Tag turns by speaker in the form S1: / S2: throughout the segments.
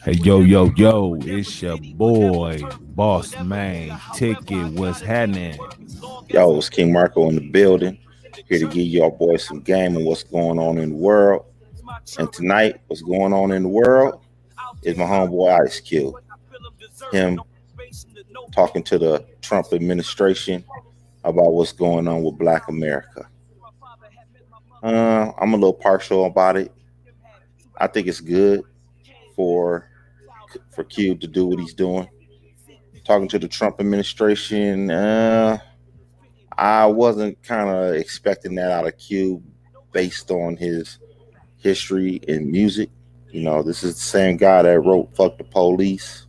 S1: Hey, yo, yo, yo, it's your boy, Boss Man Ticket. What's happening?
S2: Yo, it's King Marco in the building, here to give y'all boys some game on what's going on in the world. And tonight, what's going on in the world is my homeboy Ice Cube. Him talking to the Trump administration about what's going on with Black America. I'm a little partial about it. I think it's good for Cube to do what he's doing. Talking to the Trump administration, I wasn't kind of expecting that out of Cube based on his history in music. This is the same guy that wrote Fuck the Police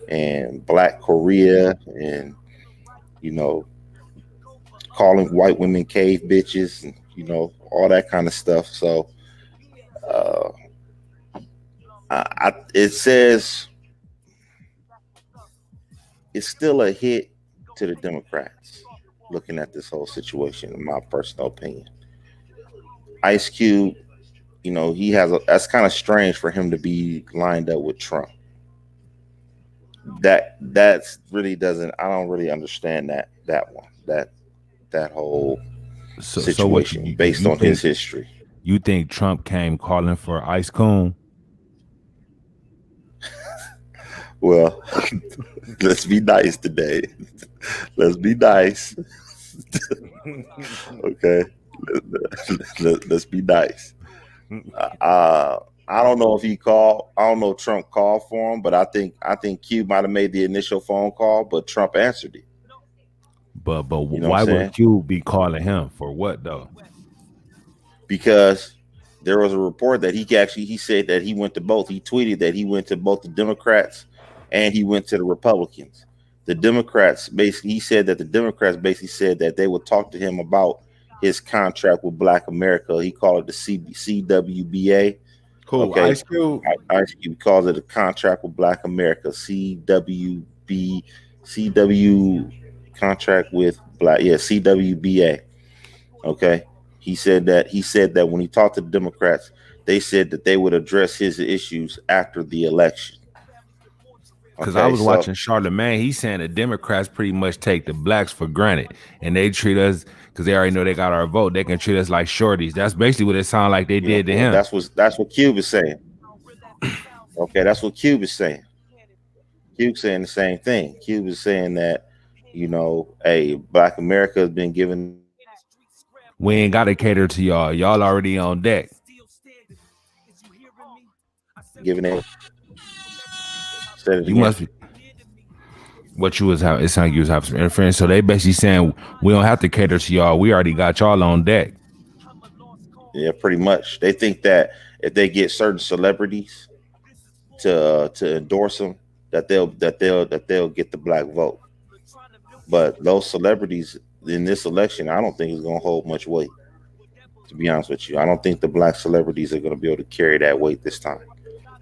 S2: and Black Korea and, you know, calling white women cave bitches and, all that kind of stuff. So uh, it says it's still a hit to the Democrats looking at this whole situation, in my personal opinion. Ice Cube, that's kind of strange for him to be lined up with Trump. That's really doesn't I don't really understand that whole
S1: So what
S2: situation based on his history.
S1: you think Trump came calling for Ice Coon?
S2: Well, let's be nice today. Let's be nice. Okay. Let's be nice. I don't know if he called. I don't know if Trump called for him, but I think Q might have made the initial phone call, but Trump answered it.
S1: But
S2: You know what I'm
S1: why would
S2: saying?
S1: Q be calling him for what though?
S2: Because there was a report that he said that he went to both. He tweeted that he went to both the Democrats and he went to the Republicans. The Democrats basically he said that the Democrats basically said that they would talk to him about his contract with Black America. He called it the CWBA.
S1: Cool.
S2: Okay.
S1: Ice Cube.
S2: He calls it a contract with Black America. CW contract with Black. Yeah, CWBA. Okay. He said that when he talked to the Democrats, they said that they would address his issues after the election.
S1: Because I
S2: Okay,
S1: was
S2: so
S1: watching Charlemagne, he's saying the Democrats pretty much take the blacks for granted, and they treat us because they already know they got our vote. They can treat us like shorties. That's basically what it sounded like they did to
S2: well,
S1: him.
S2: that's what Cube is saying. Okay, that's what Cube is saying. Cube's saying the same thing. Cube is saying that, hey, Black America has been
S1: We ain't got to cater to y'all. Y'all already on deck.
S2: giving it. Said it
S1: You
S2: again.
S1: must be what you was having. It sounded like you was having some interference. So they basically saying we don't have to cater to y'all. We already got y'all on deck.
S2: Yeah, pretty much. They think that if they get certain celebrities to endorse them, that they'll get the black vote. But those celebrities in this election, I don't think is going to hold much weight. To be honest with you, I don't think the black celebrities are going to be able to carry that weight this time.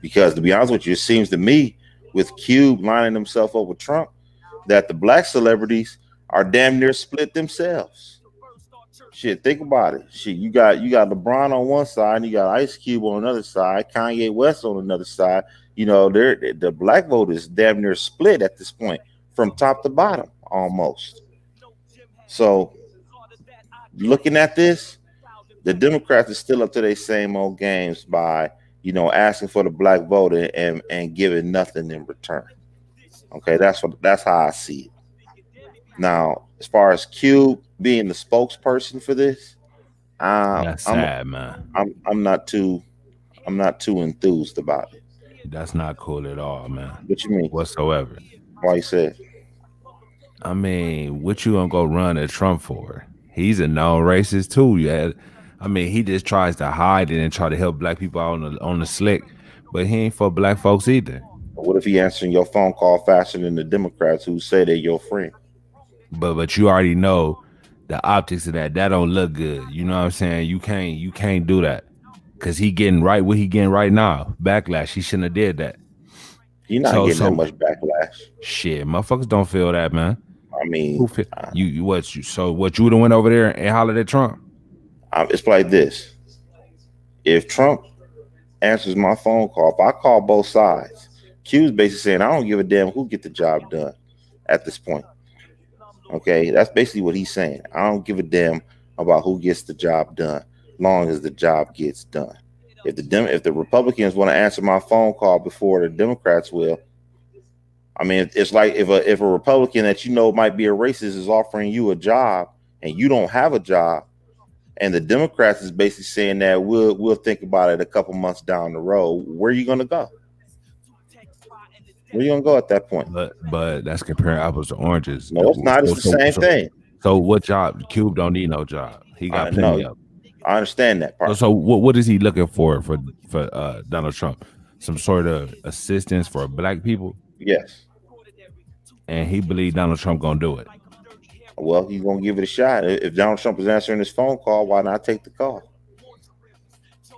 S2: Because to be honest with you, it seems to me with Cube lining himself up with Trump that the black celebrities are damn near split themselves. Shit, think about it. Shit, you got LeBron on one side, and you got Ice Cube on another side, Kanye West on another side. The black vote is damn near split at this point, from top to bottom, almost. So, looking at this, the Democrats are still up to their same old games by asking for the black vote and giving nothing in return. Okay, that's how I see it. Now, as far as Cube being the spokesperson for this, uh,
S1: That's
S2: I'm
S1: sad, man.
S2: I'm not too enthused about it.
S1: That's not cool at all, man.
S2: What you mean?
S1: Whatsoever.
S2: Why you said?
S1: I mean, what you gonna go run at Trump for? He's a known racist too. Yeah. I mean, he just tries to hide it and try to help black people out on the slick, but he ain't for black folks either.
S2: What if he answering your phone call faster than the Democrats who say they're your friend?
S1: But you already know the optics of that. That don't look good. You know what I'm saying? You can't do that. Cause he getting right what he getting right now. Backlash. He shouldn't have did that.
S2: He's not
S1: So
S2: getting that
S1: so
S2: much backlash.
S1: shit, motherfuckers don't feel that, man.
S2: I mean,
S1: Who feel you what you so what you would have went over there and hollered at Trump?
S2: it's like this: if Trump answers my phone call. If I call both sides, Q's basically saying I don't give a damn who get the job done at this point. Okay, that's basically what he's saying. I don't give a damn about who gets the job done, long as the job gets done. If the Republicans want to answer my phone call before the Democrats will, I mean, it's like if a Republican that you know might be a racist is offering you a job and you don't have a job, and the Democrats is basically saying that we'll think about it a couple months down the road. Where are you gonna go? Where are you gonna go at that point?
S1: But that's comparing apples to oranges.
S2: No, it's not. It's the same thing.
S1: So what job? Cube don't need no job. He got
S2: I
S1: plenty
S2: know.
S1: of.
S2: I understand that part.
S1: So what is he looking for Donald Trump? Some sort of assistance for black people,
S2: Yes.
S1: and he believed Donald Trump gonna do it.
S2: Well, he's gonna give it a shot. If Donald Trump is answering his phone call, why not take the call?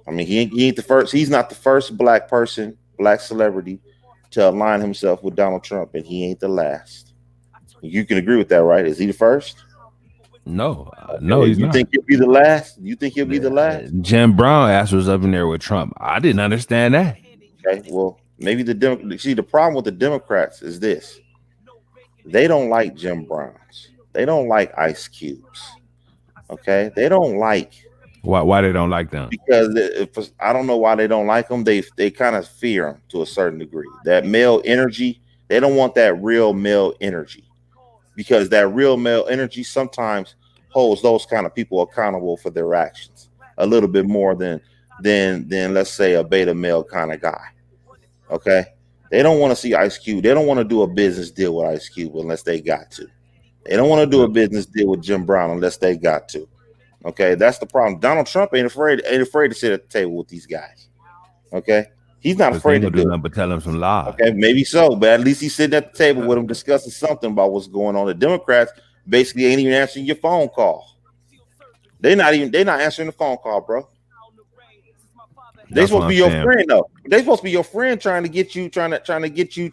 S2: I mean, he ain't the first. He's not the first black person, black celebrity, to align himself with Donald Trump, and he ain't the last. You can agree with that, right? Is he the first?
S1: No, no,
S2: Okay.
S1: he's
S2: You
S1: not.
S2: think he'll be the last? You think he'll be the last?
S1: Jim Brown ass was up in there with Trump. I didn't understand that.
S2: Okay. Well, maybe see the problem with the Democrats is this: they don't like Jim Browns. They don't like Ice Cubes. Okay. They don't like
S1: Why they don't like them?
S2: because I don't know why they don't like them. They kind of fear them to a certain degree. That male energy, they don't want that real male energy because that real male energy sometimes holds those kind of people accountable for their actions a little bit more than let's say a beta male kind of guy. Okay, they don't want to see Ice Cube. They don't want to do a business deal with Ice Cube unless they got to. They don't want to do a
S1: Yep.
S2: business deal with Jim Brown unless they got to. Okay, that's the problem. Donald Trump ain't afraid to sit at the table with these guys. Okay, he's not
S1: Because they
S2: afraid
S1: ain't
S2: to
S1: gonna do
S2: do it.
S1: nothing but tell him some lies.
S2: Okay, maybe so, but at least he's sitting at the table with them discussing something about what's going on. The Democrats basically ain't even answering your phone call. They're not answering the phone call, bro. They
S1: That's what
S2: supposed to
S1: I'm
S2: be your
S1: saying.
S2: friend though. They supposed to be your friend trying to get you, trying to get you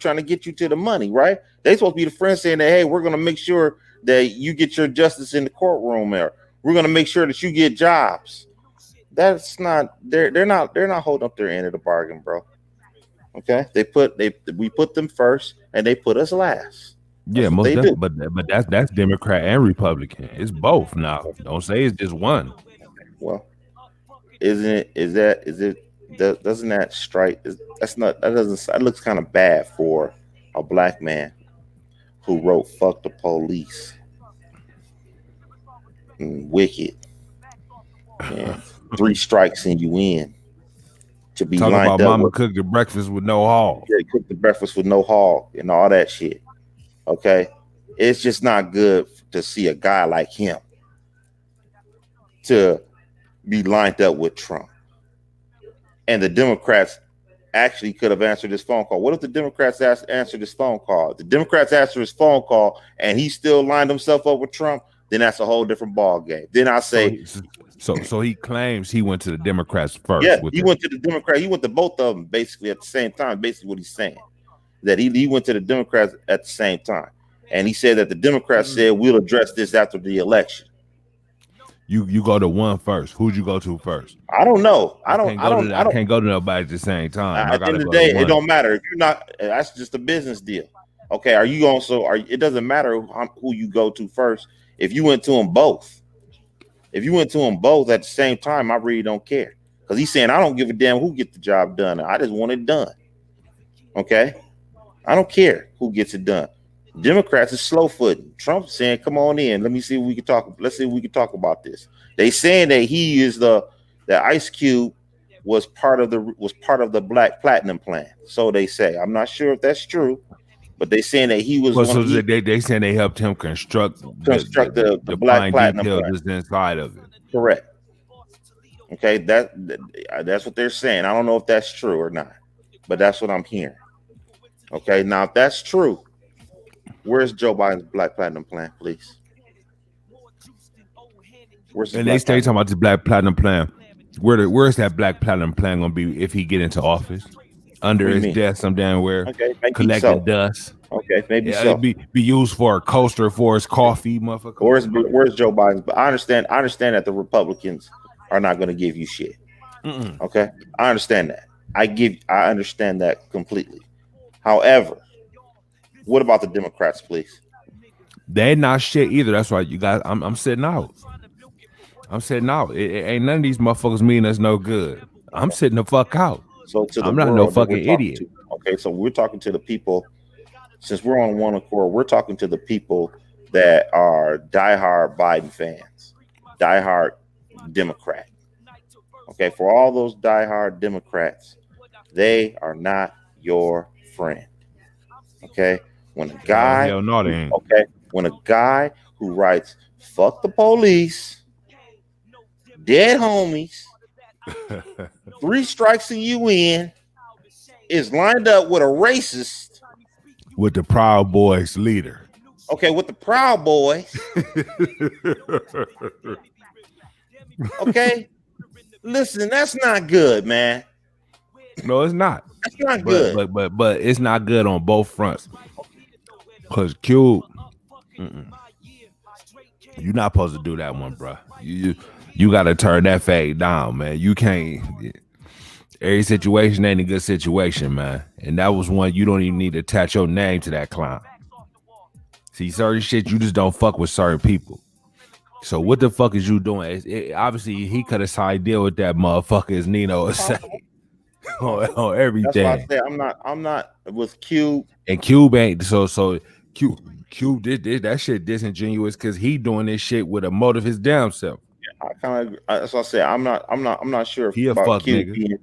S2: to the money, right? They supposed to be the friend saying that, hey, we're gonna make sure that you get your justice in the courtroom there. We're gonna make sure that you get jobs. That's not they're not holding up their end of the bargain, bro. Okay. We put them first and they put us last.
S1: Yeah,
S2: That's what
S1: most
S2: they do.
S1: definitely. But that's Democrat and Republican. It's both now. Don't say it's just one.
S2: Well, isn't it is it doesn't that strike that's not that doesn't that looks kind of bad for a black man who wrote fuck the police and wicked and three strikes and you in to be
S1: Talk
S2: lined
S1: about
S2: up
S1: mama
S2: with
S1: cooked the breakfast with no hog.
S2: cook the breakfast with no hog and all that shit. Okay. It's just not good to see a guy like him to be lined up with Trump. And the Democrats actually could have answered this phone call. What if the Democrats answered this phone call? The Democrats answered his phone call and he still lined himself up with Trump, then that's a whole different ball game. Then I
S1: So
S2: say,
S1: he, so he claims he went to the Democrats
S2: yeah,
S1: first with
S2: he
S1: it.
S2: went to the Democrat. He went to both of them basically at the same time. Basically, what he's saying that he went to the Democrats at the same time, and he said that the Democrats said we'll address this after the election.
S1: You go to one first. Who'd you go to first?
S2: I don't know.
S1: I can't go to nobody at the same time. I
S2: At the
S1: gotta
S2: end of
S1: go
S2: the
S1: to
S2: day, it
S1: one.
S2: don't matter if you're not. That's just a business deal. Okay, are you also? It doesn't matter who you go to first. If you went to them both, if you went to them both at the same time, I really don't care because he's saying I don't give a damn who get the job done. I just want it done. Okay, I don't care who gets it done. Democrats is slow footing. Trump's saying, "Come on in. Let me see if we can talk. Let's see if we can talk about this." They saying that he is that Ice Cube was part of the Black Platinum plan. So they say. I'm not sure if that's true, but they saying that he was
S1: Well,
S2: one
S1: so
S2: of he
S1: they saying they helped him construct
S2: construct the
S1: the
S2: Black
S1: fine
S2: Platinum
S1: details
S2: plan.
S1: that's inside of it.
S2: Correct. Okay, that's what they're saying. I don't know if that's true or not, but that's what I'm hearing. Okay, now if that's true, where's Joe Biden's Black Platinum plan, please? Where's his
S1: And they
S2: Black
S1: stay
S2: Platinum?
S1: talking about this black platinum plan. Where's that black platinum plan gonna be if he get into office? Under
S2: What do you
S1: his
S2: mean?
S1: desk, some damn where
S2: Okay, maybe
S1: collecting
S2: so.
S1: dust.
S2: Okay, maybe
S1: Yeah,
S2: so.
S1: it'd be used for a coaster for his coffee, motherfucker.
S2: Where's Joe Biden's? But I understand that the Republicans are not going to give you shit.
S1: Mm-mm.
S2: Okay, I understand that. I understand that completely. However, what about the Democrats, please?
S1: They not shit either. That's why you guys. I'm sitting out. I'm sitting out. It ain't none of these motherfuckers mean us no good. I'm
S2: Okay.
S1: sitting the fuck out.
S2: So to the
S1: I'm not no
S2: world that we're
S1: fucking
S2: talking
S1: idiot.
S2: to, okay, so we're talking to the people. Since we're on one accord, we're talking to the people that are diehard Biden fans, diehard Democrat. Okay, for all those diehard Democrats, they are not your friend. Okay, when a
S1: Hell,
S2: guy,
S1: hell no, they ain't.
S2: okay, when a guy who writes "fuck the police," dead homies, three strikes and you in, is lined up with a racist,
S1: With the Proud Boys leader.
S2: okay, with the Proud Boys, okay, listen, that's not good, man.
S1: No, it's not.
S2: That's not
S1: But
S2: good.
S1: but but but it's not good on both fronts. Cause Cube, you're not supposed to do that one, bro. You got to turn that fade down, man. You can't. Every situation ain't a good situation, man. And that was one you don't even need to attach your name to that clown. See, certain shit you just don't fuck with certain people. So what the fuck is you doing? Obviously, he could have signed deal with that motherfucker, as Nino was
S2: Possible,
S1: saying,
S2: possible.
S1: on
S2: That's why I
S1: everything.
S2: say I'm not with Q.
S1: And Cube ain't so Cube did that shit disingenuous because he doing this shit with a motive his damn self.
S2: I kind of that's what I say. I'm not sure
S1: He a
S2: about
S1: fuck
S2: Q
S1: nigga.
S2: being,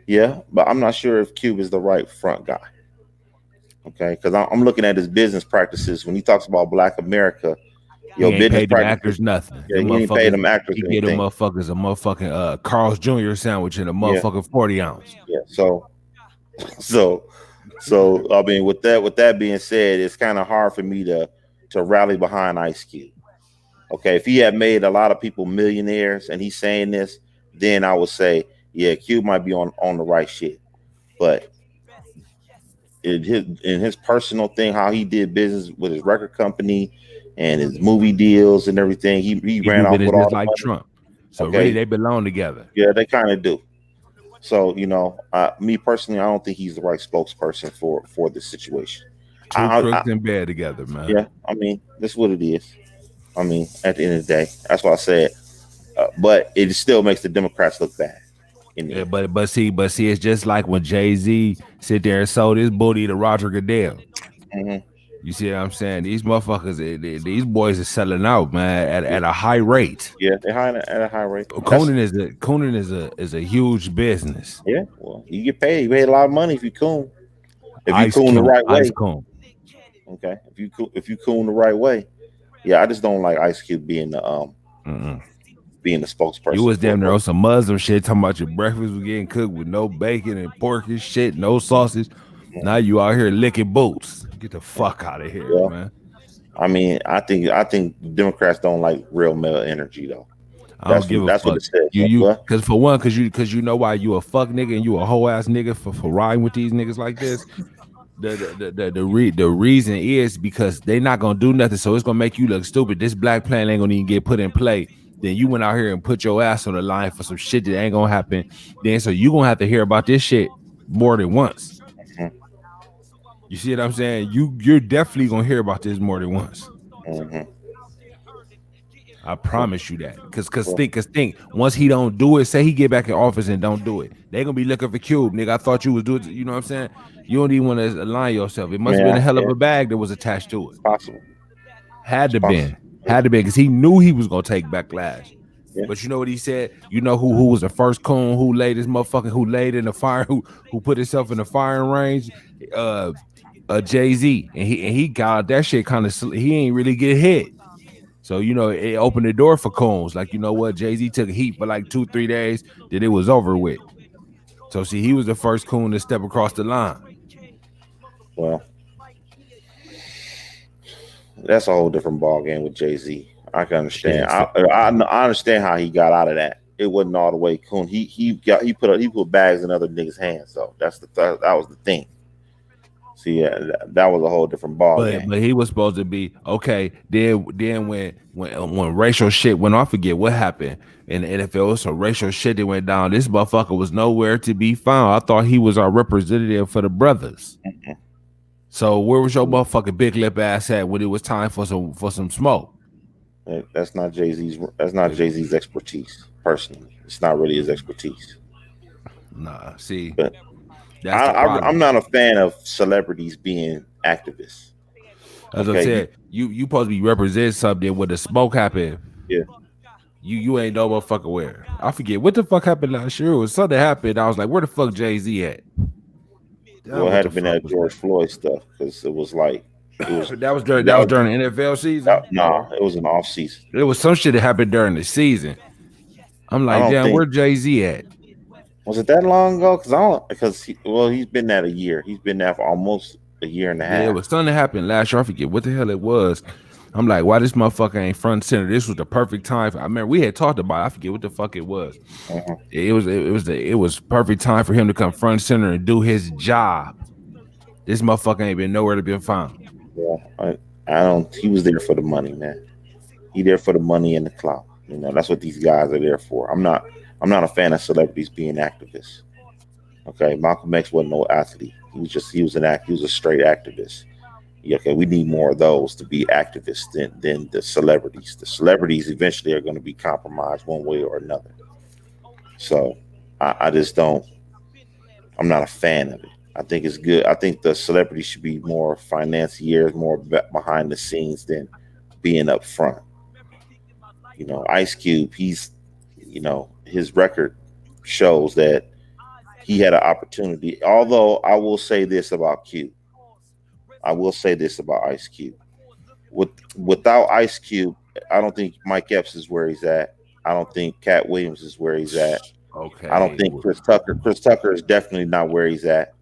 S2: yeah, but I'm not sure if Cube is the right front guy. Okay, because I'm looking at his business practices when he talks about Black America.
S1: He
S2: Your
S1: ain't
S2: business
S1: paid them
S2: practices.
S1: actors nothing.
S2: Yeah,
S1: Them
S2: he ain't paid
S1: motherfuckers,
S2: them actors
S1: he gave them
S2: anything.
S1: motherfuckers a motherfucking Carl's Jr. sandwich and a
S2: Yeah,
S1: motherfucking 40 ounce.
S2: yeah. So so I mean, with that being said, it's kind of hard for me to rally behind Ice Cube. Okay, if he had made a lot of people millionaires and he's saying this, then I would say, yeah, Cube might be on the right shit. But in his personal thing, how he did business with his record company and his movie deals and everything, he
S1: He
S2: ran
S1: do
S2: off
S1: business
S2: with all
S1: just
S2: the
S1: like
S2: money.
S1: Trump. So really,
S2: Okay,
S1: they belong together.
S2: yeah, they kind of do. So me personally, I don't think he's the right spokesperson for this situation.
S1: Two
S2: I
S1: crooks in bed together, man.
S2: Yeah, I mean that's what it is. I mean, at the end of the day, that's what I said. But it still makes the Democrats look bad in the
S1: Yeah,
S2: end.
S1: but see, it's just like when Jay-Z sit there and sold his booty to Roger Goodell.
S2: Hmm.
S1: You see what I'm saying? These motherfuckers, these boys are selling out, man, at,
S2: Yeah,
S1: at a high rate.
S2: yeah, they're high at a high rate. That's
S1: Coonan is a huge business.
S2: Yeah. Well, you get paid. You pay a lot of money if you
S1: Ice
S2: coon the
S1: Cube,
S2: right
S1: Ice
S2: way.
S1: Coon.
S2: Okay, if you coon the right way. Yeah, I just don't like Ice Cube
S1: Mm-mm.
S2: being the
S1: You
S2: spokesperson
S1: was
S2: for
S1: damn near
S2: for.
S1: on some Muslim shit talking about your breakfast was getting cooked with no bacon and pork and shit, no sausage. Now you out here licking boots. Get the fuck out of here,
S2: Well,
S1: man.
S2: I mean, I think Democrats don't like real male energy though.
S1: I don't give a
S2: That's what
S1: fuck.
S2: it says.
S1: You
S2: Well,
S1: cause for one, cause you know why you a fuck nigga and you a whole ass nigga for riding with these niggas like this. The reason is because they not gonna do nothing, so it's gonna make you look stupid. This black plan ain't gonna even get put in play. Then you went out here and put your ass on the line for some shit that ain't gonna happen. Then so you gonna have to hear about this shit more than once.
S2: mhm,
S1: You see what I'm saying? You're definitely gonna hear about this more than once.
S2: mhm.
S1: I
S2: Well,
S1: promise you that. Cause
S2: well,
S1: think. Once he don't do it, say he get back in office and don't do it, they gonna be looking for Cube, nigga. I thought you was doing. You know what I'm saying? You don't even want to align yourself. It must have been
S2: yeah,
S1: a hell of
S2: yeah,
S1: a bag that was attached to it.
S2: it's possible.
S1: Had
S2: It's
S1: to been,
S2: possible. Yeah,
S1: had to been, because he knew he was gonna take backlash.
S2: yeah.
S1: But you know what he said? You know who was the first coon who laid his motherfucking who laid in the fire who put himself in the firing range? Uh, Jay-Z, and he got that shit kind of he ain't really get hit. So it opened the door for coons. Like what, Jay-Z took heat for like 2-3 days, then it was over with. So see, he was the first coon to step across the line.
S2: Well, that's a whole different ball game with Jay Z. I can understand.
S1: Shit.
S2: I understand how he got out of that. It wasn't all the way coon. He put bags in other niggas' hands. So that was the thing. See, yeah, that was a whole different ball
S1: But
S2: game.
S1: but he was supposed to be okay. Then when racial shit went on, I forget what happened in the NFL. It was some racial shit that went down. This motherfucker was nowhere to be found. I thought he was our representative for the brothers. So where was your motherfucking big lip ass at when it was time for some smoke?
S2: That's not Jay Z's. That's not Jay Z's expertise. Personally, it's not really his expertise.
S1: Nah, see,
S2: But
S1: that's the
S2: I'm
S1: problem.
S2: not a fan of celebrities being activists.
S1: As I
S2: Okay,
S1: said, you supposed to be representing something when the smoke happened.
S2: yeah.
S1: You ain't no motherfucker where. I forget what the fuck happened last year. It was something happened. I was like, where the fuck Jay Z at?
S2: Well,
S1: Damn,
S2: it
S1: what
S2: had to
S1: the
S2: been
S1: fuck
S2: that
S1: was
S2: George
S1: that?
S2: Floyd stuff because it was like it was
S1: That
S2: that
S1: was
S2: was
S1: during the NFL season,
S2: nah.
S1: or
S2: It was an off season.
S1: it was some shit that happened during the season. I'm
S2: I
S1: like,
S2: don't
S1: damn,
S2: think
S1: where Jay Z at?
S2: was it that long ago? Because I don't because he's been that a year. He's been there for almost a year and a
S1: Yeah, it
S2: half.
S1: was something that happened last year. I forget what the hell it was. I'm like, why this motherfucker ain't front and center? This was the perfect time. I remember we had talked about it. I forget what the fuck it was.
S2: Mhm.
S1: It was perfect time for him to come front and center and do his job. This motherfucker ain't been nowhere to be found.
S2: Yeah, I don't. He was there for the money, man. He there for the money and the clout. You know, that's what these guys are there for. I'm not a fan of celebrities being activists. Okay, Malcolm X wasn't no athlete. He was an act. He was a straight activist. Yeah, okay, we need more of those to be activists than the celebrities. The celebrities eventually are going to be compromised one way or another. So I just don't. I'm not a fan of it. I think it's good. I think the celebrities should be more financiers, more behind the scenes than being up front. You know, Ice Cube, his record shows that he had an opportunity. Although I will say this about Cube, I will say this about Ice Cube. With without Ice Cube, I don't think Mike Epps is where he's at. I don't think Cat Williams is where he's at. I don't
S1: Okay.
S2: think Chris Tucker. Chris Tucker is definitely not where he's at.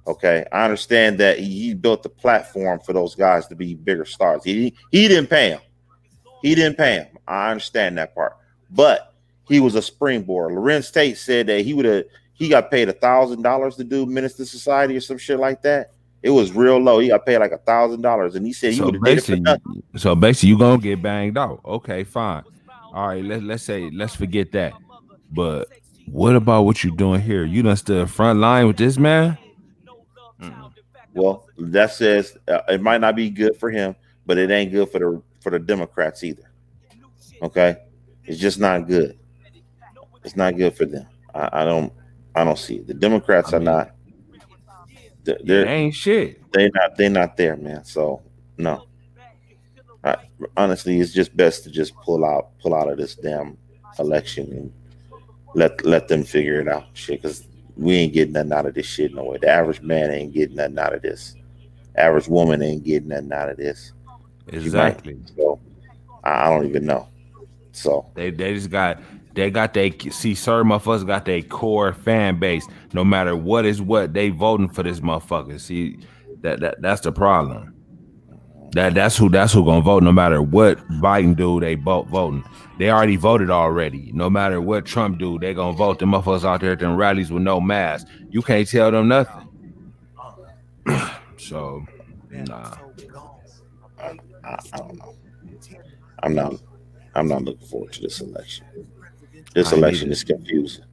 S2: Okay, I understand that he built the platform for those guys to be bigger stars. He didn't pay him. He didn't pay him. I understand that part, but he was a springboard. Lorenz Tate said that he got paid $1,000 to do Minister Society or some shit like that. It was real low. He got paid like $1,000, and he said he
S1: So
S2: would have did it for nothing.
S1: basically, you gonna get banged out. Okay, fine. All right, let's forget that. But what about what you doing here? You done stood front line with this man? Mm-mm.
S2: Well, that says it might not be good for him, but it ain't good for the Democrats either. Okay, it's just not good. It's not good for them. I don't see it. The
S1: I
S2: Democrats are
S1: mean,
S2: not.
S1: yeah, they
S2: They're
S1: ain't shit.
S2: they're not there, man. So no, I, honestly, it's just best to just pull out of this damn election and let them figure it out, shit. Because we ain't getting nothing out of this shit no way. The average man ain't getting nothing out of this. Average woman ain't getting nothing out of this. She might.
S1: Exactly.
S2: So I don't even know. So
S1: They just got they see certain motherfuckers got their core fan base. No matter what is what, they voting for this motherfucker. See that's the problem. That's who gonna vote no matter what Biden do. They vote voting. They already voted already. No matter what Trump do, they gonna vote. The motherfuckers out there at them rallies with no mask. You can't tell them nothing. So nah.
S2: I don't know. I'm not. I'm not looking forward to this election. This
S1: I ain't
S2: election
S1: either.
S2: is confusing.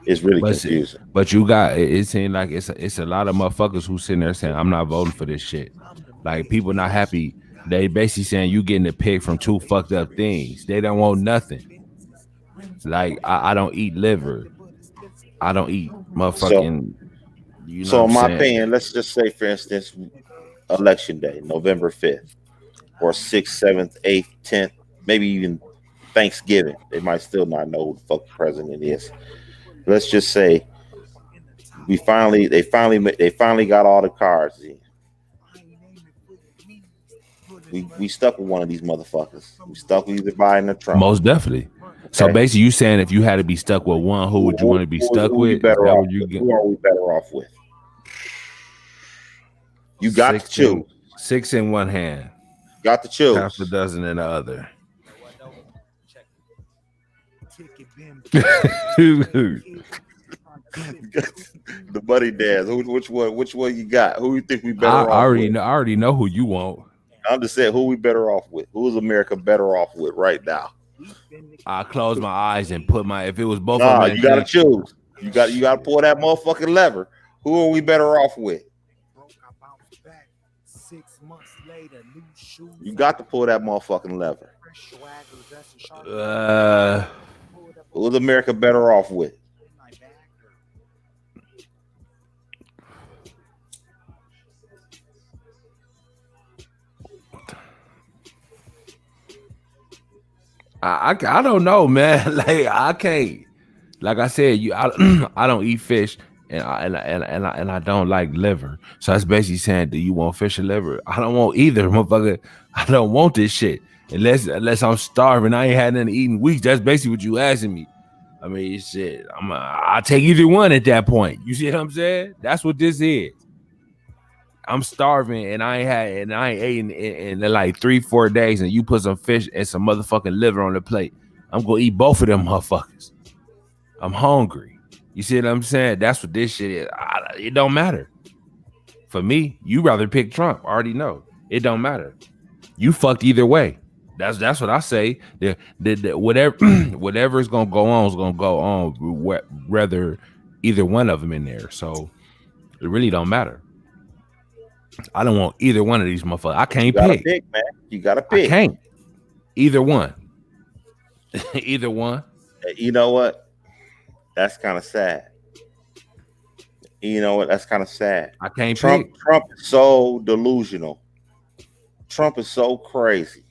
S2: It's really
S1: But
S2: confusing.
S1: but you got it seems like it's a lot of motherfuckers who sitting there saying I'm not voting for this shit. Like people not happy. They basically saying you getting a pick from two fucked up things. They don't want nothing. Like I don't eat liver. I don't eat
S2: So,
S1: motherfucking. You know what
S2: so
S1: I'm
S2: in my
S1: saying?
S2: opinion, let's just say, for instance, election day, November 5th, or 6th, 7th, 8th, 10th, maybe even Thanksgiving. They might still not know who the fuck the president is. Let's just say they finally got all the cards in. We stuck with one of these motherfuckers. We stuck with either Biden or Trump.
S1: Most definitely. So
S2: Okay,
S1: basically, you saying if you had to be stuck with one, who would you want to be stuck
S2: who you
S1: with? Is
S2: better
S1: that
S2: off
S1: what you
S2: with?
S1: get?
S2: Who are we better off with? You got to
S1: Six
S2: choose.
S1: in six in one hand,
S2: Got to
S1: half a
S2: choose.
S1: dozen in the other.
S2: The money dance. Which one? Which one you got? Who you think we
S1: I
S2: better off
S1: already
S2: with?
S1: know. I already know who you want.
S2: I'm just saying, who we better off with? Who is America better off with right now?
S1: I close my eyes and put my. If it was both of them
S2: Nah,
S1: in
S2: you
S1: the
S2: got to
S1: thing,
S2: choose. You got to pull that motherfucking lever. Who are we better off with? You got to pull that motherfucking lever.
S1: uh,
S2: Who's America better off with?
S1: I don't know, man. Like I can't. Like I said, I don't eat fish, and I don't like liver. So that's basically saying, do you want fish or liver? I don't want either, motherfucker. I don't want this shit unless I'm starving. I ain't had nothing to eat in weeks. That's basically what you asking me. I mean, shit. I take either one at that point. You see what I'm saying? That's what this is. I'm starving and I ain't eating in like 3-4 days, and you put some fish and some motherfucking liver on the plate. I'm gonna eat both of them motherfuckers. I'm hungry. You see what I'm saying? That's what this shit is. It don't matter. For me, you rather pick Trump. I already know. It don't matter. You fucked either way. That's what I say. Whatever whatever is gonna go on is gonna go on. Whether either one of them in there. So it really don't matter. I don't want either one of these motherfuckers. I
S2: You
S1: can't
S2: got to
S1: pick.
S2: pick, man. You got to
S1: I
S2: pick.
S1: can't. Either one. Either one.
S2: You know what? That's kind of sad. You know what? That's kind of sad.
S1: I can't
S2: Trump
S1: pick.
S2: Trump is so delusional. Trump is so crazy.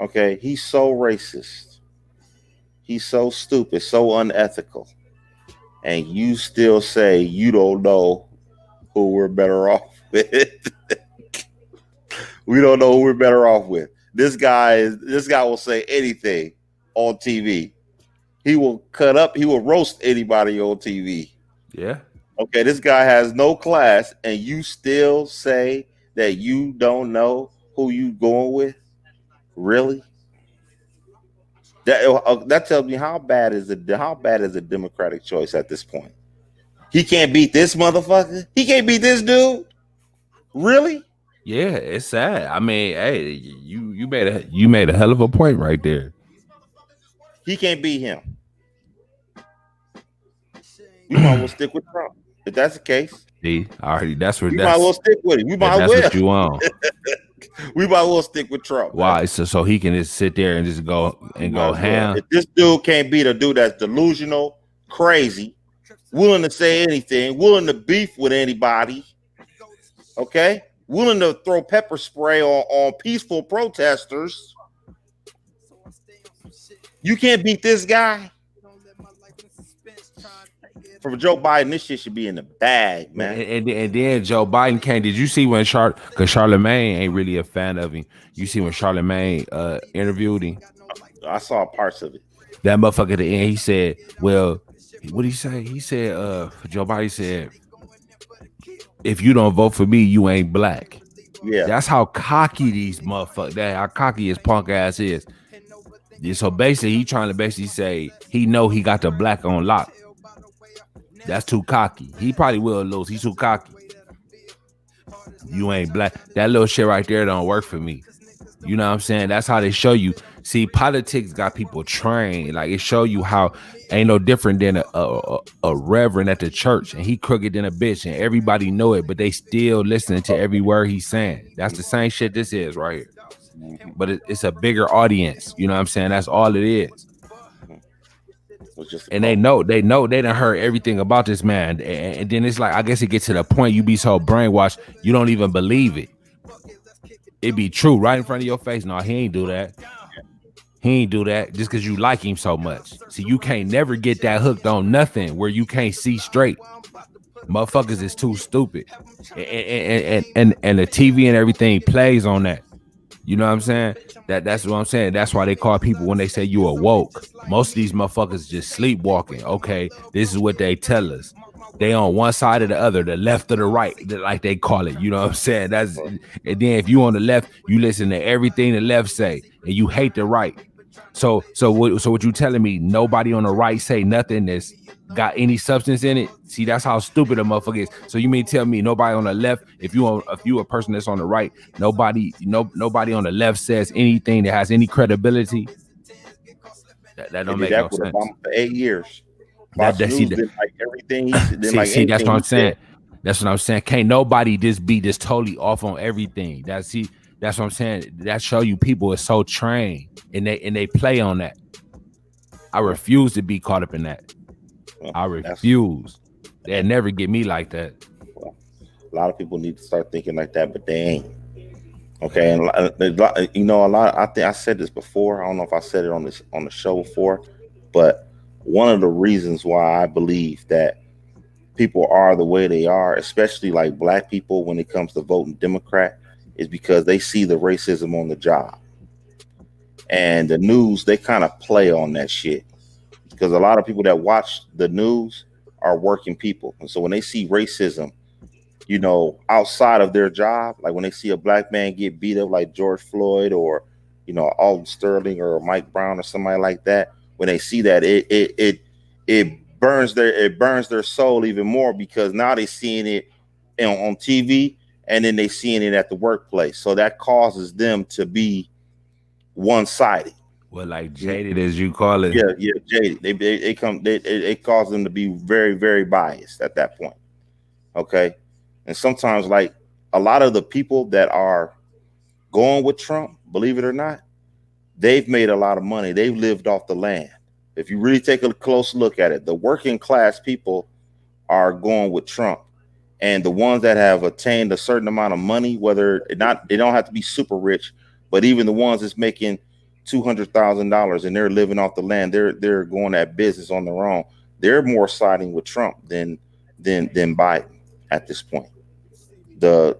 S2: Okay, he's so racist. He's so stupid, so unethical. And you still say you don't know who we're better off with. We don't know who we're better off with. This guy will say anything on TV. He will cut up, he will roast anybody on TV.
S1: Yeah.
S2: Okay, this guy has no class, and you still say that you don't know who you going with? Really? That tells me how bad is the Democratic choice at this point? He can't beat this motherfucker. He can't beat this dude. Really?
S1: Yeah, it's sad. I mean, hey, you made a hell of a point right there.
S2: He can't beat him. We might as well stick with Trump. If that's the case,
S1: See, already that's where
S2: we might as well stick with him. We might as
S1: that's
S2: well.
S1: what you want.
S2: We might as well stick with Trump, man.
S1: Why? So he can just sit there and just go
S2: We
S1: and
S2: might
S1: go
S2: as well.
S1: ham.
S2: If this dude can't beat a dude that's delusional, crazy, willing to say anything, willing to beef with anybody, okay, willing to throw pepper spray on peaceful protesters, you can't beat this guy. For Joe Biden, this shit should be in the bag, man.
S1: And then Joe Biden came. Did you see when because Charlemagne ain't really a fan of him? You see when Charlemagne interviewed him?
S2: I saw parts of it.
S1: That motherfucker at the end, he said, well, what did he say? He said, Joe Biden said, if you don't vote for me, you ain't black.
S2: Yeah.
S1: That's how cocky these motherfuckers, that how cocky his punk ass is. Yeah, so basically, he trying to basically say he know he got the black on lock. That's too cocky. He probably will lose. He's too cocky. You ain't black. That little shit right there don't work for me. You know what I'm saying? That's how they show you. See, politics got people trained. Like it show you how ain't no different than a reverend at the church, and he crooked than a bitch, and everybody know it, but they still listening to every word he's saying. That's the same shit this is right here. But it's a bigger audience. You know what I'm saying? That's all it is. And they know they done heard everything about this man. And then it's like, I guess it gets to the point you be so brainwashed, you don't even believe it. It be true right in front of your face. No, he ain't do that. He ain't do that just because you like him so much. See, you can't never get that hooked on nothing where you can't see straight. Motherfuckers is too stupid. And the TV and everything plays on that. You know what I'm saying? That's what I'm saying. That's why they call people when they say you awoke. Most of these motherfuckers just sleepwalking. Okay, this is what they tell us. They on one side or the other, the left or the right, like they call it. You know what I'm saying? And then if you on the left, you listen to everything the left say, and you hate the right. So what you telling me? Nobody on the right say nothing that's got any substance in it. See, that's how stupid a motherfucker is. So you mean tell me nobody on the left? If you a person that's on the right, nobody on the left says anything that has any credibility. That
S2: They
S1: don't
S2: did
S1: make no
S2: that with
S1: sense.
S2: Obama for 8 years.
S1: That
S2: Fox
S1: that see
S2: News didn't like everything he said, didn't like
S1: see that's
S2: anything
S1: what I'm
S2: he said.
S1: saying. That's what I'm saying. Can't nobody just be just totally off on everything. That's what I'm saying. That show you people are so trained and they play on that. I
S2: Yeah,
S1: refuse to be caught up in that.
S2: well,
S1: I
S2: that's
S1: refuse. They'll
S2: and
S1: never get me like that.
S2: well, a lot of people need to start thinking like that, but they ain't. Okay, and you know, a lot. I think I said this before. I don't know if I said it on the show before, but one of the reasons why I believe that people are the way they are, especially like black people when it comes to voting Democrat, is because they see the racism on the job and the news. They kind of play on that shit because a lot of people that watch the news are working people, and so when they see racism, you know, outside of their job, like when they see a black man get beat up like George Floyd or, you know, Alton Sterling or Mike Brown or somebody like that, when they see that, it burns their soul even more because now they're seeing it on TV and then they seeing it at the workplace. So that causes them to be one sided.
S1: Well, like jaded as you call it.
S2: Yeah, yeah, jaded. They come. It causes them to be very, very biased at that point. Okay, and sometimes like a lot of the people that are going with Trump, believe it or not, they've made a lot of money. They've lived off the land. If you really take a close look at it, the working class people are going with Trump, and the ones that have attained a certain amount of money, whether not they don't have to be super rich, but even the ones that's making $200,000 and they're living off the land, they're going at business on their own. They're more siding with Trump than Biden at this point. The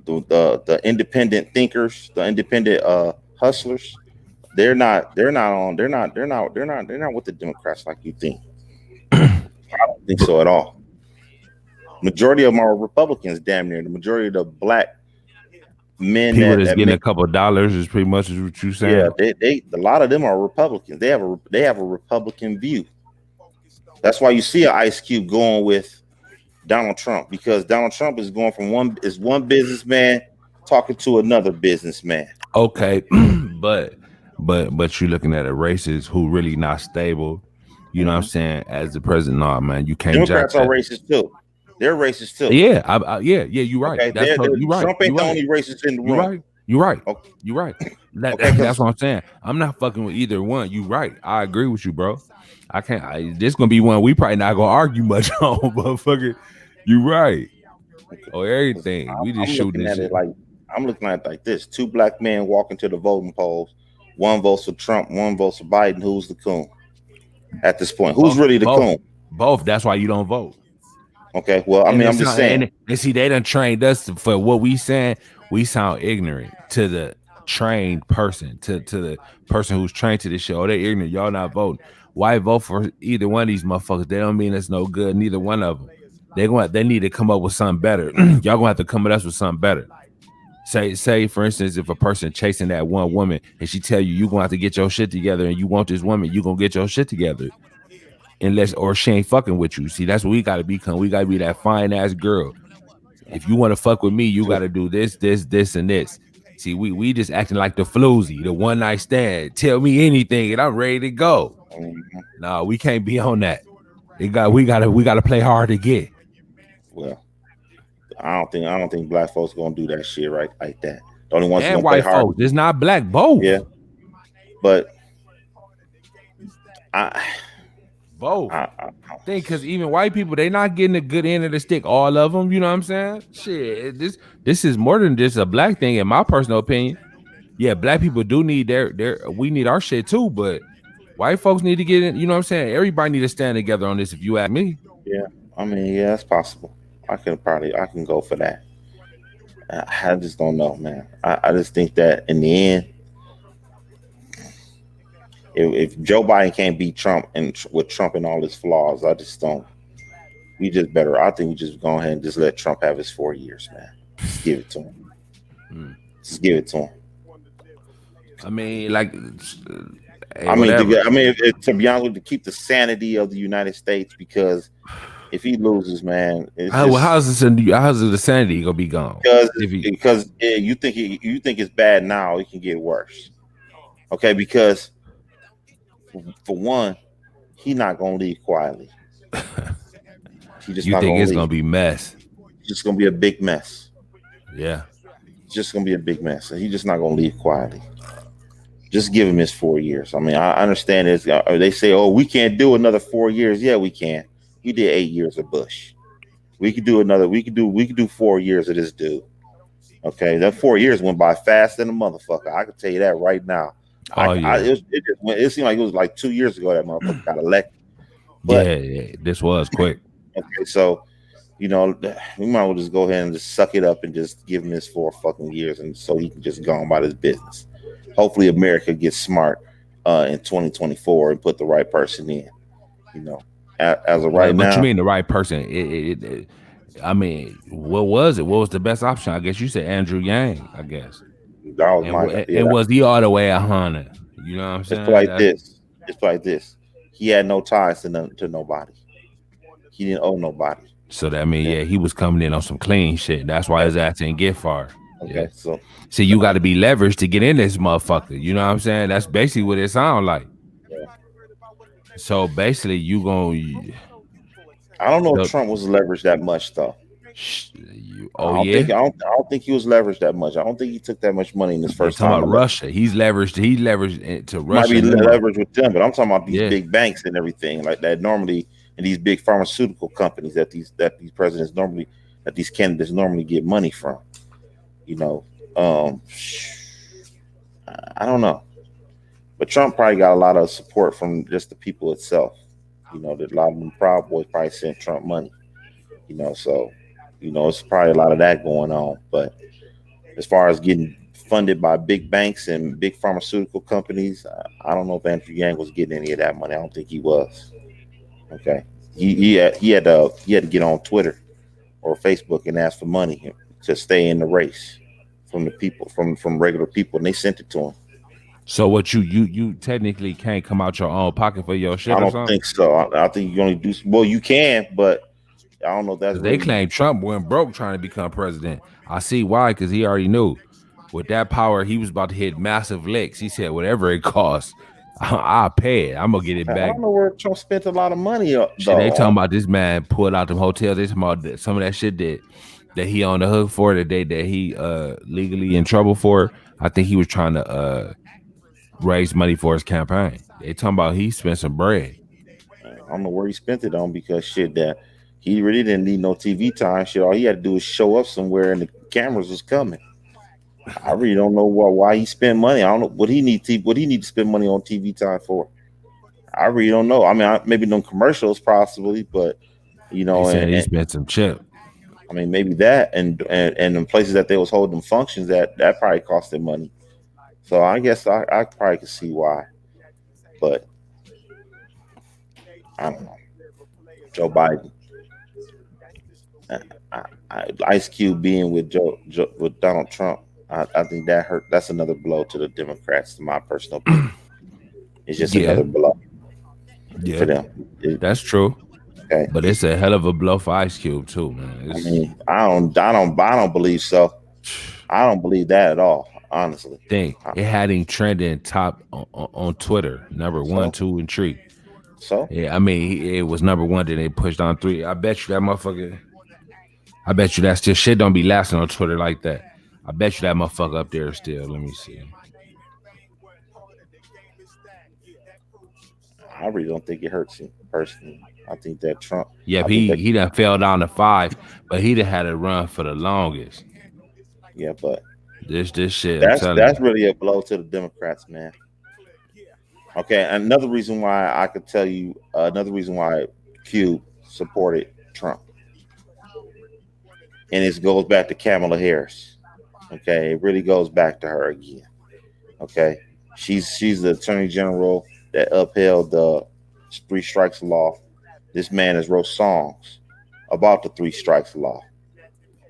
S2: the independent thinkers, the independent hustlers, they're not with the Democrats like you think. I don't think so at all. Majority of them are Republicans, damn near. The majority of the black men
S1: People that's
S2: that
S1: getting a
S2: make,
S1: couple dollars is pretty much what you
S2: yeah,
S1: saying.
S2: they a lot of them are Republicans. They have a Republican view. That's why you see an Ice Cube going with Donald Trump because Donald Trump is going from one businessman talking to another businessman.
S1: Okay, but but you looking at a racist who really not stable. You know what I'm
S2: Hmm.
S1: saying? As the president, nah, man, you can't jack
S2: Democrats are
S1: that.
S2: racist too. They're racist too.
S1: Yeah, yeah. You right.
S2: Okay,
S1: That's totally, you right.
S2: Trump
S1: You
S2: ain't the
S1: right.
S2: only racist in the
S1: You
S2: room.
S1: right. You right.
S2: Okay,
S1: You right. That
S2: okay,
S1: that's
S2: because
S1: what I'm saying. I'm not fucking with either one. You right. I agree with you, bro. I can't. This gonna be one we probably not gonna argue much on, but fucking, you right. Oh, everything. We just
S2: I'm
S1: shooting
S2: looking
S1: this
S2: at
S1: shit.
S2: it like I'm looking at it like this: two black men walking to the voting polls. One votes for Trump, one votes for Biden. Who's the coon at this point? Who's
S1: Both,
S2: really the
S1: both,
S2: coon?
S1: both. That's why you don't vote.
S2: Okay, well, I
S1: And
S2: mean, I'm
S1: it's
S2: just
S1: not,
S2: saying.
S1: and see, they done trained us for what we saying. We sound ignorant to the trained person, to the person who's trained to this shit. Oh, they ignorant. Y'all not voting. Why vote for either one of these motherfuckers? They don't mean it's no good. Neither one of them. They need to come up with something better. Y'all gonna have to come at us with something better. Say for instance, if a person chasing that one woman and she tell you you gonna have to get your shit together and you want this woman, you gonna get your shit together unless or she ain't fucking with you. See, that's what we gotta become. We gotta be that fine ass girl. If you want to fuck with me, you got to do this, and this. See, we just acting like the floozy, the one night stand. Tell me anything, and I'm ready to go.
S2: Mhm.
S1: No, we can't be on that. We gotta play hard to get.
S2: Well, I don't think black folks gonna do that shit right like that. The only ones who
S1: And
S2: gonna play
S1: white
S2: hard,
S1: folks, it's not black, both,
S2: yeah. But I,
S1: both.
S2: I
S1: Think because even white people, they not getting a good end of the stick. All of them, you know what I'm saying? Shit, this is more than just a black thing, in my personal opinion. Yeah, black people do need their we need our shit too, but white folks need to get in, you know what I'm saying? Everybody need to stand together on this if you ask me.
S2: yeah. I mean, yeah, it's possible. I can go for that. I just don't know, man. I just think that in the end, if Joe Biden can't beat Trump and with Trump and all his flaws, I just don't. We just better. I think we just go ahead and just let Trump have his 4 years, man. Just give it to him.
S1: Mm.
S2: Just give it to him.
S1: I mean, like Hey, whatever.
S2: To be honest with you, to keep the sanity of the United States, because if he loses, man, it's just
S1: How's the sanity gonna be gone if he?
S2: you think it's bad now, it can get worse. Okay, because for one, he not gonna leave quietly. He just
S1: You
S2: not
S1: think
S2: gonna
S1: it's
S2: leave.
S1: gonna be mess?
S2: It's just gonna be a big mess.
S1: Yeah.
S2: It's just gonna be a big mess, and he's just not gonna leave quietly. Just give him his 4 years. I mean, I understand this. They say, "Oh, we can't do another 4 years." Yeah, we can. He did 8 years of Bush. We could do another. We could do 4 years of this dude. Okay, that 4 years went by fast than a motherfucker. I can tell you that right now.
S1: Oh yeah.
S2: It seemed like it was like 2 years ago that motherfucker got elected. But
S1: Yeah, yeah. This was quick.
S2: okay, so we might as well just go ahead and just suck it up and just give him his 4 fucking years, and so he can just go on about his business. Hopefully, America gets smart in 2024 and put the right person in. You know, as of right
S1: What you
S2: now,
S1: mean the right person? I mean, what was it? What was the best option? I guess you said Andrew Yang. I guess.
S2: that was
S1: And
S2: my guy. Yeah,
S1: and was he all the way 100? You know what I'm
S2: it's
S1: saying?
S2: like
S1: That's
S2: this. It's like this. He had no ties to nobody. He didn't owe nobody.
S1: so that mean
S2: Okay.
S1: yeah, he was coming in on some clean shit. That's why
S2: Okay.
S1: his ass didn't get far. Yeah.
S2: Okay. So
S1: See, you got to be leveraged to get in this motherfucker. You know what I'm saying? That's basically what it sounds like.
S2: yeah.
S1: So basically, you gonna
S2: I don't know if
S1: the
S2: Trump was leveraged that much though.
S1: oh yeah.
S2: I don't think he was leveraged that much. I don't think he took that much money in his
S1: They
S2: first
S1: talking
S2: time
S1: about
S2: elected.
S1: Russia. He's leveraged. He leveraged to
S2: He might
S1: Russia
S2: be
S1: and them.
S2: leveraged with them, but I'm talking about these
S1: Yeah.
S2: big banks and everything like that. Normally, and these big pharmaceutical companies that these presidents normally that these candidates normally get money from. You know, um, I don't know, but Trump probably got a lot of support from just the people itself. That a lot of them Proud Boys probably sent Trump money. So it's probably a lot of that going on. But as far as getting funded by big banks and big pharmaceutical companies, I don't know if Andrew Yang was getting any of that money. I don't think he was. Okay, he had to get on Twitter or Facebook and ask for money to stay in the race from the people from regular people, and they sent it to him.
S1: So what you technically can't come out your own pocket for your
S2: I
S1: shit or
S2: don't
S1: something?
S2: think so. I think you only do well. You can, but I don't know if that's
S1: Because they
S2: really.
S1: claim Trump went broke trying to become president. I see why, because he already knew with that power he was about to hit massive licks. He said, whatever it costs, I'll pay it. I'm gonna get it
S2: I
S1: back.
S2: don't know where Trump spent a lot of money
S1: Shit, they
S2: though.
S1: talking about this man pulled out them hotels. They talking about some of that shit that he on the hook for the day that he legally in trouble for. I think he was trying to raise money for his campaign. They talking about he spent some bread.
S2: I don't know where he spent it on because shit that he really didn't need no TV time. Shit, all he had to do was show up somewhere and the cameras was coming. I really don't know why he spent money. I don't know what he need to spend money on TV time for. I really don't know. I mean, maybe no commercials possibly, but
S1: They saying he
S2: and
S1: spent some chip.
S2: I mean maybe that and in places that they was holding functions that probably cost them money. So I guess I probably could see why, but I don't know. Joe Biden, I, Ice Cube being with with Donald Trump, I think that hurt. That's another blow to the Democrats, in my personal opinion. It's just
S1: Yeah,
S2: another blow for
S1: yeah,
S2: them.
S1: that's true.
S2: Okay,
S1: But it's a hell of a blow for Ice Cube too, man.
S2: I
S1: It's
S2: mean, I don't believe so. I don't believe that at all, honestly.
S1: thing.
S2: Uh,
S1: It had him trending top on Twitter, number one,
S2: So,
S1: 2, and 3.
S2: so
S1: Yeah, I mean it was number one. Then they pushed on 3. I bet you that motherfucker. I bet you that still shit don't be lasting on Twitter like that. I bet you that motherfucker up there still. Let me see.
S2: I really don't think it hurts him personally. I think that Trump.
S1: Yep,
S2: I think that
S1: he done fell down to 5, but he done had a run for the longest.
S2: yeah, but
S1: This shit, I'm telling
S2: that's
S1: you.
S2: really a blow to the Democrats, man. Okay, another reason why I could tell you another reason why Q supported Trump, and it goes back to Kamala Harris. Okay, it really goes back to her again. Okay, she's the Attorney General that upheld the three strikes law. This man has wrote songs about the three strikes law.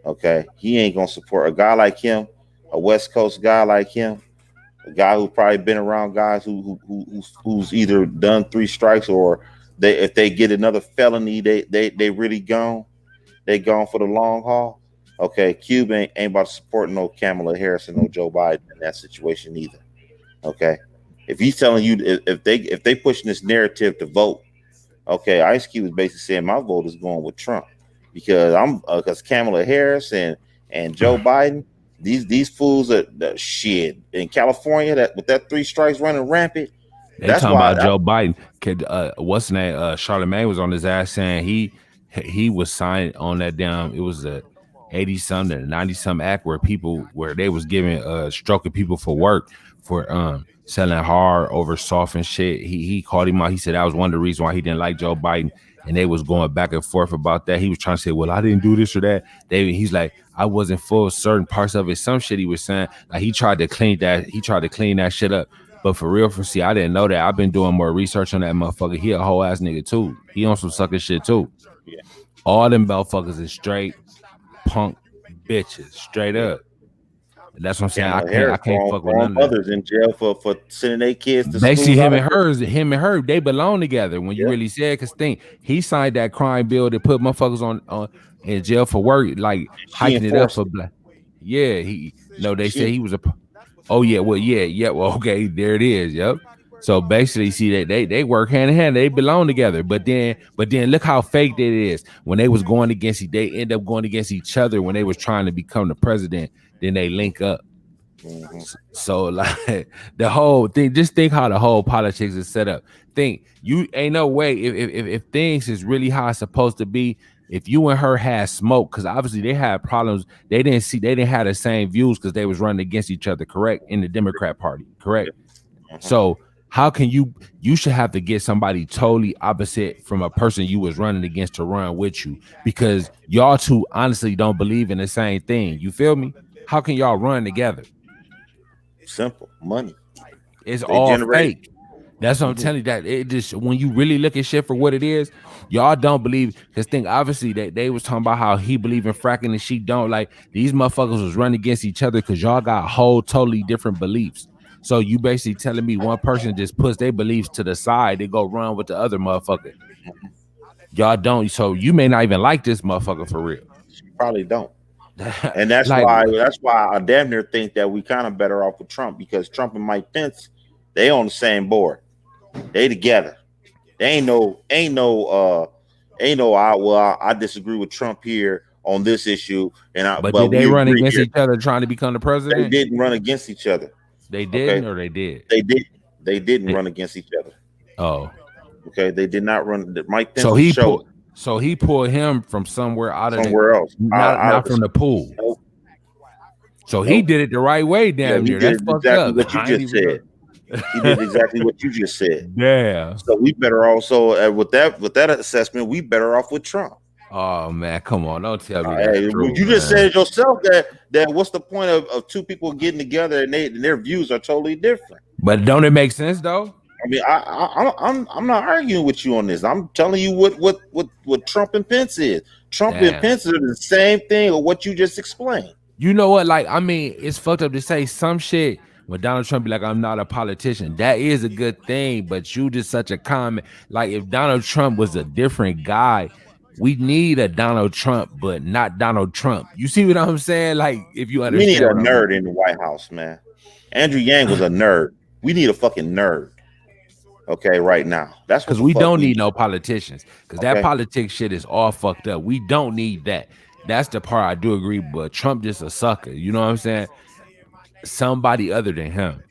S2: Okay, he ain't gonna support a guy like him, a West Coast guy like him. A guy who's probably been around guys who's either done 3 strikes, or they, if they get another felony, they really gone. They gone for the long haul. Okay, Cube ain't about to support no Kamala Harris and no Joe Biden in that situation either. Okay, if he's telling you, if they pushing this narrative to vote, okay, Ice Cube is basically saying my vote is going with Trump, because I'm because Kamala Harris and Joe Biden, these fools are the shit in California, that with that 3 strikes running rampant.
S1: They
S2: That's
S1: talking
S2: why
S1: about Joe Biden. Could what's the name? Charlemagne was on his ass saying he was signed on that damn. It was a 80 something, 90 some act where they was giving stroking people for work for selling hard over soft and shit. He called him out. He said that was one of the reasons why he didn't like Joe Biden. And they was going back and forth about that. He was trying to say, well, I didn't do this or that. He's like, I wasn't full of certain parts of it. Some shit he was saying. Like he tried to clean that shit up. But for real, see, I didn't know that. I've been doing more research on that motherfucker. He a whole ass nigga too. He on some sucker shit too.
S2: yeah,
S1: All them motherfuckers is straight punk bitches, straight
S2: yeah.
S1: up. And that's what I'm saying. I
S2: Kamala
S1: can't I
S2: Harris
S1: can't fuck with
S2: throwing
S1: none of that.
S2: mothers in jail for sending their kids to
S1: Basically,
S2: schools out of here.
S1: him and her, they belong together. When you
S2: Yeah,
S1: really said, because think he signed that crime bill that put motherfuckers on in jail for work, like
S2: she
S1: hiking it up
S2: enforced
S1: for
S2: it.
S1: black. Yeah, he no, they said
S2: She
S1: he was a. Oh yeah, well yeah. Well, okay, there it is. Yep. So basically, see that they work hand in hand. They belong together. But then look how fake that is. When they was going against, they end up going against each other when they was trying to become the president. Then they link up.
S2: hmm
S1: So like the whole thing, just think how the whole politics is set up. Think you ain't no way if things is really how it's supposed to be. If you and her had smoke, because obviously they had problems, they didn't have the same views because they was running against each other, correct? In the Democrat Party,
S2: yeah,
S1: correct?
S2: hmm
S1: So how can you should have to get somebody totally opposite from a person you was running against to run with you because y'all two honestly don't believe in the same thing. You feel me? How can y'all run together?
S2: simple money.
S1: It's
S2: They
S1: all
S2: generate it.
S1: fake. That's what I'm
S2: hmm
S1: telling you. That it just when you really look at shit for what it is, y'all don't believe. Because think obviously they was talking about how he believe in fracking and she don't. Like these motherfuckers was running against each other because y'all got whole totally different beliefs. So you basically telling me one person just puts their beliefs to the side, they go run with the other motherfucker. Y'all don't. So you may not even like this motherfucker for real.
S2: Probably don't. And that's
S1: Like
S2: why I damn near think that we kind of better off with Trump, because Trump and Mike Pence, they on the same board. They together. They ain't no I disagree with Trump here on this issue,
S1: but
S2: but
S1: did they
S2: we
S1: run
S2: agree
S1: against
S2: here.
S1: each other trying to become the
S2: They
S1: president?
S2: didn't run against each other.
S1: They didn't
S2: Okay,
S1: or they did?
S2: they did. They didn't
S1: They,
S2: run against each other.
S1: oh.
S2: Okay, they did not run. Mike
S1: So
S2: Pence was
S1: he pulled.
S2: chosen
S1: So he pulled him from somewhere out of the,
S2: somewhere else, out of
S1: not
S2: the.
S1: from the pool.
S2: Nope,
S1: So he
S2: nope.
S1: did it the right way,
S2: Yeah,
S1: damn
S2: he
S1: near.
S2: did
S1: That's
S2: it
S1: fucked
S2: exactly
S1: up.
S2: what you
S1: I ain't
S2: just
S1: even
S2: said.
S1: know.
S2: He did exactly what you just said.
S1: Yeah.
S2: So we better also with that assessment, we better off with Trump.
S1: Oh man, come on! Don't tell me that's
S2: Hey, well,
S1: true,
S2: you just
S1: man.
S2: said yourself that what's the point of two people getting together and their views are totally different.
S1: But don't it make sense though?
S2: I mean, I'm not arguing with you on this. I'm telling you what Trump and Pence is. Trump and
S1: Damn.
S2: Pence are the same thing of what you just explained.
S1: You know what? Like, I mean, it's fucked up to say some shit when Donald Trump be like, I'm not a politician. That is a good thing, but you just such a comment. Like, if Donald Trump was a different guy, we need a Donald Trump, but not Donald Trump. You see what I'm saying? Like, if you
S2: We need
S1: understand
S2: a
S1: what I mean.
S2: nerd in the White House, man. Andrew Yang was a nerd. We need a fucking nerd. Okay, right now. That's what
S1: Because
S2: the
S1: we
S2: fuck
S1: don't
S2: we
S1: need
S2: need.
S1: no politicians. Because that
S2: Okay,
S1: politics shit is all fucked up. We don't need that. That's the part I do agree. But Trump just a sucker. You know what I'm saying? Somebody other than him.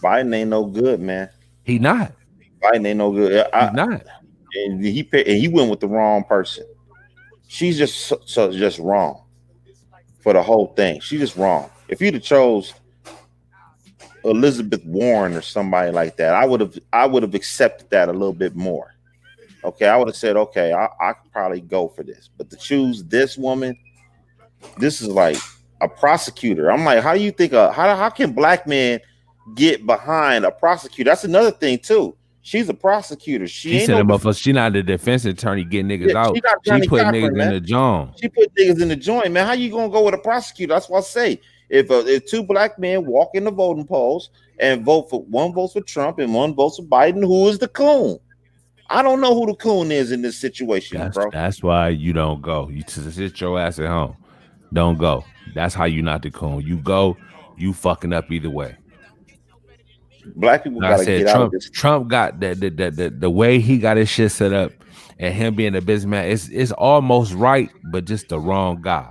S2: Biden ain't no good, man.
S1: He not.
S2: Biden ain't no good.
S1: He's not.
S2: And he went with the wrong person. She's just just wrong for the whole thing. She's just wrong. If you'd have chose Elizabeth Warren or somebody like that, I would have accepted that a little bit more. Okay, I would have said, okay, I could probably go for this. But to choose this woman, this is like a prosecutor. I'm like, how do you think how can black men get behind a prosecutor? That's another thing too. She's a prosecutor. She
S1: She
S2: ain't
S1: said
S2: no
S1: that motherfucker, she not the defense attorney getting niggas
S2: yeah,
S1: out.
S2: she not
S1: She
S2: Johnny
S1: put
S2: Cochran,
S1: niggas in
S2: man.
S1: the joint.
S2: She put niggas in the joint, man. How you gonna go with a prosecutor? That's what I say. If two black men walk in the voting polls and vote for one votes for Trump and one votes for Biden, who is the coon? I don't know who the coon is in this situation,
S1: That's
S2: bro.
S1: that's why you don't go. You just sit your ass at home. Don't go. That's how you not the coon. You go, you fucking up either way.
S2: Black people
S1: Like I
S2: got to
S1: said,
S2: get out of this.
S1: Trump got the way he got his shit set up, and him being a businessman, it's almost right, but just the wrong guy.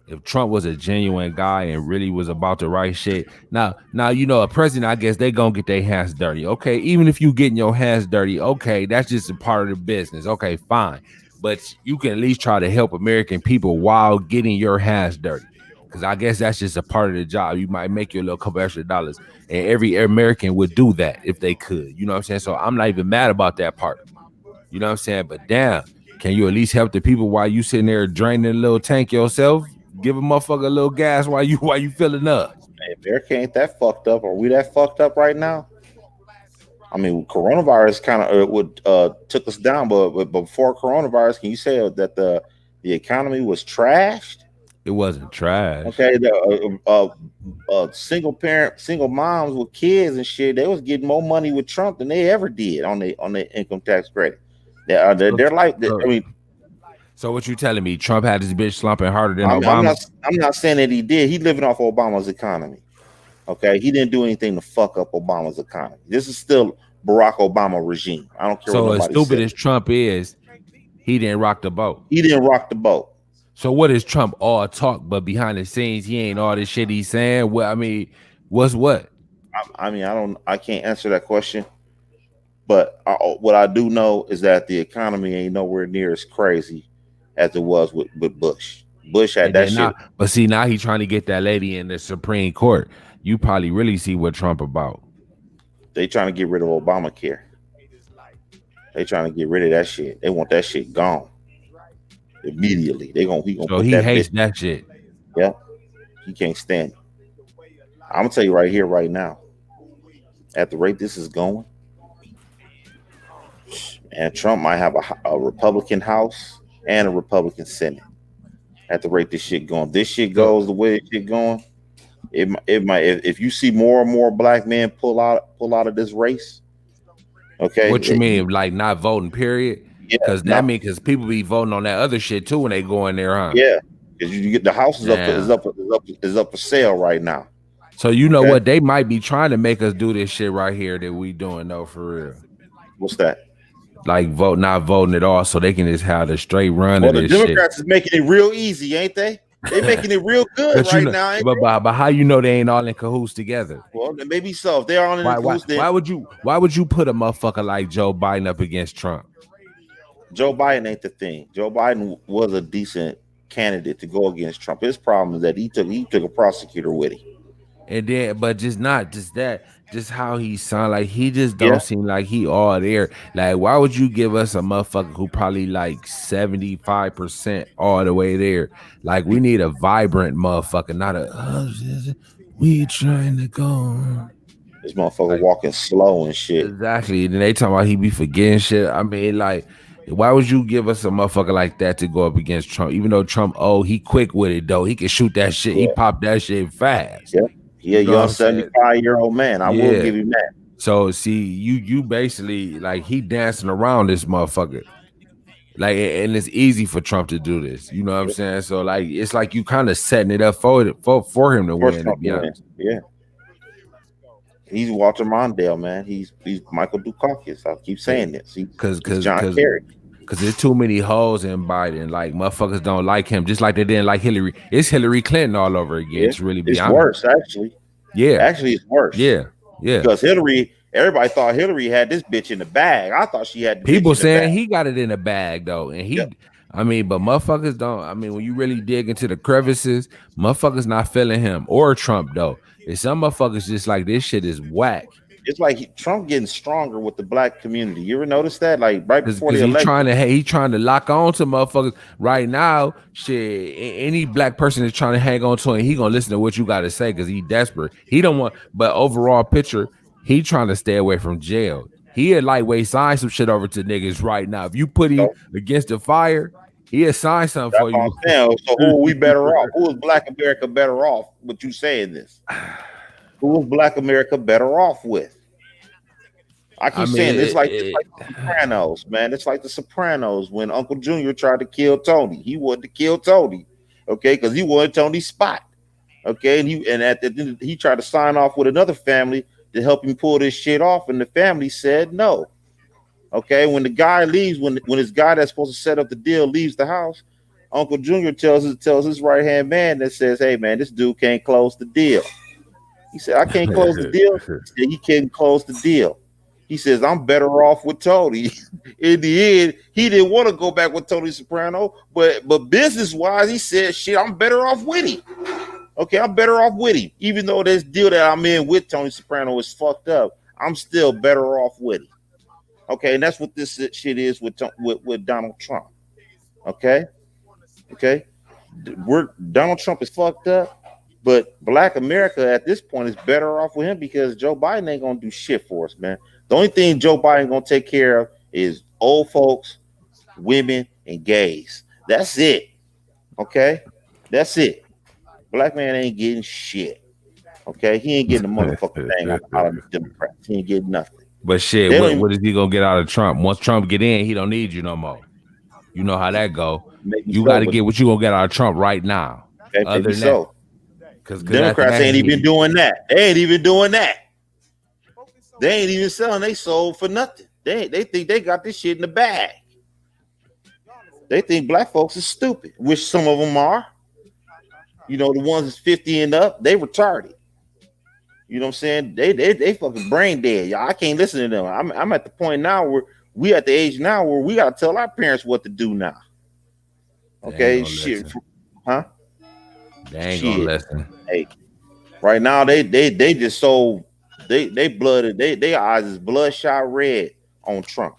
S1: If Trump was a genuine guy and really was about the right shit, now you know a president, I guess they gonna get their hands dirty. Okay, even if you getting your hands dirty, okay, that's just a part of the business. Okay, fine, but you can at least try to help American people while getting your hands dirty. Because I guess that's just a part of the job. You might make you a little couple extra dollars, and every American would do that if they could. You know what I'm saying? So I'm not even mad about that part. You know what I'm saying? But damn, can you at least help the people while you sitting there draining a little tank yourself? Give a motherfucker a little gas while you filling up.
S2: If America ain't that fucked up, are we that fucked up right now? I mean, coronavirus kind of would took us down, but before coronavirus, can you say that the economy was trashed?
S1: It wasn't trash.
S2: Okay, single parent, single moms with kids and shit, they was getting more money with Trump than they ever did on their income tax credit.
S1: So,
S2: They're like, I
S1: so,
S2: mean,
S1: so what you telling me? Trump had this bitch slumping harder than
S2: I'm
S1: Obama?
S2: not I'm not saying that he did. He living off Obama's economy. Okay, he didn't do anything to fuck up Obama's economy. This is still Barack Obama regime. I don't care what
S1: So as
S2: nobody
S1: stupid
S2: says.
S1: as Trump is, he didn't rock the boat.
S2: He didn't rock the boat.
S1: So what is Trump all talk, but behind the scenes, he ain't all this shit he's saying? Well, I mean, what's what?
S2: I mean, I can't answer that question. But what I do know is that the economy ain't nowhere near as crazy as it was with Bush. Bush had
S1: And
S2: that
S1: then now,
S2: shit.
S1: but see, now he trying to get that lady in the Supreme Court. You probably really see what Trump about.
S2: They trying to get rid of Obamacare. They trying to get rid of that shit. They want that shit gone immediately. He gonna
S1: So
S2: put
S1: he
S2: that bitch.
S1: hates that shit.
S2: Yeah, he can't stand it. I'm gonna tell you right here, right now. At the rate this is going, and Trump might have a Republican House and a Republican Senate. At the rate this shit going, this shit
S1: So
S2: goes the way this shit going. It might if you see more and more black men pull out of this race. Okay,
S1: what you mean, like not voting? Period.
S2: yeah,
S1: Because that
S2: not
S1: mean because people be voting on that other shit too when they go in there, huh?
S2: yeah, because you get the house
S1: Yeah.
S2: is up for sale right now.
S1: So you know
S2: Okay,
S1: what? They might be trying to make us do this shit right here that we doing though, for real.
S2: what's that?
S1: Like not voting at all, so they can just have the straight run
S2: Well,
S1: of
S2: the
S1: this shit.
S2: Democrats is making it real easy, ain't they? They making it real good
S1: But you
S2: right
S1: know,
S2: now, ain't
S1: but,
S2: they?
S1: but but how you know they ain't all in cahoots together?
S2: Well, then maybe so. If they're on in the cahoots, then
S1: Why would you put a motherfucker like Joe Biden up against Trump?
S2: Joe Biden ain't the thing. Joe Biden was a decent candidate to go against Trump. His problem is that he took a prosecutor with him.
S1: And then, but just not just that, just how he sound like he just
S2: Yeah,
S1: don't seem like he all there. Like, why would you give us a motherfucker who probably like 75% all the way there? Like, we need a vibrant motherfucker, not a we trying to go.
S2: this motherfucker
S1: Like,
S2: walking slow and shit.
S1: exactly. Then they talking about he be forgetting shit. I mean, like, why would you give us a motherfucker like that to go up against Trump? Even though Trump, oh, he quick with it though. He can shoot that shit. He
S2: Yeah,
S1: popped that shit fast.
S2: yeah. He a
S1: You know what
S2: young
S1: I'm saying?
S2: 75-year-old man. I will
S1: Yeah.
S2: give him that.
S1: So see, you basically like he dancing around this motherfucker. Like, and it's easy for Trump to do this. You know what I'm
S2: Yeah,
S1: saying? So like, it's like you kind of setting it up for him to
S2: of course
S1: win. To
S2: Trump
S1: be
S2: will win.
S1: honest,
S2: Yeah. He's Walter Mondale, man. He's Michael Dukakis. I keep saying this.
S1: because
S2: He's
S1: because
S2: John
S1: because
S2: Kerry.
S1: because there's too many holes in Biden. Like motherfuckers don't like him, just like they didn't like Hillary. It's Hillary Clinton all over again.
S2: Yeah,
S1: To really be
S2: it's
S1: honest,
S2: worse actually.
S1: yeah,
S2: Actually, it's worse
S1: yeah, yeah.
S2: because everybody thought Hillary had this bitch in the bag. I thought she had the bitch
S1: People
S2: in the bag.
S1: saying he got it in a bag though, and
S2: Yeah,
S1: I mean, but motherfuckers don't. I mean, when you really dig into the crevices, motherfuckers not feeling him or Trump though. And some motherfuckers just like this shit is whack
S2: it's like Trump getting stronger with the black community. You ever notice that? Like right before
S1: because
S2: the election,
S1: he trying to lock on to motherfuckers right now. Shit, any black person that's trying to hang on to him, he gonna listen to what you got to say because he desperate. He don't want, but overall picture, he trying to stay away from jail. He a lightweight sign some shit over to niggas right now. If you put him
S2: so
S1: against the fire. He assigned something
S2: That's
S1: for
S2: what
S1: you.
S2: I'm saying. So who are we better off? Who is Black America better off with you saying this? Who is Black America better off with? I
S1: I
S2: keep
S1: mean,
S2: saying it's like the Sopranos, man. It's like the Sopranos when Uncle Junior tried to kill Tony. He wanted to kill Tony, okay, because he wanted Tony's spot, okay, and at the end he tried to sign off with another family to help him pull this shit off, and the family said no. Okay, when the guy leaves, when his guy that's supposed to set up the deal leaves the house, Uncle Junior tells his right hand man that says, "Hey man, this dude can't close the deal." He said, "I can't close the deal." He said, "He can't close the deal." He says, "I'm better off with Tony." In the end, he didn't want to go back with Tony Soprano, but business wise, he said, "Shit, I'm better off with him." Okay, I'm better off with him, even though this deal that I'm in with Tony Soprano is fucked up. I'm still better off with him. Okay, and that's what this shit is with Donald Trump. Okay, okay, we're Donald Trump is fucked up, but Black America at this point is better off with him because Joe Biden ain't gonna do shit for us, man. The only thing Joe Biden gonna take care of is old folks, women, and gays. That's it. Okay, that's it. Black man ain't getting shit. Okay, he ain't getting a motherfucking thing out of the Democrats. He ain't getting nothing.
S1: But shit,
S2: They don't
S1: what
S2: even
S1: what is he gonna get out of Trump? Once Trump get in, he don't need you no more. You know how that go.
S2: maybe
S1: You got
S2: so,
S1: to
S2: but
S1: get what you gonna get out of Trump right now.
S2: okay,
S1: Other
S2: maybe
S1: than that,
S2: so.
S1: because after
S2: Democrats
S1: that,
S2: ain't even doing that. They ain't even doing that. They ain't even selling they soul for nothing. They think they got this shit in the bag. They think black folks is stupid, which some of them are. You know, the ones that's 50 and up, they retarded. You know what I'm saying? They fucking brain dead. Y'all, I can't listen to them. I'm at the point now where we at the age now where we gotta tell our parents what to do now.
S1: they ain't
S2: Okay,
S1: gonna
S2: shit,
S1: listen.
S2: huh?
S1: They ain't gonna
S2: Shit.
S1: listen.
S2: Hey, right now they just so they blooded they eyes is bloodshot red on Trump.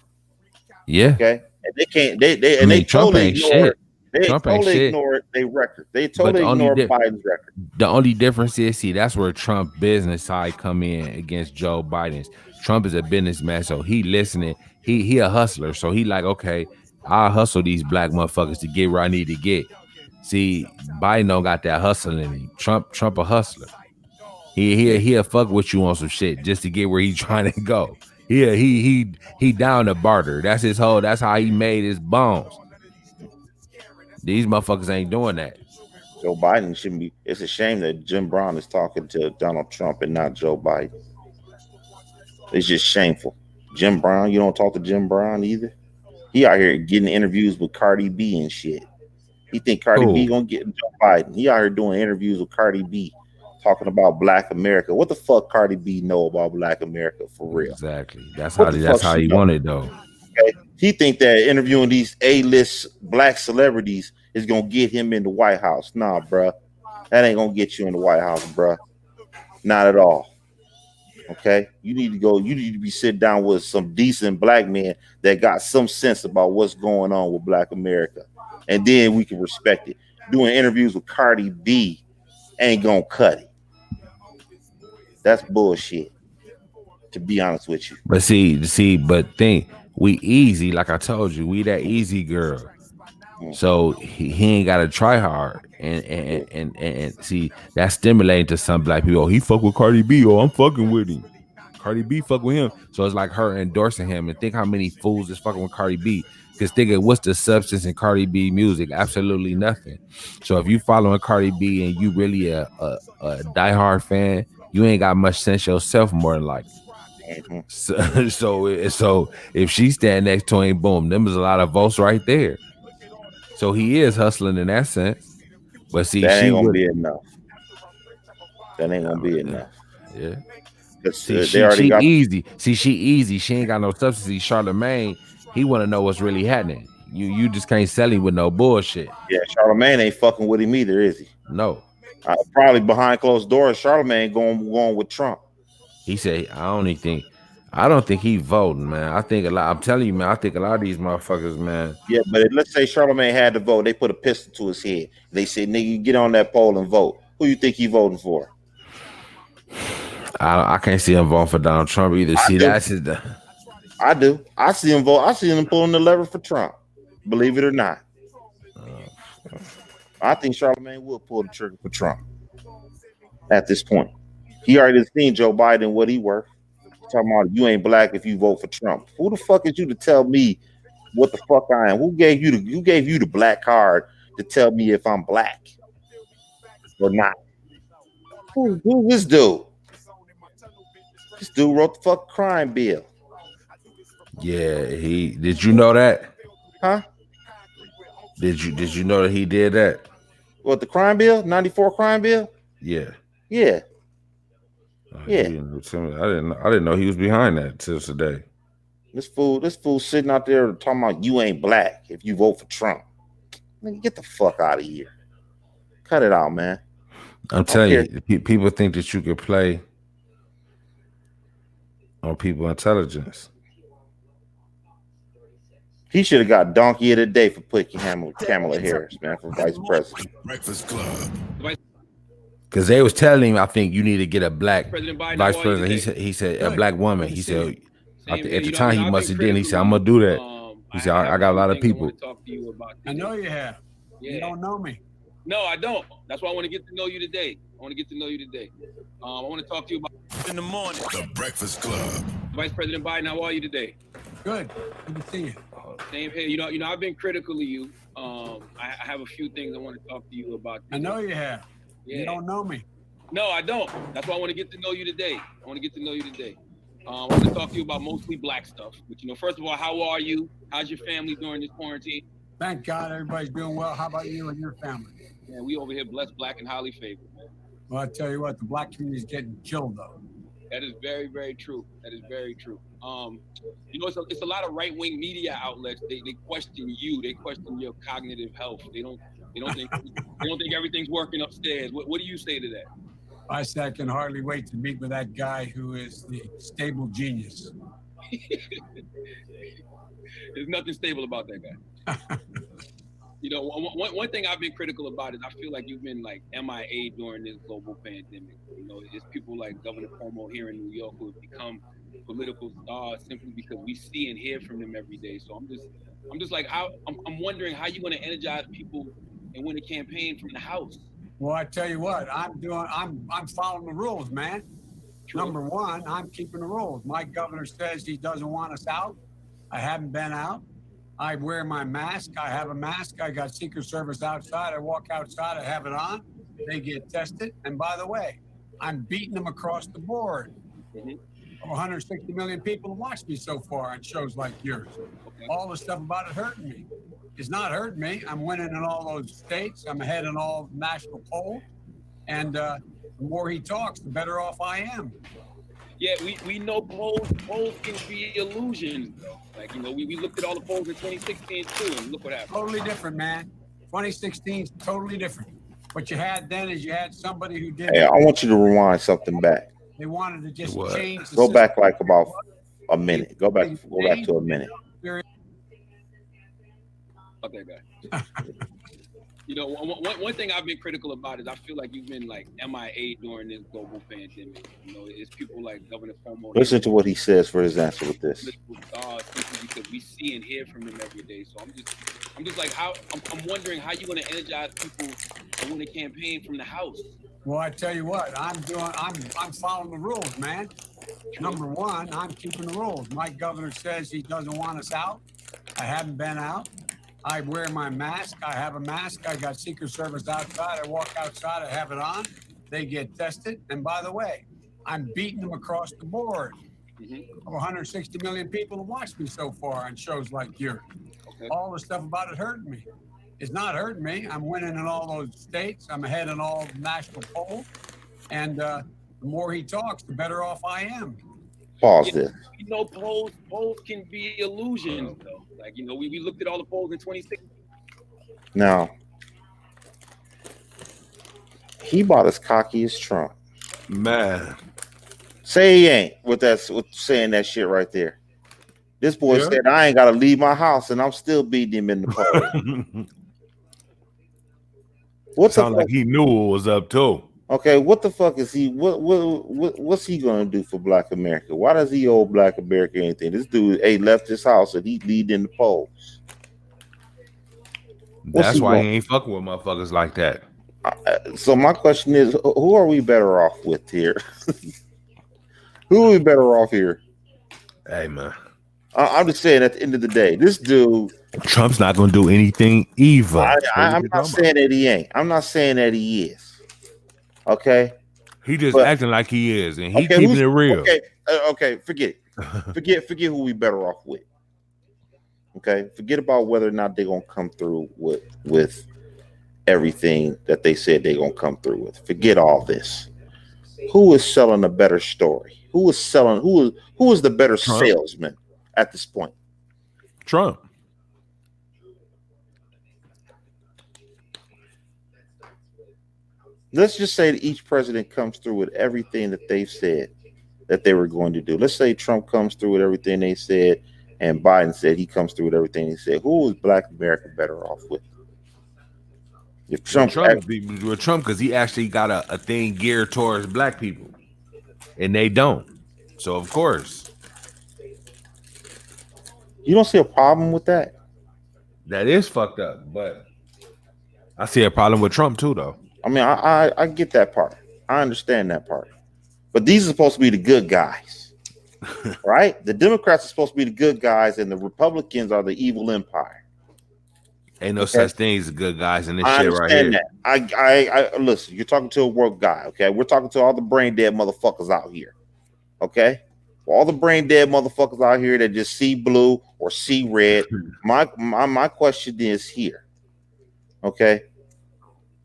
S1: Yeah,
S2: Okay, and they can't they
S1: I
S2: and they
S1: mean Trump
S2: totally
S1: ain't
S2: ignore
S1: shit.
S2: they
S1: Trump ain't
S2: totally
S1: shit.
S2: ignore their record. They
S1: But
S2: totally ignore Biden's record.
S1: the only difference is, see, that's where Trump business side come in against Joe Biden's. Trump is a businessman, so he listening. He a hustler, so he like, okay, I'll hustle these black motherfuckers to get where I need to get. See, Biden don't got that hustling in him. Trump a hustler.
S2: Yeah,
S1: He'll fuck with you on some shit just to get where he's trying to go. He down to barter. That's his whole. That's how he made his bones. These motherfuckers ain't doing that.
S2: Joe Biden shouldn't be. It's a shame that Jim Brown is talking to Donald Trump and not Joe Biden. It's just shameful. Jim Brown, you don't talk to Jim Brown either. He out here getting interviews with Cardi B and shit. He think Cardi B
S1: Cool.
S2: gonna get Joe Biden. He out here doing interviews with Cardi B, talking about Black America. What the fuck Cardi B know about Black America for real?
S1: Exactly. That's
S2: What
S1: how
S2: the
S1: that's
S2: fuck
S1: how
S2: she
S1: he
S2: know?
S1: wanted though.
S2: Okay, he think that interviewing these A-list Black celebrities is gonna get him in the White House. Nah, bruh, that ain't gonna get you in the White House, bruh. Not at all. Okay, you need to go. You need to be sit down with some decent black men that got some sense about what's going on with Black America, and then we can respect it. Doing interviews with Cardi B ain't gonna cut it. That's bullshit. To be honest with you.
S1: But but think we easy, like I told you, we that easy girl.
S2: Mm,
S1: So he ain't gotta try hard.
S2: yeah,
S1: And see that's stimulating to some black people. Oh, he fuck with Cardi B. Oh, I'm fucking with him. Cardi B fuck with him. So it's like her endorsing him. And think how many fools is fucking with Cardi B. Because think of what's the substance in Cardi B music? Absolutely nothing. So if you following Cardi B and you really a diehard fan, you ain't got much sense yourself more than likely.
S2: mhm.
S1: So if she stand next to him, boom, them is a lot of votes right there. So he is hustling in that sense. But see,
S2: That
S1: she
S2: ain't gonna
S1: would,
S2: be enough. That ain't gonna be
S1: yeah,
S2: enough
S1: yeah.
S2: because
S1: See,
S2: they already
S1: she
S2: got.
S1: easy. See, she easy. She ain't got no substance. See, Charlemagne, he want to know what's really happening. You just can't sell him with no bullshit.
S2: Yeah, Charlemagne ain't fucking with him either, is he?
S1: No,
S2: Probably behind closed doors, Charlemagne going with Trump.
S1: he said I don't think he voting, man. I think a lot. I'm telling you, man. I think a lot of these motherfuckers, man.
S2: Yeah, but let's say Charlemagne had to vote. They put a pistol to his head. They said, "Nigga, you get on that poll and vote." Who you think he voting for?
S1: I can't see him voting for Donald Trump either.
S2: I
S1: See,
S2: do.
S1: that's his.
S2: I do. I see him vote. I see him pulling the lever for Trump. Believe it or not. I think Charlemagne will pull the trigger for Trump at this point. He already seen Joe Biden what he worth. Talking about you ain't black if you vote for Trump. Who the fuck is you to tell me what the fuck I am? Who gave you the black card to tell me if I'm black or not? Who this dude? This dude wrote the fuck crime bill.
S1: Yeah, he did you know that?
S2: Huh?
S1: Did you know that he did that?
S2: What the crime bill? 94 crime bill?
S1: Yeah.
S2: Yeah.
S1: You
S2: Yeah.
S1: didn't tell me. I didn't know he was behind that till today.
S2: This fool sitting out there talking about you ain't black if you vote for Trump. Nigga, get the fuck out of here. Cut it out, man.
S1: I'm
S2: I don't
S1: telling
S2: care.
S1: you, people think that you could play on people intelligence.
S2: He should have got donkey of the day for putting Kamala Harris, man, for vice president.
S3: Breakfast Club.
S1: Because they was telling him, I think you need to get a black
S4: President Biden, how
S1: vice
S4: are you
S1: president.
S4: today?
S1: He said a black woman. He said
S4: Same here.
S1: at the time he
S4: I've
S1: must
S4: been
S1: have did. He
S4: critical
S1: said
S4: of
S1: I'm gonna
S4: you.
S1: do that. He said
S4: I
S1: I
S4: have
S1: got a
S4: few
S1: lot of
S4: things I
S1: people.
S4: want to talk to you about
S5: I
S4: today.
S5: know you have.
S4: Yeah.
S5: You don't know me.
S4: No, I don't. That's why I want to get to know you today. I want to get to know you today. I want to talk to you about
S3: In the morning. The Breakfast Club.
S4: Vice President Biden. How are you today?
S5: Good. Good to see you.
S4: Same here. I've been critical of you. I have a few things I want to talk to you about
S5: I
S4: today.
S5: know you have.
S4: Yeah.
S5: You don't know me.
S4: No, I don't. That's why I want to get to know you today. I want to get to know you today. I want to talk to you about mostly black stuff. But first of all, how are you? How's your family during this quarantine?
S5: Thank God everybody's doing well. How about you and your family?
S4: Yeah, we over here blessed, black, and highly favored, man.
S5: Well, I tell you what, the black community's getting killed though.
S4: That is very, very true. That is very true. It's a lot of right wing media outlets. They question you. They question your cognitive health. They don't think everything's working upstairs. What do you say to that?
S5: I said I can hardly wait to meet with that guy who is the stable genius.
S4: There's nothing stable about that guy. One thing I've been critical about is I feel like you've been like MIA during this global pandemic. It's people like Governor Cuomo here in New York who have become political stars simply because we see and hear from them every day. So I'm just like, I'm wondering how you're going to energize people and win a campaign from the House.
S5: Well, I tell you what, I'm following the rules, man.
S4: True.
S5: Number one, I'm keeping the rules. My governor says he doesn't want us out. I haven't been out. I wear my mask. I have a mask. I got Secret Service outside. I walk outside. I have it on. They get tested. And by the way, I'm beating them across the board.
S4: Mhm.
S5: 160 million people have watched me so far on shows like yours.
S4: Okay.
S5: All the stuff about it hurting me. It's not hurting me. I'm winning in all those states. I'm ahead in all national polls. And the more he talks, the better off I am.
S4: Yeah, we know polls can be illusions, though. Like, we looked at all the polls in 2016 too, and look what happened.
S5: Totally different, man. 2016 is totally different. What you had then is you had somebody who did.
S2: Hey, I want you to rewind something back.
S5: They wanted to just
S1: What?
S5: change the
S2: Go
S5: system.
S2: back like about a minute. Go back to a minute.
S4: About that guy. One thing I've been critical about is I feel like you've been like MIA during this global pandemic. It's people like Governor Cuomo.
S2: Listen to what he says for his answer with this.
S4: Simply because we see and hear from them every day. So I'm just like, I'm wondering how you're going to energize people and win a campaign from the House.
S5: Well, I tell you what, I'm following the rules, man. Number one, I'm keeping the rules. My governor says he doesn't want us out. I haven't been out. I wear my mask. I have a mask. I got Secret Service outside. I walk outside. I have it on. They get tested. And by the way, I'm beating them across the board.
S4: Mm-hmm.
S5: 160 million people have watched me so far on shows like yours.
S4: Okay.
S5: All the stuff about it hurting me. It's not hurting me. I'm winning in all those states. I'm ahead in all national polls. And the more he talks, the better off I am.
S2: Pause this.
S4: Polls can be illusions, though. Like, we looked at all the polls in 2016.
S2: Now, he about as cocky as Trump.
S1: Man.
S2: Say he ain't with saying that shit right there. This boy
S5: Yeah.
S2: said I ain't gotta leave my house and I'm still beating him in the polls. What the
S1: Sound
S2: fuck?
S1: like he knew what was up too.
S2: Okay, what the fuck is he? What's he gonna do for Black America? Why does he owe Black America anything? This dude left his house and he lead in the polls. What's
S1: That's
S2: he
S1: why
S2: going?
S1: he ain't fucking with motherfuckers like that.
S2: So my question is, who are we better off with here? Who are we better off here?
S1: Hey man,
S2: I'm just saying. At the end of the day, this dude.
S1: Trump's not gonna do anything either. So what
S2: I'm
S1: you
S2: not
S1: talking about?
S2: saying that he ain't. I'm not saying that he is. Okay,
S1: He just
S2: but
S1: acting like he is, and he
S2: okay,
S1: keeping
S2: who's
S1: it real.
S2: okay? Okay, forget it. Forget who we better off with. Okay, forget about whether or not they're gonna come through with everything that they said they're gonna come through with. Forget all this. Who is selling a better story? Who is selling? Who is the better
S1: Trump.
S2: salesman at this point?
S1: Trump.
S2: Let's just say that each president comes through with everything that they've said that they were going to do. Let's say Trump comes through with everything they said, and Biden said he comes through with everything he said. Who is Black America better off with? If
S1: With
S2: Trump,
S1: Trump, with Trump, because he actually got a thing geared towards black people, and they don't. So of course,
S2: you don't see a problem with that.
S1: that is fucked up. But I see a problem with Trump too, though.
S2: I mean, I get that part. I understand that part. But these are supposed to be the good guys, right? The Democrats are supposed to be the good guys, and the Republicans are the evil empire.
S1: Ain't no
S2: Okay,
S1: such thing as good guys in this
S2: I
S1: shit right
S2: understand
S1: here.
S2: that. I listen. You're talking to a work guy. Okay, we're talking to all the brain dead motherfuckers out here. Okay, all the brain dead motherfuckers out here that just see blue or see red. My question is here. Okay,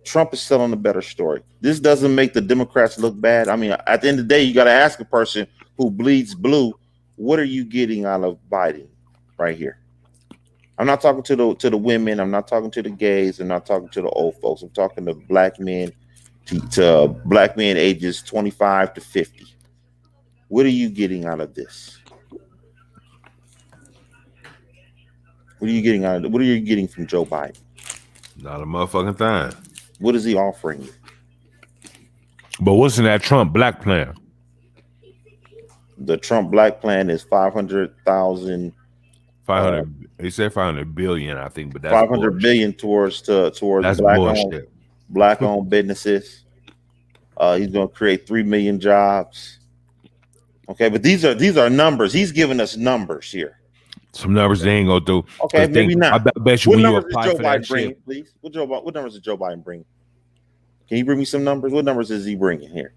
S2: Trump is selling a better story. This doesn't make the Democrats look bad. I mean, at the end of the day, you got to ask a person who bleeds blue, what are you getting out of Biden right here? I'm not talking to the women. I'm not talking to the gays. I'm not talking to the old folks. I'm talking to black men, to black men ages 25 to 50. What are you getting out of this? What are you getting out of it? What are you getting from Joe Biden?
S1: Not a motherfucking thing.
S2: What is he offering you?
S1: But what's in that Trump black plan?
S2: The Trump black plan is 500,000,
S1: 500. He said 500 billion, I think, but that's
S2: 500
S1: bullshit.
S2: billion towards
S1: That's bullshit.
S2: black owned businesses. He's going to create 3 million jobs. Okay, but these are numbers. He's giving us numbers here.
S1: Some numbers they ain't go through.
S2: Okay, maybe not.
S1: Bet you
S2: What
S1: when you
S2: numbers does
S1: apply
S2: Joe
S1: for that
S2: Biden bring,
S1: shit.
S2: please? What numbers does Joe Biden bring? Can you bring me some numbers? What numbers is he bringing here?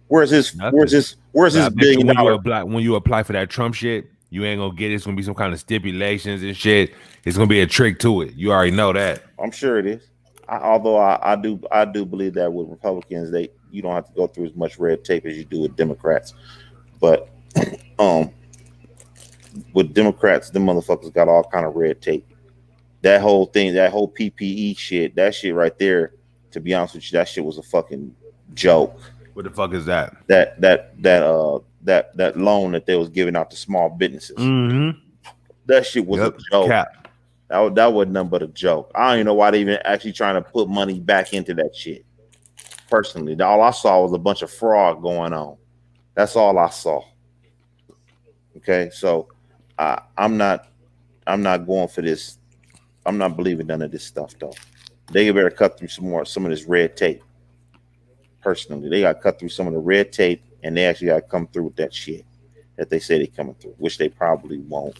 S2: Where's his
S1: Nothing.
S2: where's
S1: But I
S2: his
S1: bet you
S2: billion dollar?
S1: when you apply for that Trump shit, you ain't gonna get it. It's gonna be some kind of stipulations and shit. It's gonna be a trick to it. You already know that.
S2: I'm sure it is. I do believe that with Republicans, you don't have to go through as much red tape as you do with Democrats. But um, with Democrats, the motherfuckers got all kind of red tape. That whole thing, that whole PPE shit, that shit right there. To be honest with you, that shit was a fucking joke.
S1: What the fuck is that?
S2: That loan that they was giving out to small businesses.
S1: Mm-hmm.
S2: That shit was a joke.
S1: Cap.
S2: That wasn't nothing but a joke. I don't even know why they even actually trying to put money back into that shit. Personally, all I saw was a bunch of fraud going on. That's all I saw. Okay, so I'm not going for this. I'm not believing none of this stuff though. They better cut through some of this red tape. Personally, they got to cut through some of the red tape, and they actually got to come through with that shit that they say they coming through, which they probably won't.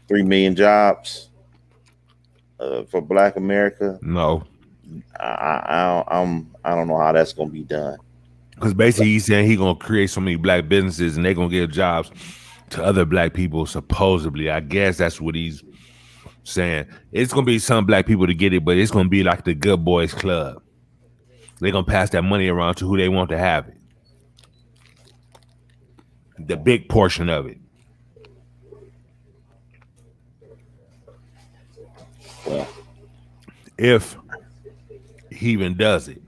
S2: 3 million jobs for Black America.
S1: No,
S2: I don't know how that's gonna be done.
S1: because basically he's saying he's gonna create so many black businesses and they're gonna give jobs to other black people. Supposedly, I guess that's what he's saying. It's gonna be some black people to get it, but it's gonna be like the Good Boys Club. They're gonna pass that money around to who they want to have it. The big portion of it.
S2: Well,
S1: If he even does it.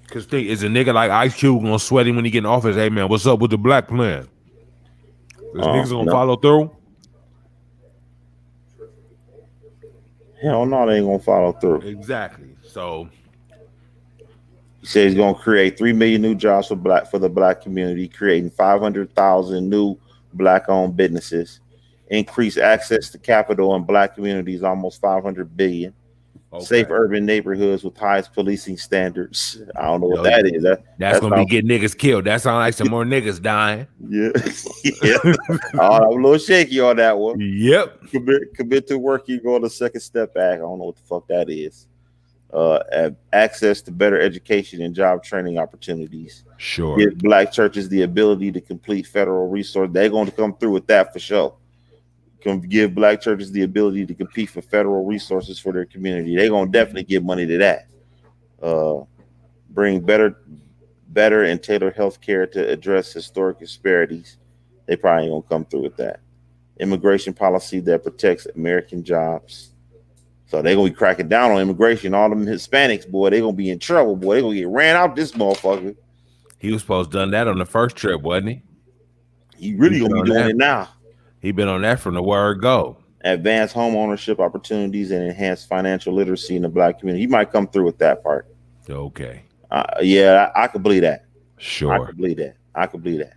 S1: Because think, is a nigga like Ice Cube gonna sweat him when he get in office? Hey man, what's up with the black plan? This niggas gonna
S2: no.
S1: follow through?
S2: Hell no, they ain't gonna follow through.
S1: Exactly. So
S2: he said he's gonna create 3 million new jobs for the black community, creating 500,000 new black-owned businesses, increase access to capital in black communities, almost 500 billion. Safe
S1: Okay.
S2: urban neighborhoods with highest policing standards. I don't know what
S1: Yo,
S2: that is.
S1: that's
S2: That
S1: gonna be
S2: sounds
S1: getting niggas killed. That sounds like some more niggas dying.
S2: yeah. Yeah. I'm a little shaky on that one.
S1: Yep.
S2: Commit to work, you go on the second step back. I don't know what the fuck that is. Access to better education and job training opportunities.
S1: Sure.
S2: Give black churches the ability to complete federal resource. They're going to come through with that for sure. Give black churches the ability to compete for federal resources for their community. They're going to definitely give money to that. Bring better and tailored health care to address historic disparities. They probably ain't going to come through with that. Immigration policy that protects American jobs. So they're gonna be cracking down on immigration. All them Hispanics, boy, they're gonna be in trouble, boy. They're gonna get ran out this motherfucker.
S1: He was supposed to done that on the first trip, wasn't he?
S2: He
S1: He
S2: really
S1: been
S2: gonna be
S1: on
S2: doing
S1: that.
S2: it now.
S1: He been on that from the word go.
S2: Advance home ownership opportunities and enhance financial literacy in the black community. He might come through with that part.
S1: Okay.
S2: Yeah, I could believe that. I
S1: Sure.
S2: could believe that. I could believe that.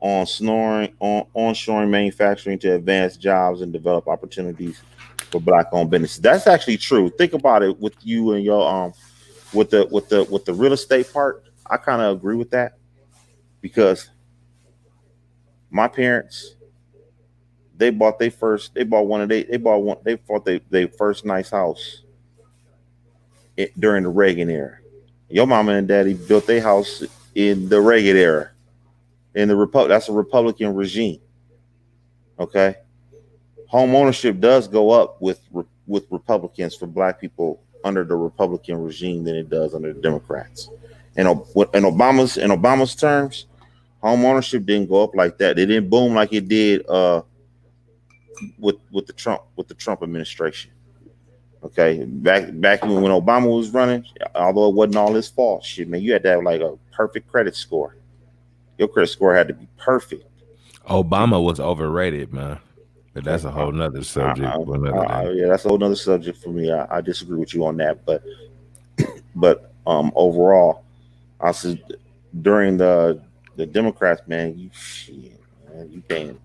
S2: Onshoring manufacturing to advance jobs and develop opportunities for black-owned businesses. That's actually true. Think about it with you and your with the real estate part. I kind of agree with that because my parents they bought their first nice house during the Reagan era. Your mama and daddy built their house in the Reagan era. In the that's a Republican regime. Okay, home ownership does go up with Republicans for black people under the Republican regime than it does under the Democrats. And in Obama's terms, home ownership didn't go up like that. It didn't boom like it did with the Trump administration. Okay, back when Obama was running, although it wasn't all his fault, shit, man, you had to have like a perfect credit score. Your credit score had to be perfect.
S1: Obama was overrated, man. But that's a whole nother subject for another day.
S2: Yeah, that's a whole nother subject for me. I disagree with you on that, but overall, I said during the Democrats, man, you can't,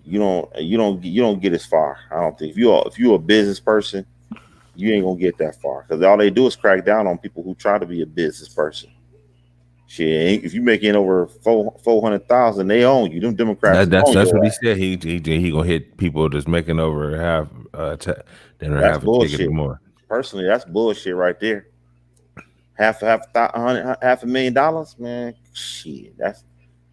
S2: you don't get as far. I don't think if you're a business person, you ain't gonna get that far because all they do is crack down on people who try to be a business person. Shit, if you making over 400,000, they own you. Them Democrats
S1: That's
S2: own
S1: that's
S2: your
S1: what he
S2: ass.
S1: said. He gonna hit people that's making over half than are
S2: That's
S1: having ticket or
S2: bullshit.
S1: more.
S2: Personally, that's bullshit right there. Half $500,000, man. Shit,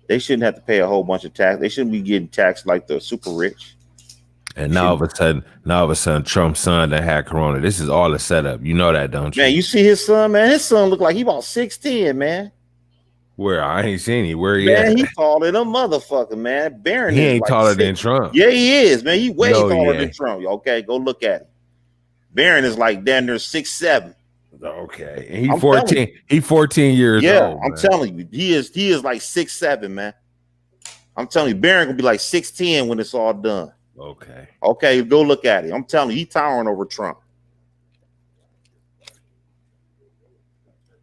S2: they shouldn't have to pay a whole bunch of tax. They shouldn't be getting taxed like the super rich.
S1: And now all of a sudden, Trump's son that had corona. This is all a setup. You know that, don't
S2: Man,
S1: you?
S2: you see his son, man. His son look like he about 6'10", man.
S1: Where I ain't seen him. Where he
S2: Man,
S1: at?
S2: he taller than a motherfucker, man. Barron
S1: He
S2: is
S1: ain't
S2: like
S1: taller than
S2: 6.
S1: Trump.
S2: Yeah, he is, man. He way
S1: No,
S2: taller
S1: yeah.
S2: than Trump. Okay, go look at him. Barron is like down there 6'7".
S1: Okay. And he
S2: I'm telling
S1: 14. He 14 years
S2: Yeah,
S1: old.
S2: I'm
S1: Man.
S2: telling you, he is like 6'7", man. I'm telling you, Barron gonna be like 6'10" when it's all done.
S1: Okay.
S2: Okay, go look at it. I'm telling you, he towering over Trump.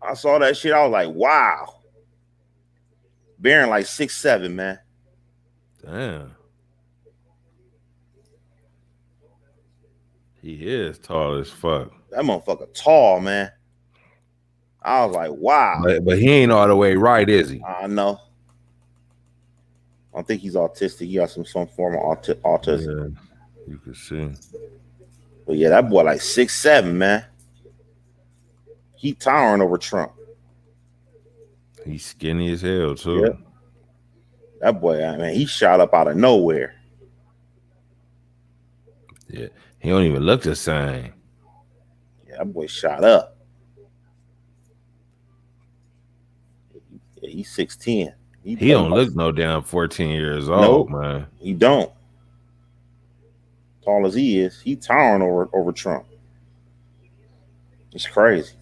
S2: I saw that shit. I was like, wow. Barron like 6'7", man.
S1: Damn. He is tall as fuck.
S2: That motherfucker tall, man. I was like, wow.
S1: But he ain't all the way right, is he?
S2: I know. I don't think he's autistic. He got some form of autism.
S1: Yeah, you can see.
S2: But yeah, that boy like 6'7", man. He towering over Trump.
S1: He's skinny as hell too.
S2: Yep. That boy, I mean, he shot up out of nowhere.
S1: Yeah, he don't even look the same.
S2: Yeah, that boy shot up. Yeah, he's 6'10".
S1: He don't look no damn 14 years old,
S2: Nope.
S1: man.
S2: He don't. Tall as he is, he towering over Trump. It's crazy.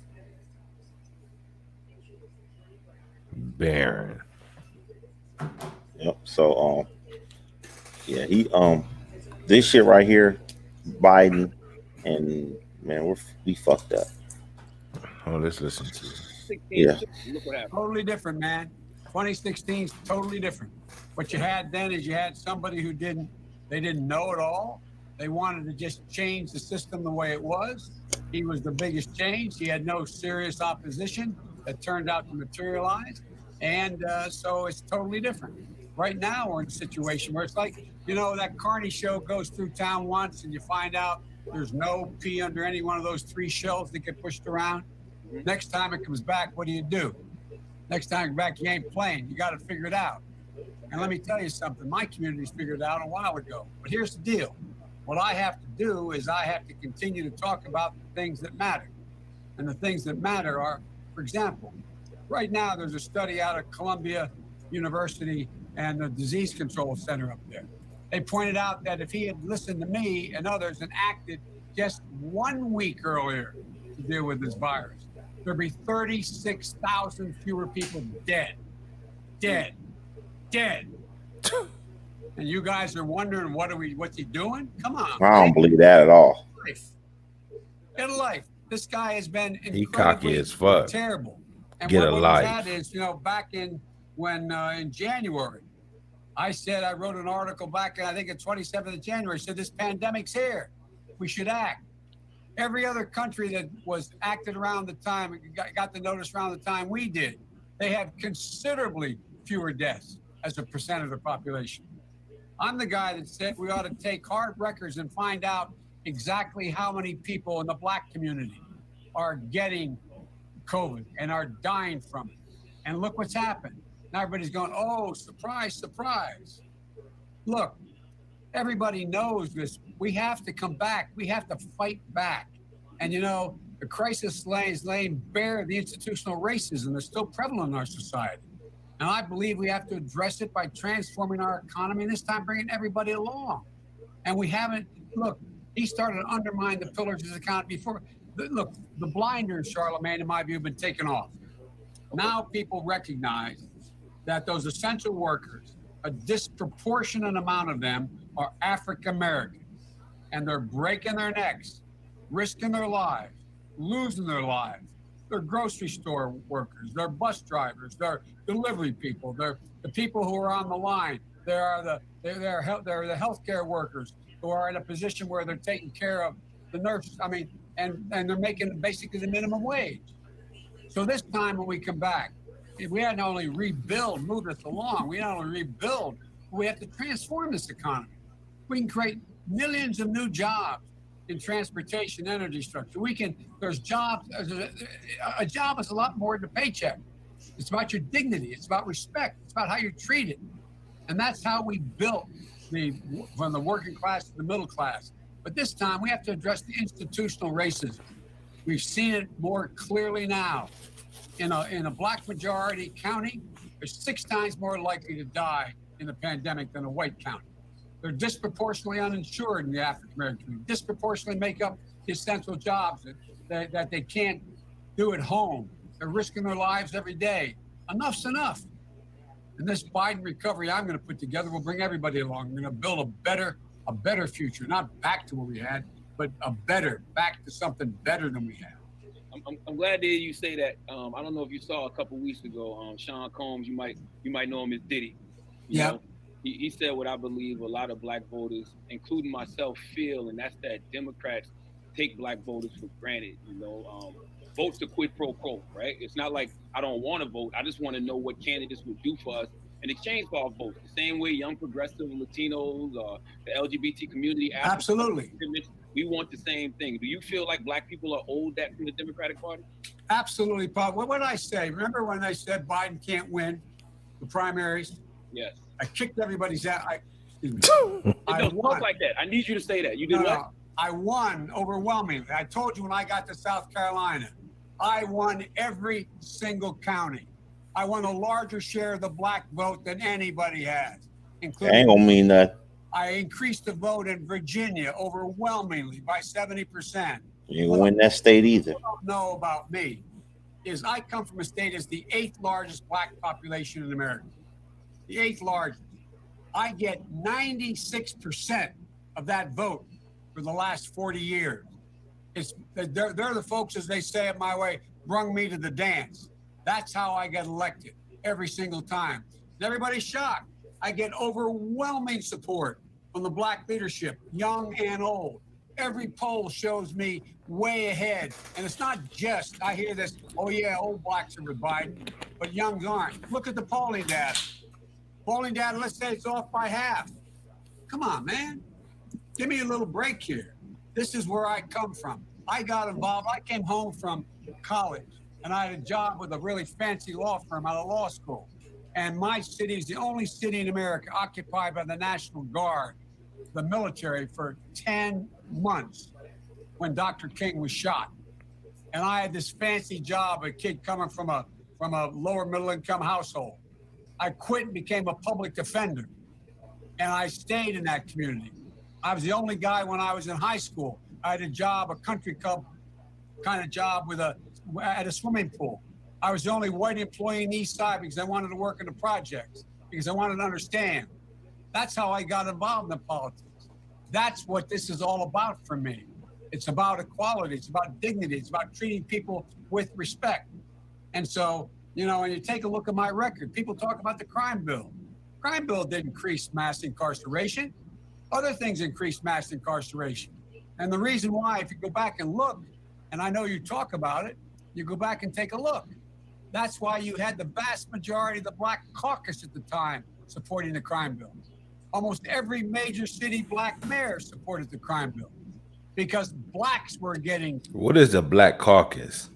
S1: Barron.
S2: Yep. So yeah, he this shit right here, Biden, and man, we fucked up.
S1: Oh, let's listen to it.
S4: 16,
S2: Yeah.
S4: Look what happened.
S5: Totally different, man. 2016 is totally different. What you had then is you had somebody who they didn't know it all. They wanted to just change the system the way it was. He was the biggest change. He had no serious opposition that turned out to materialize. And so it's totally different. Right now, we're in a situation where it's like, that Carney show goes through town once and you find out there's no pee under any one of those 3 shelves that get pushed around. Next time it comes back, what do? Next time it's back, you ain't playing. You got to figure it out. And let me tell you something. My community's figured it out a while ago. But here's the deal. What I have to do is I have to continue to talk about the things that matter. And the things that matter are, for example, right now there's a study out of Columbia University and the Disease Control Center up there. They pointed out that if he had listened to me and others and acted just 1 week earlier to deal with this virus, there'd be 36,000 fewer people dead. And you guys are wondering what's he doing? Come on.
S2: I don't believe that at all.
S5: Get a life. This guy has been
S1: He cocky as fuck.
S5: Terrible. And
S1: Get a
S5: what
S1: life.
S5: that is, back in January, I wrote an article back, I think, the 27th of January, said this pandemic's here. We should act. Every other country that was acted around the time, got the notice around the time we did, they have considerably fewer deaths as a percent of the population. I'm the guy that said we ought to take hard records and find out exactly how many people in the Black community are getting COVID and are dying from it. And look what's happened. Now everybody's going, oh, surprise, surprise. Look, everybody knows this. We have to come back. We have to fight back. And the crisis is laying bare the institutional racism that's still prevalent in our society. And I believe we have to address it by transforming our economy, and this time bringing everybody along. And we haven't, look, he started to undermine the pillars of his economy before. Look, the blinders, Charlemagne, in my view, have been taken off. Now people recognize that those essential workers, a disproportionate amount of them are African Americans, and they're breaking their necks, risking their lives, losing their lives. They're grocery store workers, they're bus drivers, they're delivery people, they're the people who are on the line. They're the healthcare workers who are in a position where they're taking care of the nurses. And they're making basically the minimum wage. So this time when we come back, we had not only move us along, we not only rebuild, we have to transform this economy. We can create millions of new jobs in transportation, energy structure. There's jobs. A job is a lot more than a paycheck. It's about your dignity. It's about respect. It's about how you're treated. And that's how we built from the working class to the middle class. But this time we have to address the institutional racism. We've seen it more clearly now. In a Black majority county, they're 6 times more likely to die in the pandemic than a white county. They're disproportionately uninsured in the African American community, disproportionately make up the essential jobs that they can't do at home. They're risking their lives every day. Enough's enough. And this Biden recovery I'm going to put together will bring everybody along. We're going to build a better future, not back to what we had, but back to something better than we had.
S4: I'm glad to hear you say that. I don't know if you saw a couple weeks ago, Sean Combs, you might know him as Diddy.
S5: Yeah.
S4: He said what I believe a lot of Black voters, including myself, feel, and that's that Democrats take Black voters for granted. Votes to quid pro quo, right? It's not like I don't want to vote. I just want to know what candidates would do for us in exchange for our votes. The same way young progressive Latinos or the LGBT community.
S5: Absolutely.
S4: We want the same thing. Do you feel like Black people are owed that from the Democratic Party?
S5: Absolutely, Bob. What did I say? Remember when they said Biden can't win the primaries?
S4: Yes.
S5: I kicked everybody's ass.
S4: It don't talk like that. I need you to say that. You did what?
S5: No, I won overwhelmingly. I told you when I got to South Carolina, I won every single county. I won a larger share of the Black vote than anybody has.
S2: Including, ain't gonna mean that.
S5: I increased the vote in Virginia overwhelmingly by 70%.
S2: You didn't win that state either.
S5: What you don't know about me is I come from a state that's the 8th largest Black population in America. The 8th largest. I get 96% of that vote for the last 40 years. They're the folks, as they say it my way, brung me to the dance. That's how I got elected. every single time. And everybody's shocked. I get overwhelming support from the black leadership, young and old. Every poll shows me way ahead. And it's not just, I hear this, oh yeah, old blacks are with Biden, but youngs aren't. Look at the polling data. Polling data, let's say it's off by half. Come on, man. Give me a little break here. This is where I come from. I got involved. I came home from college and I had a job with a really fancy law firm out of law school. And my city is the only city in America occupied by the National Guard, the military, for 10 months when Dr. King was shot. And I had this fancy job, a kid coming from a lower middle income household. I quit and became a public defender. And I stayed in that community. I was the only guy when I was in high school. I had a job, a country club kind of job at a swimming pool. I was the only white employee in the East Side because I wanted to work in the projects, because I wanted to understand. That's how I got involved in politics. That's what this is all about for me. It's about equality. It's about dignity. It's about treating people with respect. And so, you know, when you take a look at my record, people talk about the crime bill. Crime bill didn't increase mass incarceration. Other things increased mass incarceration. And the reason why, if you go back and look, and I know you talk about it, you go back and take a look. That's why you had the vast majority of the Black caucus at the time supporting the crime bill. Almost every major city black mayor supported the crime bill because blacks were getting.
S1: What is the Black Caucus?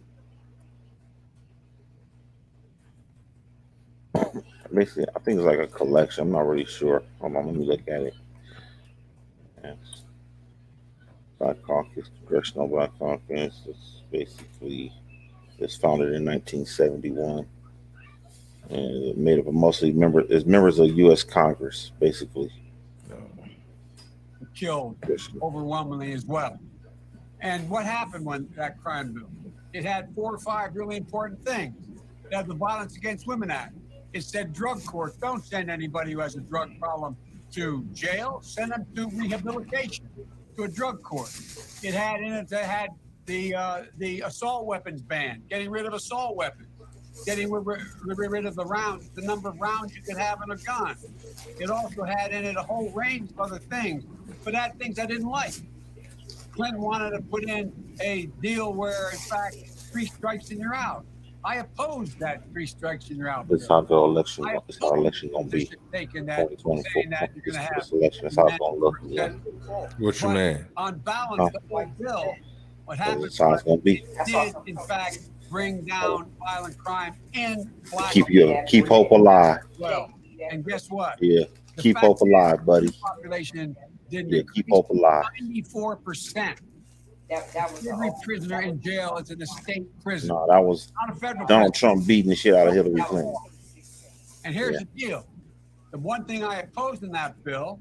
S2: Basically, I think it's like a collection. I'm not really sure. Hold on, let me look at it. Yes. Black Caucus, Congressional Black Caucus. It's basically founded in 1971, and it made up of mostly members of U.S. Congress, basically.
S5: Killed overwhelmingly as well. And what happened when that crime bill? It had 4 or 5 really important things. It had the Violence Against Women Act. It said drug courts don't send anybody who has a drug problem to jail, send them to rehabilitation, to a drug court. It had in it, they had the assault weapons ban, getting rid of assault weapons, getting rid of the number of rounds you could have in a gun. It also had in it a whole range of other things, but had things I didn't like. Clinton wanted to put in a deal where, in fact, 3 strikes and you're out. I opposed that 3 strikes and you're out.
S2: It's how the election. It's how election gonna be.
S5: Taking that, saying that you're going to have.
S2: This election. That's how it's gonna look. Yeah.
S1: What you mean?
S5: On balance, the white bill, what happened
S2: That's how it's gonna be.
S5: did, in fact, bring down violent crime in black.
S2: Keep hope alive.
S5: Well, and guess what?
S2: Yeah, keep hope alive, buddy.
S5: Population didn't
S2: Yeah, keep hope alive.
S5: 94%.
S6: That was
S5: Every prisoner in jail is in a state prison,
S2: No, that was
S5: not a federal
S2: Donald
S5: prison.
S2: Trump beating the shit out of Hillary Clinton.
S5: And here's the deal. The one thing I opposed in that bill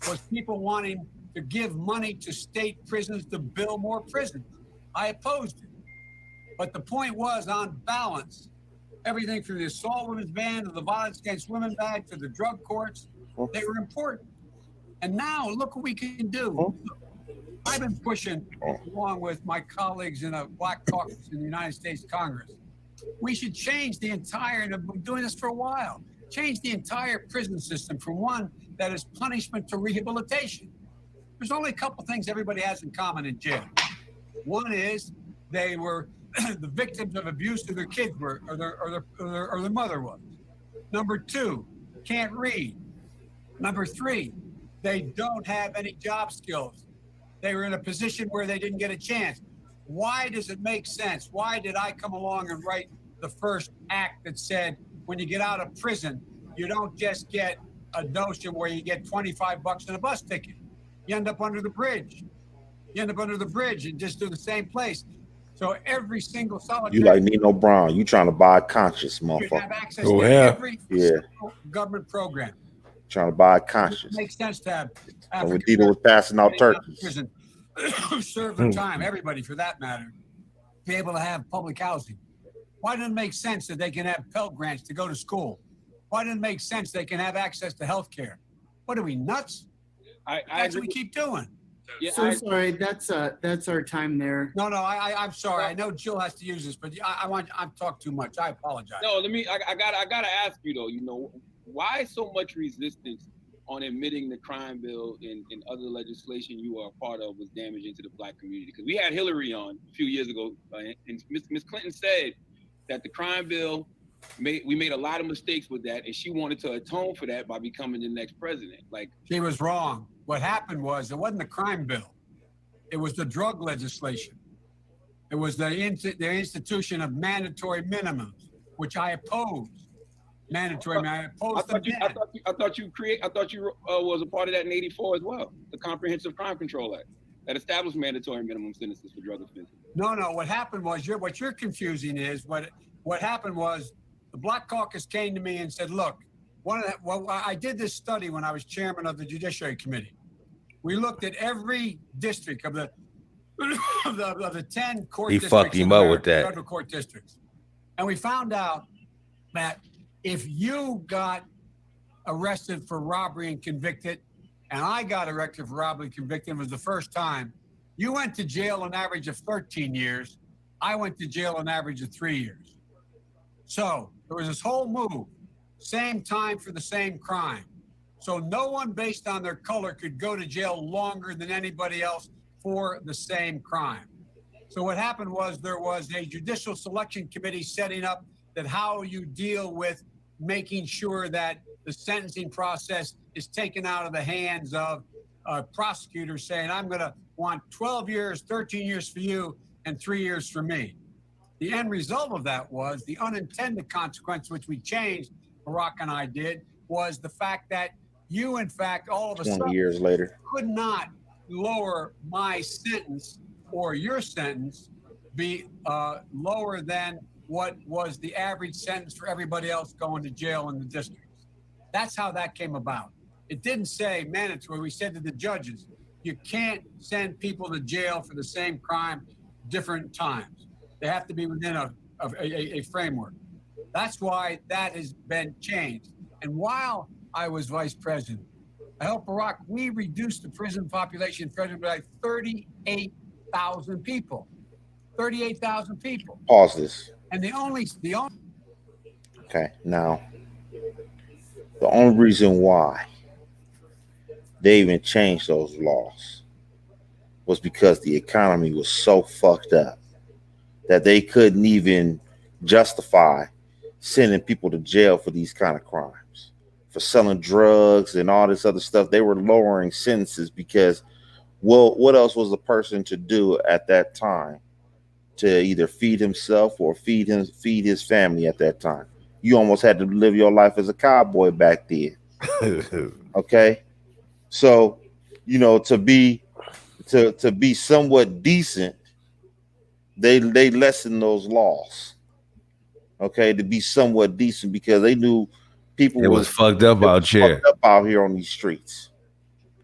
S5: was people wanting to give money to state prisons to build more prisons. I opposed it. But the point was, on balance, everything from the assault women's ban to the violence against women ban to the drug courts, they were important. And now look what we can do. I've been pushing, along with my colleagues in a Black caucus in the United States Congress. We should change the entire, and I've been doing this for a while, change the entire prison system from one that is punishment to rehabilitation. There's only a couple things everybody has in common in jail. One is they were the victims of abuse to their kids were, or their mother was. Number 2, can't read. Number 3, they don't have any job skills. They were in a position where they didn't get a chance. Why does it make sense? Why did I come along and write the first act that said, when you get out of prison, you don't just get a notion where you get 25 bucks in a bus ticket. You end up under the bridge. You end up under the bridge and just do the same place. So every single solitary.
S2: You like Nino Brown. You trying to buy conscience,
S5: you have
S2: motherfucker.
S5: access to every single government program.
S2: Trying to buy conscience.
S5: It makes sense to have
S2: And when Dito was passing out turkeys.
S5: prison, serve their time, everybody for that matter, be able to have public housing. Why doesn't it make sense that they can have Pell Grants to go to school? Why doesn't it make sense they can have access to health care? What are we, nuts?
S4: I
S5: That's
S4: agree.
S5: what we keep doing.
S4: Yeah,
S6: So sorry, that's our time there.
S5: No, I'm sorry. I know Jill has to use this, but I've talked too much. I apologize.
S4: no. Let me. I gotta ask you though. Why so much resistance on admitting the crime bill and other legislation you are a part of was damaging to the black community? Because we had Hillary on a few years ago, and Miss Clinton said that the crime bill we made a lot of mistakes with that, and she wanted to atone for that by becoming the next president. Like,
S5: She was wrong. What happened was it wasn't the crime bill. It was the drug legislation. It was the institution of mandatory minimums, which I opposed. Mandatory, I opposed them then.
S4: I thought you was a part of that in '84 as well. The Comprehensive Crime Control Act that established mandatory minimum sentences for drug offenses.
S5: No. What happened was what you're confusing is what happened was the Black Caucus came to me and said, "Look, I did this study when I was chairman of the Judiciary Committee. We looked at every district of the of the 10 court
S1: He
S5: districts.
S1: fucked him up with that.
S5: Federal court districts, and we found out that if you got arrested for robbery and convicted, and I got arrested for robbery and convicted, it was the first time, you went to jail an average of 13 years. I went to jail an average of 3 years. So there was this whole move, same time for the same crime. So no one based on their color could go to jail longer than anybody else for the same crime. So what happened was there was a judicial selection committee setting up that how you deal with making sure that the sentencing process is taken out of the hands of prosecutors saying, I'm going to want 12 years, 13 years for you, and 3 years for me. The end result of that was the unintended consequence, which we changed, Barack and I did, was the fact that you, in fact, all of a
S2: 20
S5: sudden
S2: years later,
S5: could not lower my sentence or your sentence be lower than what was the average sentence for everybody else going to jail in the districts. That's how that came about. It didn't say mandatory. We said to the judges, you can't send people to jail for the same crime different times. They have to be within a framework. That's why that has been changed. And while I was vice president, I helped Barack, we reduced the prison population in by 38,000 people. 38,000 people.
S2: pause this.
S5: And the only
S2: Okay, now the only reason why they even changed those laws was because the economy was so fucked up that they couldn't even justify sending people to jail for these kind of crimes, for selling drugs and all this other stuff. They were lowering sentences because, well, what else was the person to do at that time to either feed himself or feed his family at that time? You almost had to live your life as a cowboy back then. Okay, so to be somewhat decent, they lessened those laws. Okay, to be somewhat decent because they knew people
S1: It was fucked up out here.
S2: fucked up out here on these streets.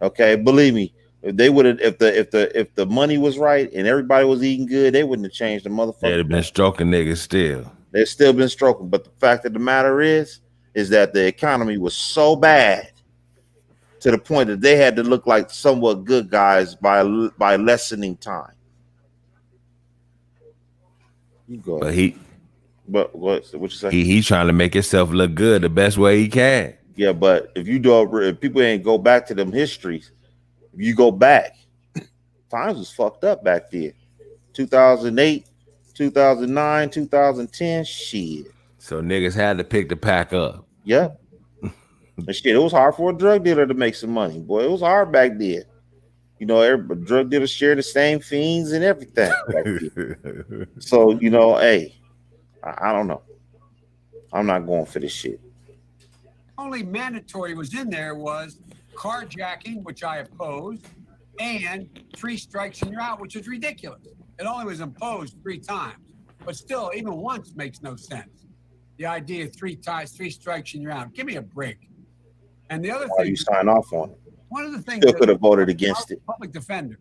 S2: Okay, believe me, if they would have, if the money was right and everybody was eating good, they wouldn't have changed the motherfucker.
S1: They'd have been stroking niggas still.
S2: They've still been stroking, but the fact of the matter is that the economy was so bad to the point that they had to look like somewhat good guys by lessening time. You go.
S1: But
S2: what you say?
S1: He trying to make himself look good the best way he can.
S2: Yeah, but if people ain't go back to them histories, if you go back, times was fucked up back then. 2008, 2009, 2010, shit.
S1: So niggas had to pick the pack up.
S2: Yep. And shit, it was hard for a drug dealer to make some money. Boy, it was hard back then. Every drug dealers share the same fiends and everything. So, hey, I don't know. I'm not going for this shit.
S5: only mandatory was in there was carjacking, which I opposed, and 3 strikes and you're out, which is ridiculous. It only was imposed 3 times, but still, even once makes no sense. The idea of 3 strikes and you're out. Give me a break. And the other
S2: Why
S5: thing,
S2: you sign off on it?
S5: one of the things,
S2: Still could have voted against it.
S5: Public defender.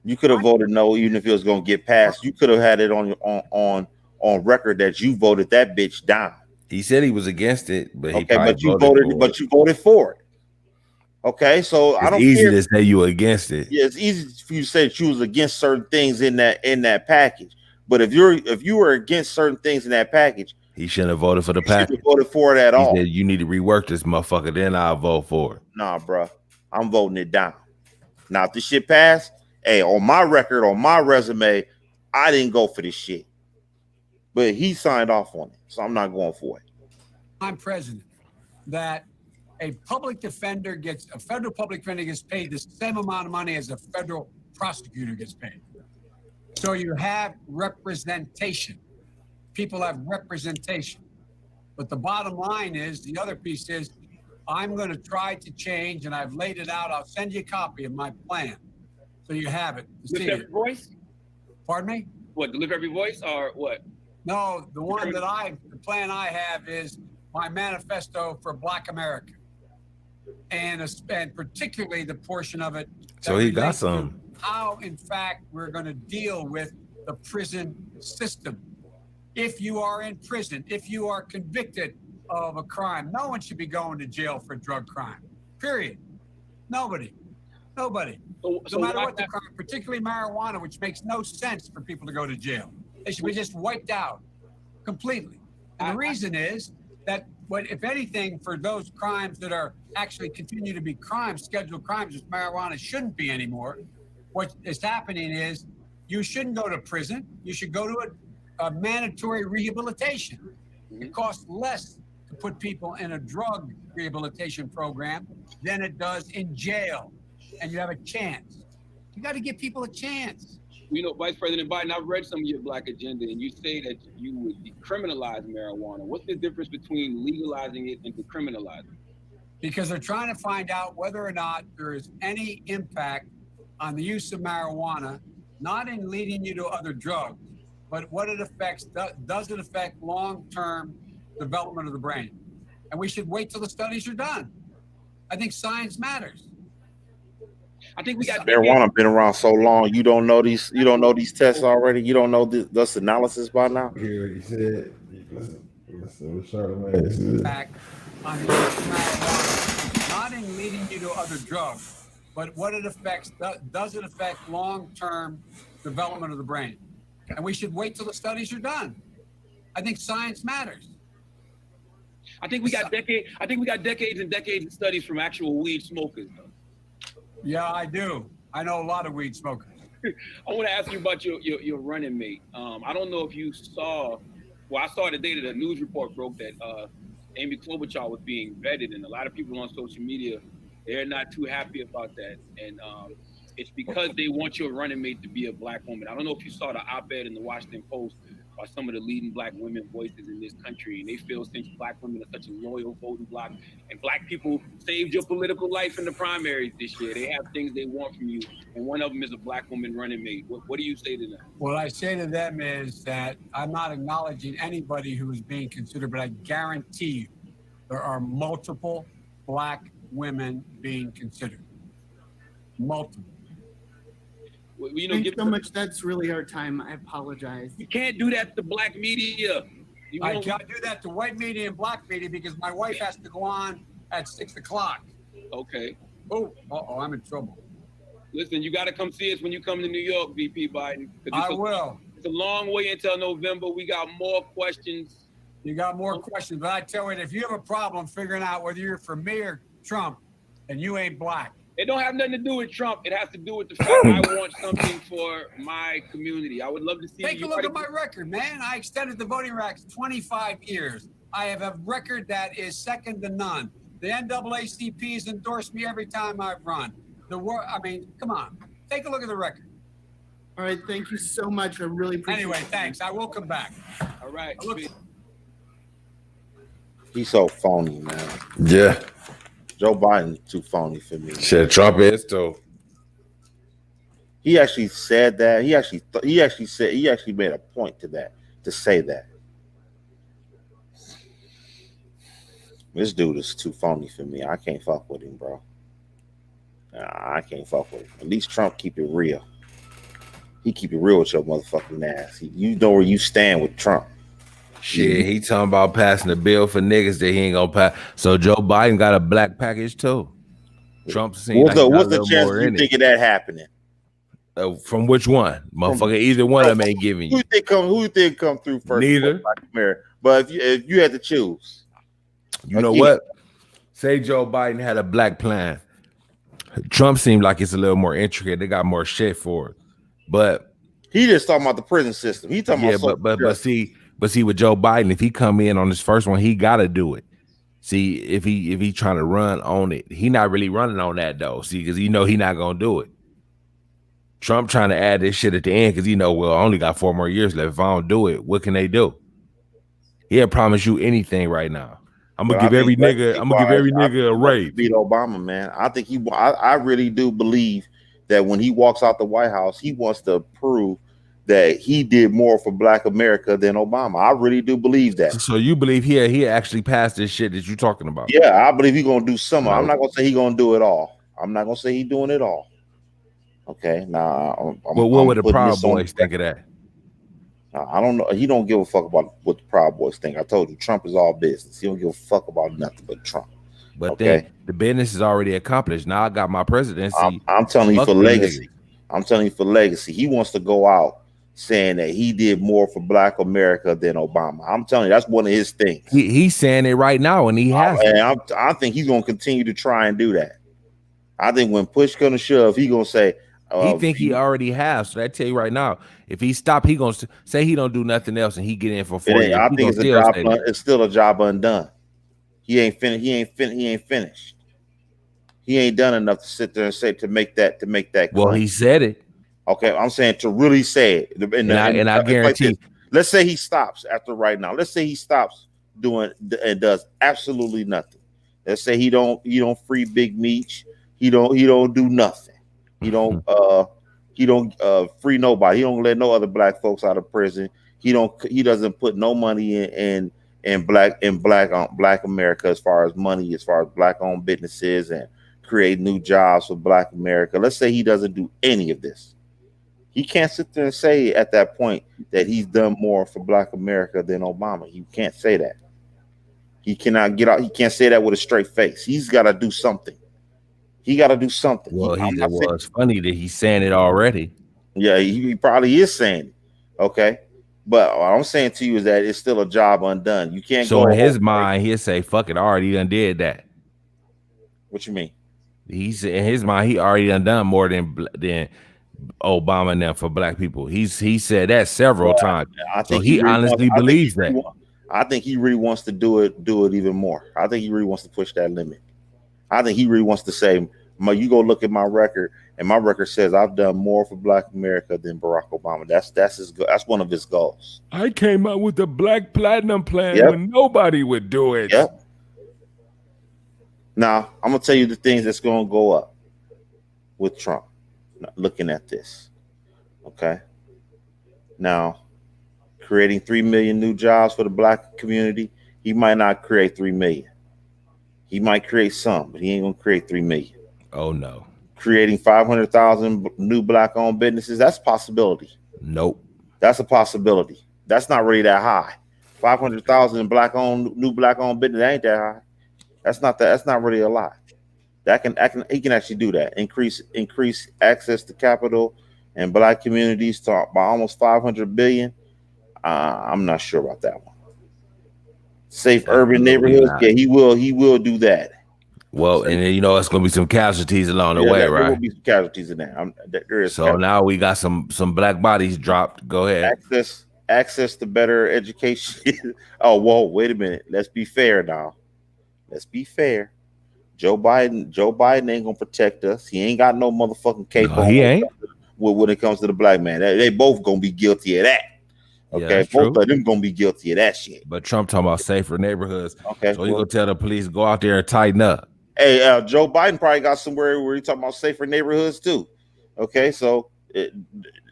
S2: You could have voted no, even if it was going to get passed. You could have had it on record that you voted that bitch down.
S1: He said he was against it, but he
S2: okay, but you voted for it. Okay, so I
S1: It's
S2: don't
S1: easy
S2: care.
S1: to say you against it.
S2: Yeah, it's easy for you to say that you was against certain things in that package. But if you were against certain things in that package,
S1: He shouldn't have voted for the
S2: you shouldn't have
S1: package.
S2: voted for it at
S1: He
S2: all.
S1: said you need to rework this motherfucker, then I'll vote for it.
S2: Nah, bro, I'm voting it down. Now, if this shit passed, hey, on my record, on my resume, I didn't go for this shit, but he signed off on it, so I'm not going for it.
S5: I'm president. That a federal public defender gets paid the same amount of money as a federal prosecutor gets paid. So you have representation. People have representation. But the bottom line is, the other piece is, I'm going to try to change, and I've laid it out. I'll send you a copy of my plan, so you have it. To see
S4: Lift every
S5: it.
S4: voice?
S5: Pardon me?
S4: What, to lift every voice or what?
S5: No, the plan I have is my manifesto for Black America, and particularly the portion of it.
S1: So he got some.
S5: How, in fact, we're going to deal with the prison system. If you are in prison, if you are convicted of a crime, no one should be going to jail for drug crime. Period. Nobody. No matter what the crime, particularly marijuana, which makes no sense for people to go to jail. They should be just wiped out completely. And the reason is that, if anything, for those crimes that are actually continue to be crimes, scheduled crimes, which marijuana shouldn't be anymore, what is happening is you shouldn't go to prison. You should go to a mandatory rehabilitation. It costs less to put people in a drug rehabilitation program than it does in jail. And you have a chance. You got to give people a chance.
S4: You know, Vice President Biden, I've read some of your Black agenda, and you say that you would decriminalize marijuana. What's the difference between legalizing it and decriminalizing it?
S5: Because they're trying to find out whether or not there is any impact on the use of marijuana, not in leading you to other drugs, but what it affects. Does it affect long-term development of the brain? And we should wait till the studies are done. I think science matters.
S4: I think we got
S2: Marijuana been around so long. You don't know these. You don't know these tests already. You don't know this analysis by now.
S1: Hear what he said. Listen what Charlamagne said.
S5: Back on the use of marijuana, not in leading you to other drugs, but what it affects. Does it affect long-term development of the brain? And we should wait till the studies are done. I think science matters.
S4: I think we got decades and decades of studies from actual weed smokers.
S5: Yeah, I do. I know a lot of weed smokers.
S4: I want to ask you about your running mate. I don't know if you saw. Well, I saw the day that the news report broke that Amy Klobuchar was being vetted, and a lot of people on social media, they're not too happy about that. And it's because they want your running mate to be a Black woman. I don't know if you saw the op-ed in the Washington Post by some of the leading Black women voices in this country, and they feel since Black women are such a loyal voting bloc, and Black people saved your political life in the primaries this year, they have things they want from you, and one of them is a Black woman running mate. What do you say to them?
S5: What I say to them is that I'm not acknowledging anybody who is being considered, but I guarantee you there are multiple Black women being considered. Multiple.
S4: You know,
S6: Thanks so much. That's really our time. I apologize.
S4: You can't do that to Black media.
S5: I can't do that to white media and Black media because my wife has to go on at 6 o'clock.
S4: Okay.
S5: Oh, I'm in trouble.
S4: Listen, you got to come see us when you come to New York, VP Biden.
S5: I will.
S4: It's a long way until November. We got more questions.
S5: You got more questions, but I tell you, if you have a problem figuring out whether you're for me or Trump, and you ain't Black.
S4: It don't have nothing to do with Trump. It has to do with the fact I want something for my community. I would love to see.
S5: Take a look at my record, man. I extended the voting rights 25 years. I have a record that is second to none. The NAACP has endorsed me every time I've run. Come on. Take a look at the record.
S6: All right. Thank you so much. I really appreciate it.
S5: Anyway, thanks. I will come back.
S4: All right.
S2: He's so phony, man.
S1: Yeah.
S2: Joe Biden too phony for me.
S1: Shit, Trump is too.
S2: He actually said that. He actually made a point to say that. This dude is too phony for me. I can't fuck with him, bro. I can't fuck with him. At least Trump keep it real. He keep it real with your motherfucking ass. You know where you stand with Trump.
S1: Shit, he talking about passing a bill for niggas that he ain't gonna pass. So Joe Biden got a black package too. Trump seems like he got a
S2: What's the
S1: little more
S2: chances you
S1: in it.
S2: think of that happening?
S1: From which one, motherfucker? Either one of them ain't giving
S2: Who
S1: you.
S2: you think come through first before
S1: Neither.
S2: Black America? But if you had to choose,
S1: You know
S2: again,
S1: what? Say Joe Biden had a black plan. Trump seemed like it's a little more intricate. They got more shit for it. But
S2: he just talking about the prison system. He talking
S1: yeah,
S2: about social justice.
S1: but see with Joe Biden, if he come in on this first one, he gotta do it. See, if he trying to run on it, he not really running on that though. See, because he know he not gonna do it. Trump trying to add this shit at the end because he know, well, I only got 4 more years left. If I don't do it, what can they do? He'll promise you anything right now. I'm
S2: But
S1: gonna
S2: I
S1: give
S2: think
S1: every nigga,
S2: I think
S1: a
S2: he wants to
S1: raise.
S2: beat Obama, man. I really do believe that when he walks out the White House, he wants to prove that he did more for Black America than Obama. I really do believe that.
S1: So you believe he actually passed this shit that you talking about?
S2: Yeah, I believe he's gonna do some. I'm
S1: No.
S2: not gonna say he's gonna do it all. I'm not gonna say he's doing it all. Okay, now
S1: Well, what
S2: I'm
S1: would the
S2: putting
S1: Proud
S2: this on.
S1: Boys think of that?
S2: I don't know. He don't give a fuck about what the Proud Boys think. I told you, Trump is all business. He don't give a fuck about nothing but Trump.
S1: But
S2: Okay,
S1: then the business is already accomplished. Now I got my presidency.
S2: I'm telling you
S1: Fuck
S2: for
S1: them
S2: legacy.
S1: niggas.
S2: I'm telling you for legacy. He wants to go out saying that he did more for Black America than Obama. I'm telling you, that's one of his things.
S1: He's saying it right now, and he has it.
S2: And I think he's gonna continue to try and do that. I think when push gonna shove, he gonna say,
S1: He think he already has. So I tell you right now, if he stop, he gonna say he don't do nothing else, and he get in for 4 years.
S2: I
S1: He
S2: think
S1: gonna
S2: it's a
S1: still
S2: job.
S1: say that.
S2: It's still a job undone. He ain't finished. He ain't finished. He ain't done enough to sit there and say to make that
S1: Well,
S2: claim.
S1: he said it,
S2: Okay, I'm saying to really say it.
S1: and I
S2: It's like
S1: guarantee.
S2: this. Let's say he stops after right now. Let's say he stops doing and does absolutely nothing. Let's say he don't free Big Meech. He don't do nothing. He don't free nobody. He don't let no other Black folks out of prison. He doesn't put no money in Black America as far as money, as far as Black owned businesses and create new jobs for Black America. Let's say he doesn't do any of this. He can't sit there and say at that point that he's done more for Black America than Obama. You can't say that. He cannot get out. He can't say that with a straight face. He's got to do something. He got to do something.
S1: Well, it's funny that he's saying it already.
S2: Yeah, he probably is saying it. Okay. But what I'm saying to you is that it's still a job undone. You can't
S1: So
S2: go
S1: in his mind, he'll say, "Fuck it, I already done did that."
S2: What you mean?
S1: He's in his mind, he already done more than Obama and them for Black people. He said that several times.
S2: I
S1: So
S2: think
S1: he honestly believes that.
S2: I think he really wants to do it even more. I think he really wants to push that limit. I think he really wants to say, you go look at my record, and my record says I've done more for Black America than Barack Obama. That's one of his goals.
S1: I came out with the Black Platinum plan when nobody would do it.
S2: Yep. Now, I'm going to tell you the things that's going to go up with Trump. Looking at this. Okay. Now, creating 3 million new jobs for the Black community, he might not create 3 million. He might create some, but he ain't going to create 3 million.
S1: Oh, no.
S2: Creating 500,000 new Black-owned businesses, that's a possibility.
S1: Nope.
S2: That's a possibility. That's not really that high. 500,000 new Black-owned business, that ain't that high. That's not really a lot. He can actually do that. Increase access to capital and Black communities by almost 500 billion. I'm not sure about that one. Safe urban neighborhoods. Yeah, he will do that.
S1: Well, and then, it's going to be some casualties along the way, right?
S2: There will be some casualties in there. There is.
S1: So now we got some Black bodies dropped. Go ahead.
S2: Access to better education. Oh, whoa, wait a minute. Let's be fair now. Let's be fair. Joe Biden ain't gonna protect us. He ain't got no motherfucking cape on.
S1: He ain't.
S2: When it comes to the Black man, they both gonna be guilty of that. Okay,
S1: yeah,
S2: both of them gonna be guilty of that shit.
S1: But Trump talking about safer neighborhoods.
S2: Okay,
S1: so he gonna tell the police go out there and tighten up.
S2: Hey, Joe Biden probably got somewhere where he talking about safer neighborhoods too. Okay, so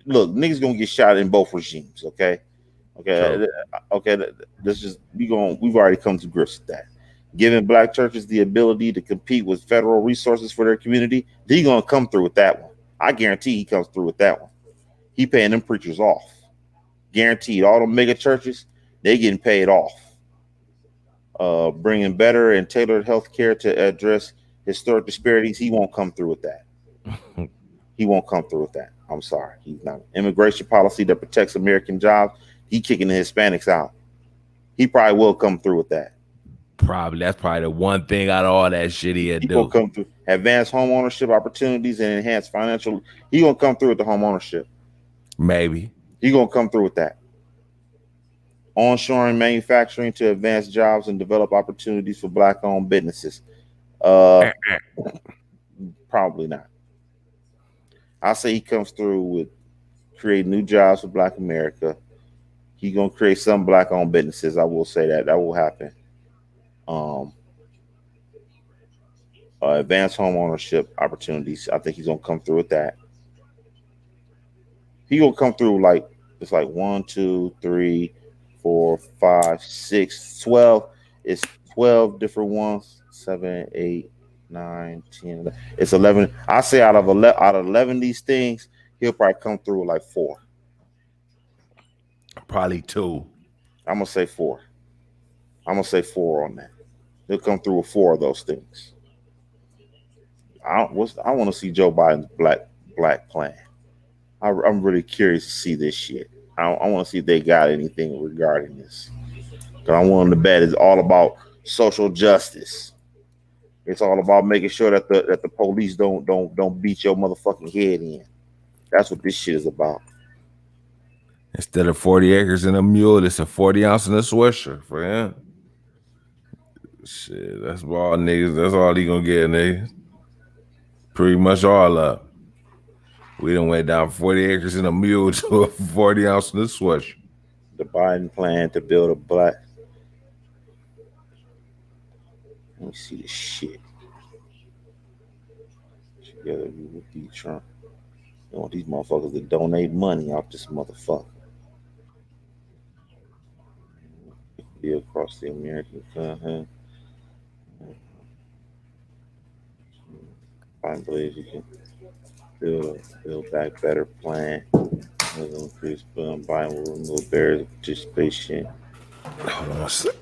S2: look, niggas gonna get shot in both regimes. Okay. We've already come to grips with that. Giving Black churches the ability to compete with federal resources for their community, he gonna come through with that one. I guarantee he comes through with that one. He paying them preachers off. Guaranteed. All the mega churches, they getting paid off. Bringing better and tailored health care to address Historic disparities, he won't come through with that. He won't come through with that. I'm sorry. He's not. Immigration policy that protects American jobs, he kicking the Hispanics out. He probably will come through with that.
S1: Probably that's probably the one thing out of all that shit he'll
S2: He gonna
S1: do.
S2: come through. Advanced home ownership opportunities and enhanced financial. He gonna come through with the home ownership.
S1: Maybe.
S2: He gonna come through with that. Onshoring manufacturing to advance jobs and develop opportunities for black-owned businesses. Uh, Probably not. I say he comes through with create new jobs for Black America. He gonna create some black-owned businesses. I will say that will happen. Um, Advanced home ownership opportunities. I think he's gonna come through with that. He gonna come through like it's like one, two, three, 4, 5, 6, 12. It's 12 different ones. 7, 8, 9, 10. 11. It's 11. I say out of 11 of these things, he'll probably come through with like four.
S1: Probably two.
S2: I'm gonna say four. I'm gonna say four on that. He'll come through with four of those things. I want to see Joe Biden's black plan. I'm really curious to see this shit. I want to see if they got anything regarding this. Because I want them to bet it's all about social justice. It's all about making sure that the police don't beat your motherfucking head in. That's what this shit is about.
S1: Instead of 40 acres and a mule, it's a 40 ounce and a swisher for him. Shit, that's all niggas. That's all he gonna get, niggas. Pretty much all up. We done went down 40 acres and a mule to a 40 ounce and a swisher.
S2: The Biden plan to build a black. Let me see this shit. Together we will beat Trump. You want these motherfuckers to donate money off this motherfucker. Be across the American continent. I believe you can build back better plan. Will increase Biden will remove barriers of participation.
S1: Hold on a sec.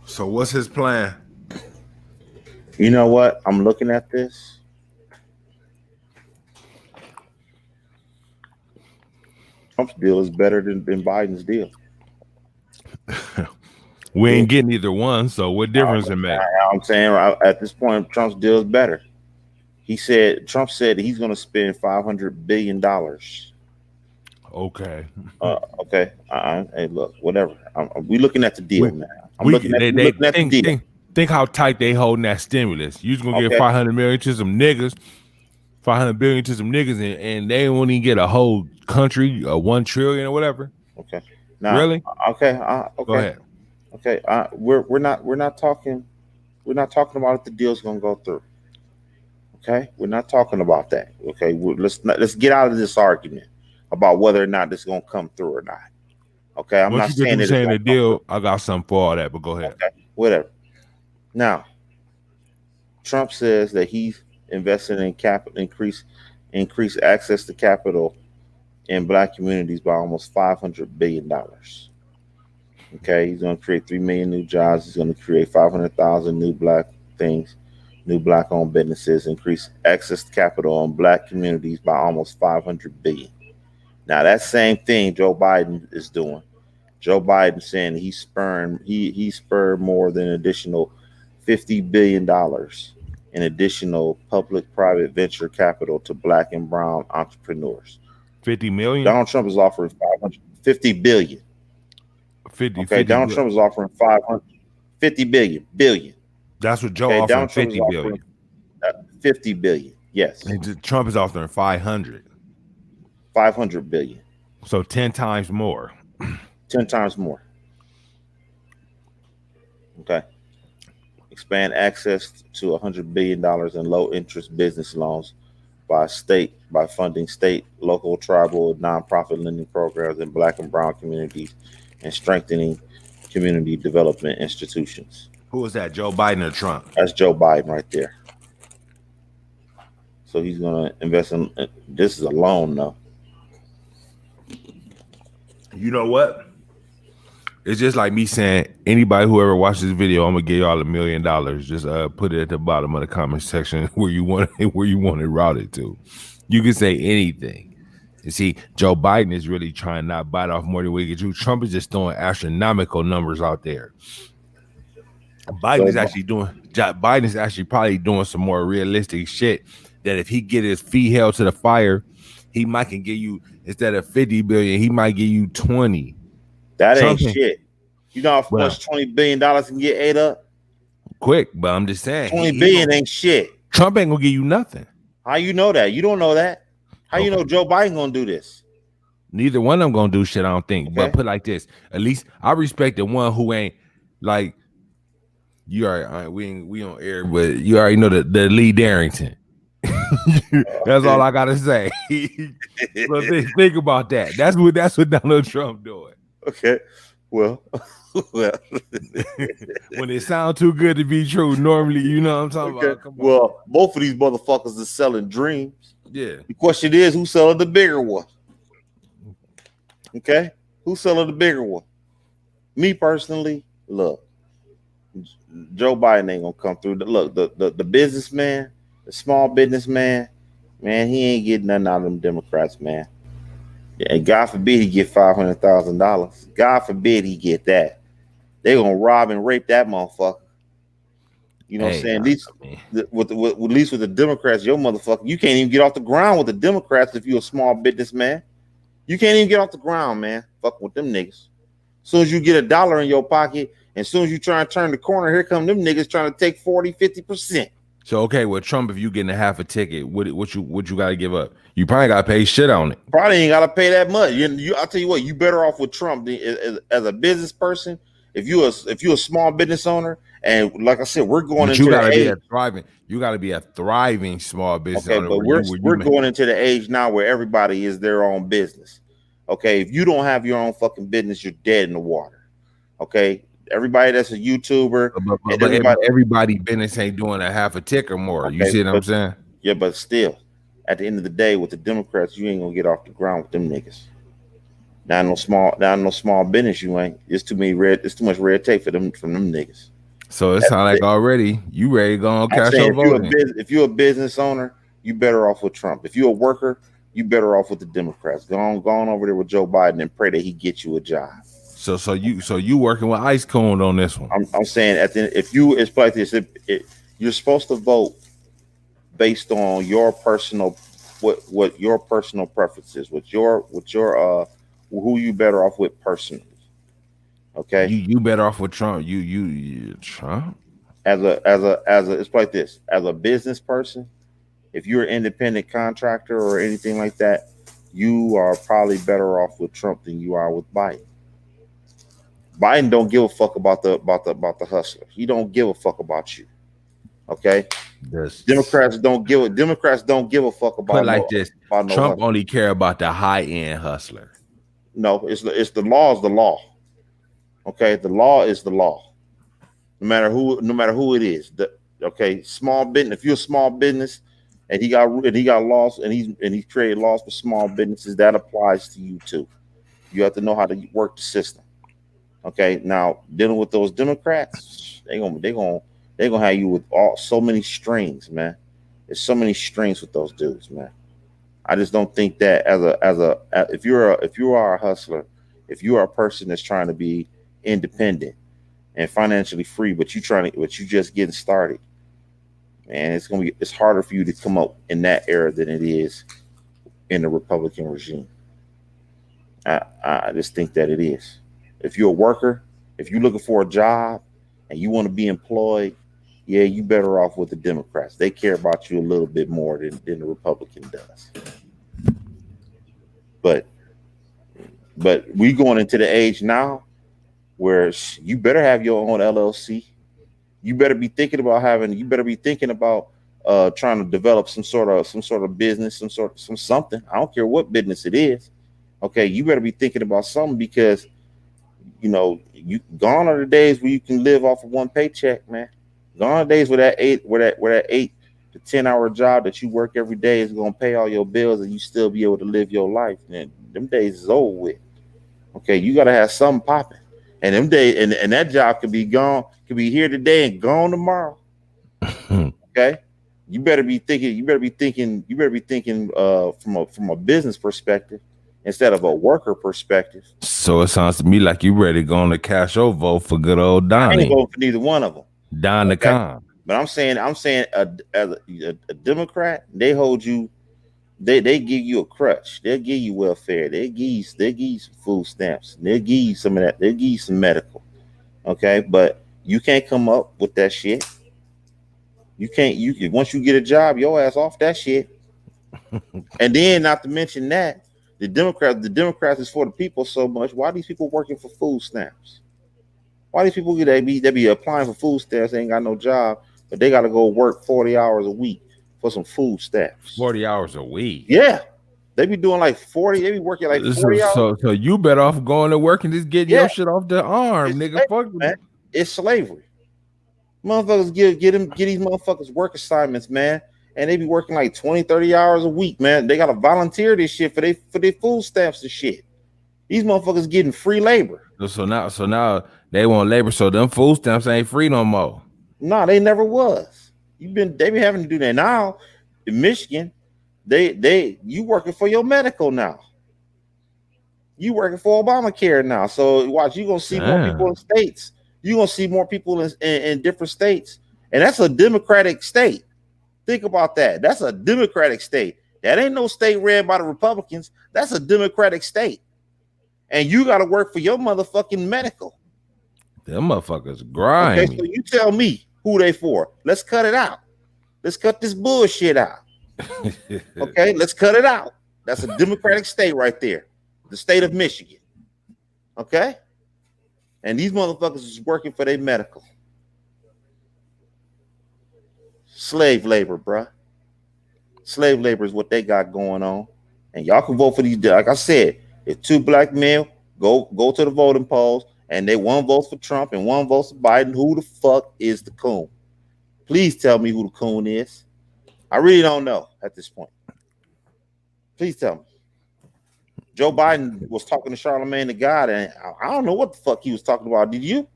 S1: So what's his plan?
S2: You know what? I'm looking at this. Trump's deal is better than Biden's deal.
S1: We ain't getting either one, so what difference it make?
S2: I'm saying at this point, Trump's deal is better. Trump said he's going to spend $500 billion.
S1: Okay.
S2: Okay. Hey, look, whatever. We looking at the deal, man.
S1: Looking at the deal. Think how tight they holding that stimulus. You just gonna get 500 million to some niggas, 500 billion to some niggas, and they won't even get a whole country, 1 trillion or whatever.
S2: Okay. Now,
S1: really?
S2: Okay. Okay.
S1: Go ahead.
S2: Okay. We're not talking about if the deal's gonna go through. Okay. We're not talking about that. Okay. Let's get out of this argument about whether or not this is gonna come through or not. Okay. I'm not saying
S1: the deal. I got something for all that, but go ahead.
S2: Okay. Whatever. Now, Trump says that he's investing in capital, increase access to capital in Black communities by almost $500 billion. Okay, he's going to create 3 million new jobs. He's going to create 500,000 new Black-owned businesses, increase access to capital in Black communities by almost $500 billion. Now, that same thing Joe Biden is doing. Joe Biden saying he spurred more than an additional $50 billion in additional public-private venture capital to Black and brown entrepreneurs.
S1: 50 million?
S2: Donald Trump is offering $550 billion.
S1: 50,
S2: okay, 50 Donald Trump is offering $550 billion.
S1: That's what Joe offered.
S2: Donald
S1: 50 billion.
S2: 50 billion. Yes.
S1: And Trump is offering 500
S2: billion.
S1: So 10 times more.
S2: 10 times more. Okay. Expand access to $100 billion in low interest business loans by funding state, local, tribal, and nonprofit lending programs in Black and brown communities and strengthening community development institutions.
S1: Who is that, Joe Biden or Trump?
S2: That's Joe Biden right there. So he's going to invest in, this is a loan though.
S1: You know what? It's just like me saying, anybody who ever watches this video, I'm gonna give y'all $1 million. Just put it at the bottom of the comment section where you want it routed to. You can say anything. You see, Joe Biden is really trying to not bite off more than we can chew. Trump is just throwing astronomical numbers out there. Biden is actually probably doing some more realistic shit that if he get his feet held to the fire, he might can give you, instead of 50 billion, he might give you 20.
S2: That ain't shit. You know how much $20 billion can get ate up?
S1: Quick, but I'm just saying.
S2: 20 billion ain't shit.
S1: Trump ain't gonna give you nothing.
S2: How you know that? You don't know that. How you know Joe Biden gonna do this?
S1: Neither one of them gonna do shit, I don't think. Okay. But put it like this. At least I respect the one who ain't like, you already, we on air, but you already know the Lee Darrington. That's all I gotta say. So think about that. That's what Donald Trump doing.
S2: Okay. Well, when
S1: it sounds too good to be true, normally, you know what I'm talking about. Come on.
S2: Well, both of these motherfuckers are selling dreams.
S1: Yeah.
S2: The question is, who's selling the bigger one? Okay. Who's selling the bigger one? Me personally, look, Joe Biden ain't gonna come through. Look, the businessman, the small businessman, man, he ain't getting nothing out of them Democrats, man. And God forbid he get $500,000. God forbid he get that. They're gonna rob and rape that motherfucker. You know what I'm saying? At least with the Democrats, your motherfucker, you can't even get off the ground with the Democrats if you're a small businessman. You can't even get off the ground, man. Fuck with them niggas. As soon as you get $1 in your pocket, and as soon as you try and turn the corner, here come them niggas trying to take 40-50%.
S1: So okay, with Trump, if you getting a half a ticket, what you gotta give up? You probably gotta pay shit on it.
S2: Probably ain't gotta pay that much. I'll tell you what, you better off with Trump as a business person. If you're a small business owner And like I said, we're going
S1: But you
S2: into the
S1: gotta be
S2: age.
S1: a thriving. You gotta be a thriving small business
S2: Okay,
S1: owner
S2: but
S1: where
S2: we're
S1: you
S2: going into the age now where everybody is their own business. Okay, if you don't have your own fucking business, you're dead in the water. Okay, everybody that's a YouTuber and everybody.
S1: everybody business ain't doing a half a tick or more. You
S2: Okay,
S1: see what I'm
S2: but
S1: saying?
S2: yeah, but still, at the end of the day, with the Democrats, you ain't gonna get off the ground with them niggas. Not no small business. You ain't. It's too many red. It's too much red tape for them from them niggas.
S1: So it
S2: That's
S1: sounds like
S2: it.
S1: already you ready to go on
S2: I'm
S1: cash
S2: saying
S1: your voting.
S2: if you're a business owner, you better off with Trump. If you're a worker, you better off with the Democrats. Go on over there with Joe Biden and pray that he gets you a job.
S1: So you working with Ice Coon on this one.
S2: I'm saying if you it's like this, you're supposed to vote based on your personal what your personal preferences, what your who you better off with personally. Okay,
S1: You better off with Trump. You Trump.
S2: as a it's like this, as a business person, if you're an independent contractor or anything like that, you are probably better off with Trump than you are with Biden. Biden don't give a fuck about the hustler. He don't give a fuck about you. Okay,
S1: This
S2: Democrats don't give a fuck
S1: put
S2: about
S1: like this.
S2: no
S1: Trump
S2: hustler.
S1: only care about the high end hustler.
S2: No, it's the law is the law. Okay, the law is the law. No matter who it is. Okay, small business. If you're a small business and he got laws and he's created laws for small businesses, that applies to you too. You have to know how to work the system. Okay, now dealing with those Democrats, they gonna have you with so many strings, man. There's so many strings with those dudes, man. I just don't think that if you are a hustler, if you are a person that's trying to be independent and financially free, but you just getting started, man, it's harder for you to come up in that era than it is in the Republican regime. I just think that it is. If you're a worker, if you're looking for a job and you want to be employed, yeah, you better off with the Democrats. They care about you a little bit more than the Republican does. But we going into the age now where you better have your own LLC. You better be thinking about trying to develop some sort of business, some something. I don't care what business it is. Okay, you better be thinking about something because you gone are the days where you can live off of one paycheck, man. Gone are the days where that 8 to 10 hour job that you work every day is gonna pay all your bills and you still be able to live your life. And them days is over with. Okay, you gotta have something popping. And them days and that job could be gone, could be here today and gone tomorrow. Okay. You better be thinking from a business perspective instead of a worker perspective.
S1: So it sounds to me like you ready to go on the cash your vote for good old
S2: I ain't
S1: Donnie.
S2: voting for neither one of them.
S1: Don the
S2: Okay.
S1: Con.
S2: But I'm saying as a Democrat, they hold you, they give you a crutch. They'll give you welfare. They give you some food stamps. They'll give you some of that. They'll give you some medical. Okay, but you can't come up with that shit. You can't. Once you get a job, your ass off that shit. And then, not to mention that the Democrats is for the people so much. Why are these people working for food stamps? Why these people they be applying for food stamps? They ain't got no job, but they got to go work 40 hours a week for some food stamps.
S1: 40 hours a week.
S2: Yeah, they be doing like 40. They be working like 40 hours.
S1: So you better off going to work and just getting
S2: Yeah,
S1: your shit off the arm,
S2: it's
S1: nigga.
S2: slavery,
S1: Fuck
S2: man. It's slavery. Motherfuckers get these motherfuckers work assignments, man. And they be working like 20, 30 hours a week, man. They gotta volunteer this shit for their food stamps and shit. These motherfuckers getting free labor.
S1: So now they want labor, so them food stamps ain't free no more.
S2: Nah, they never was. They been having to do that. Now in Michigan, you working for your medical now. You working for Obamacare now. So watch, you gonna see more people in states. You're gonna see more people in different states. And that's a Democratic state. Think about that. That's a Democratic state. That ain't no state ran by the Republicans. That's a Democratic state. And you got to work for your motherfucking medical.
S1: Them motherfuckers grimy.
S2: Okay, so you tell me who they for. Let's cut it out. Let's cut this bullshit out. Okay, let's cut it out. That's a Democratic state right there. The state of Michigan. Okay? And these motherfuckers is working for their medical. Slave labor, bruh. Slave labor is what they got going on. And y'all can vote for these. Like I said, if two black men go to the voting polls and they one votes for Trump and one votes for Biden, who the fuck is the coon? Please tell me who the coon is. I really don't know at this point. Please tell me. Joe Biden was talking to Charlemagne the God, and I don't know what the fuck he was talking about. Did you?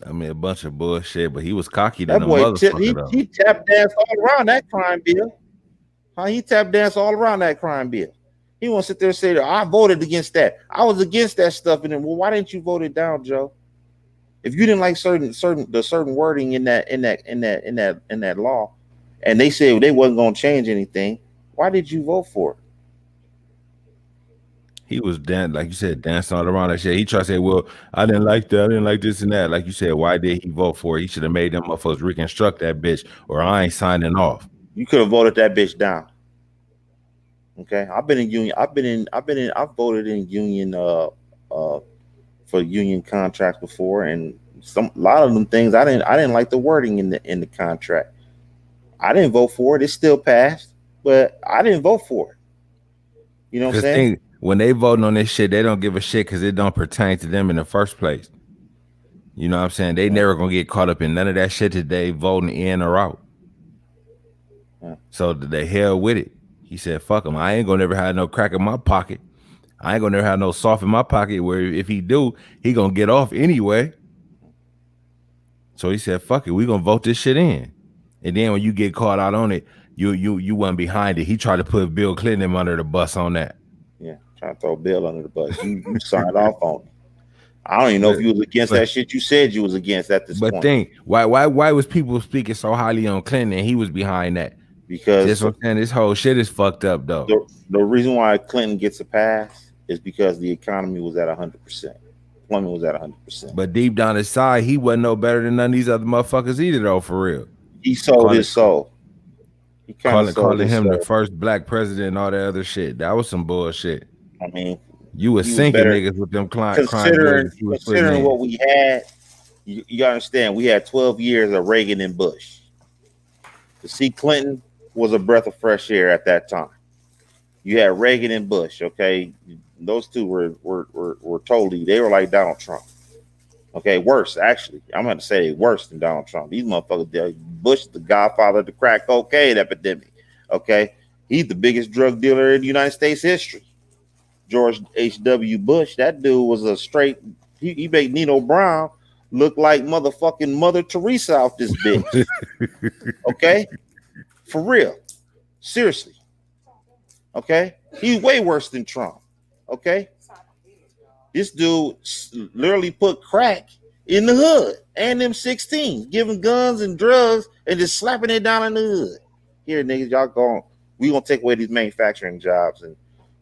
S1: I mean, a bunch of bullshit, but he was cocky than
S2: That
S1: a
S2: boy,
S1: motherfucker though.
S2: he tap danced all around that crime bill. Huh? He tap danced all around that crime bill. He wants to sit there and say, "I voted against that. I was against that stuff." And then, well, why didn't you vote it down, Joe? If you didn't like certain wording in that law, and they said they wasn't going to change anything, why did you vote for it?
S1: He was like you said, dancing all around that shit. He tried to say, "Well, I didn't like that. I didn't like this and that." Like you said, why did he vote for it? He should have made them motherfuckers reconstruct that bitch, or I ain't signing off.
S2: You could have voted that bitch down. Okay, I've been in union. I've voted in union for union contracts before, and a lot of them things I didn't like the wording in the contract. I didn't vote for it. It still passed, but I didn't vote for it. You know what I'm
S1: Because
S2: saying?
S1: when they voting on this shit, they don't give a shit because it don't pertain to them in the first place. You know what I'm saying? They
S2: Yeah.
S1: never gonna get caught up in none of that shit today, voting in or out.
S2: Yeah.
S1: So the hell with it. He said, "Fuck him. I ain't gonna never have no crack in my pocket. I ain't gonna never have no soft in my pocket. Where if he do, he gonna get off anyway." So he said, "Fuck it. We gonna vote this shit in." And then when you get caught out on it, you wasn't behind it. He tried to put Bill Clinton under the bus on that.
S2: Yeah, trying to throw Bill under the bus. You signed off on it. I don't even know
S1: But
S2: if you was against
S1: but
S2: that shit you said you was against at this
S1: but
S2: point.
S1: think why was people speaking so highly on Clinton and he was behind that?
S2: Because
S1: That's what I'm saying. This whole shit is fucked up though.
S2: the reason why Clinton gets a pass is because the economy was at 100%. Employment was at 100%.
S1: But deep down inside, he wasn't no better than none of these other motherfuckers either, though, for real.
S2: He sold his soul. He kind of sold
S1: Calling
S2: his
S1: him
S2: soul.
S1: the first black president and all that other shit. That was some bullshit.
S2: I mean,
S1: You was
S2: he was
S1: sinking
S2: better
S1: niggas with them crime bills
S2: considering
S1: that you was putting
S2: considering
S1: in.
S2: what we had. You gotta understand, we had 12 years of Reagan and Bush. To see Clinton was a breath of fresh air at that time. You had Reagan and Bush, okay? Those two were totally, they were like Donald Trump. Okay, worse, actually. I'm going to say worse than Donald Trump. These motherfuckers, Bush, the godfather of the crack cocaine epidemic. Okay, he's the biggest drug dealer in United States history. George H.W. Bush, that dude was a straight, he made Nino Brown look like motherfucking Mother Teresa out this bitch. Okay, for real. Seriously. Okay, he's way worse than Trump. Okay, this dude literally put crack in the hood and them 16s, giving guns and drugs and just slapping it down in the hood. Here, niggas, y'all going. We gonna take away these manufacturing jobs and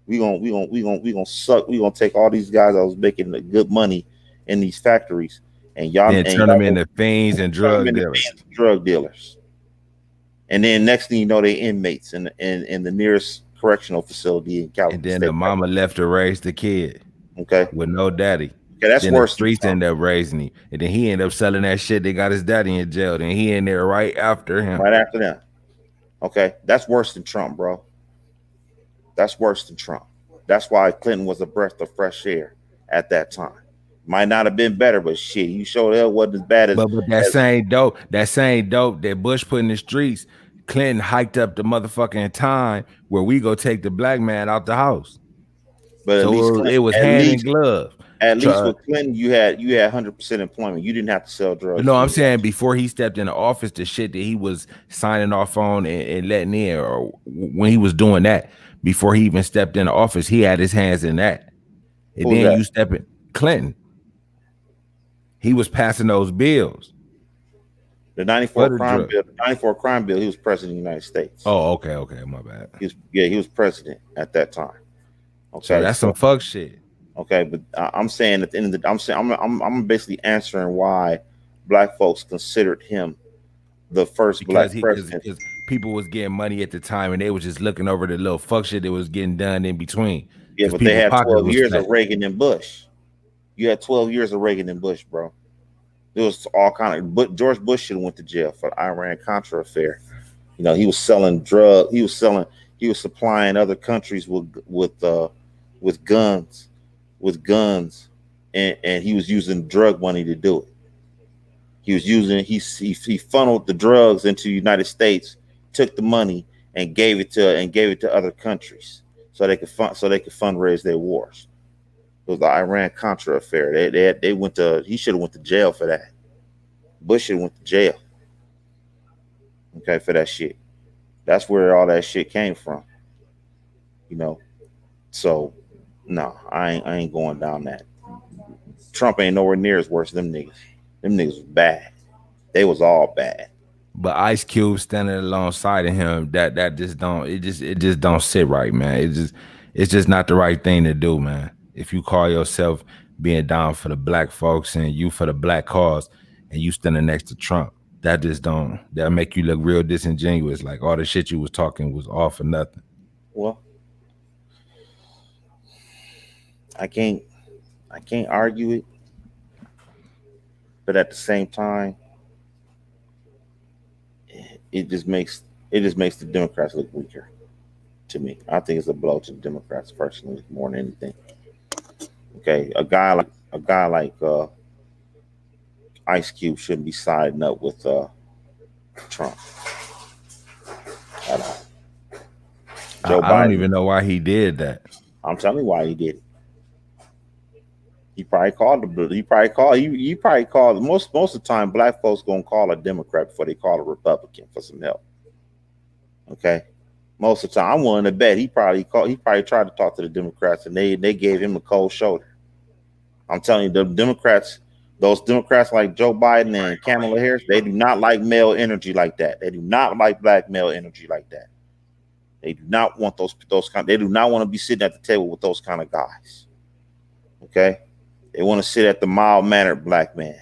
S2: we gonna suck. We gonna take all these guys that was making the good money in these factories and y'all
S1: Then turn them into fiends and drug
S2: dealers. And then next thing you know, they inmates in the nearest correctional facility in California.
S1: And then the mama left to raise the kid.
S2: Okay.
S1: With no daddy.
S2: Okay, that's
S1: then
S2: worse.
S1: The streets end up raising him. And then he ended up selling that shit. They got his daddy in jail. Then he in there right after him.
S2: Right after them. Okay. That's worse than Trump, bro. That's worse than Trump. That's why Clinton was a breath of fresh air at that time. Might not have been better, but shit, you showed up wasn't as bad as.
S1: But that same dope that Bush put in the streets, Clinton hiked up the motherfucking time where we go take the black man out the house.
S2: But
S1: so
S2: at least
S1: it was hand in glove.
S2: At least with Clinton, you had 100% employment. You didn't have to sell drugs.
S1: No, I'm saying before he stepped into office, the shit that he was signing off on and letting in, or when he was doing that, before he even stepped into office, he had his hands in that. And then you step in Clinton. He was passing those bills.
S2: The 94 crime bill. The 94 crime bill. He was president of the United States.
S1: Oh, okay, my bad.
S2: He was president at that time. Okay,
S1: so that's some fuck shit.
S2: Okay, but I'm saying at the end of the, I'm basically answering why black folks considered him the first black president.
S1: Because people was getting money at the time, and they was just looking over the little fuck shit that was getting done in between.
S2: Yeah, but they had 12 years of Reagan and Bush. You had 12 years of Reagan and Bush, bro. There was all kind of. But George Bush should have went to jail for the Iran Contra affair. You know, he was selling drug. He was selling. He was supplying other countries with guns, and he was using drug money to do it. He was using he funneled the drugs into the United States, took the money and gave it to other countries so they could fundraise their wars. It was the Iran Contra affair. They went to he should have went to jail for that. Bush should have went to jail. Okay, for that shit. That's where all that shit came from. You know. So no, I ain't going down that. Trump ain't nowhere near as worse than them niggas. Them niggas was bad. They was all bad.
S1: But Ice Cube standing alongside of him, that just don't it just don't sit right, man. It's just not the right thing to do, man. If you call yourself being down for the black folks and you for the black cause and you standing next to Trump, that make you look real disingenuous. Like all the shit you was talking was all for nothing.
S2: Well, I can't I can't argue it, but at the same time, it just makes the Democrats look weaker to me. I think it's a blow to the Democrats personally more than anything. Okay, a guy like Ice Cube shouldn't be siding up with Trump at all. Joe
S1: I don't
S2: Biden.
S1: even know why he did that.
S2: I'm telling you why he did it. He probably called the. He probably called. He probably called. Most of the time, black folks gonna call a Democrat before they call a Republican for some help. Okay, most of the time, I'm willing to bet he probably called. He probably tried to talk to the Democrats, and they gave him a cold shoulder. I'm telling you, the Democrats, those Democrats like Joe Biden and Kamala Harris, they do not like male energy like that. They do not like black male energy like that. They do not want those kind. They do not want to be sitting at the table with those kind of guys. Okay, they want to sit at the mild mannered black man.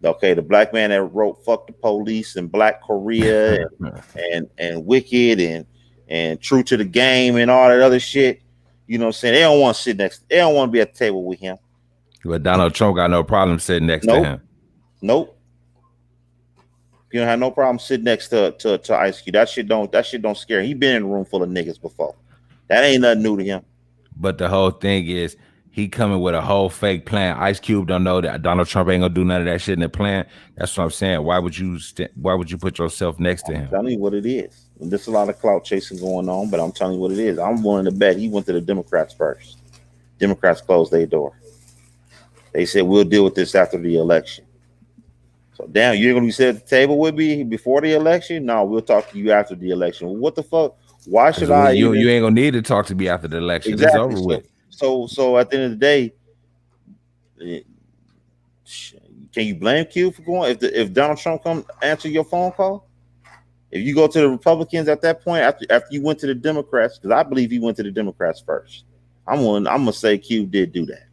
S2: Okay, the black man that wrote "Fuck the Police" and Black Korea and Wicked and True to the Game and all that other shit. You know what I'm saying? They don't want to sit next. They don't want to be at the table with him.
S1: But Donald Trump got no problem sitting next to
S2: Nope.
S1: him.
S2: Nope. You don't have no problem sitting next to Ice Cube. That shit don't scare him. He been in a room full of niggas before. That ain't nothing new to him.
S1: But the whole thing is he coming with a whole fake plan. Ice Cube don't know that Donald Trump ain't gonna do none of that shit in the plan. That's what I'm saying. Why would you put yourself next to
S2: I'm
S1: him?
S2: telling you what it is. And there's a lot of clout chasing going on, but I'm telling you what it is. I'm willing to bet he went to the Democrats first. Democrats closed their door. They said we'll deal with this after the election. So damn, you're gonna be sitting at the table with me before the election? No, we'll talk to you after the election. What the fuck? Why should I
S1: You
S2: even
S1: ain't gonna need to talk to me after the election. It's
S2: exactly?
S1: over
S2: So
S1: with.
S2: so at the end of the day, eh, can you blame Q for going if Donald Trump come answer your phone call? If you go to the Republicans at that point after you went to the Democrats, because I believe he went to the Democrats first. I'm gonna say Q did do that.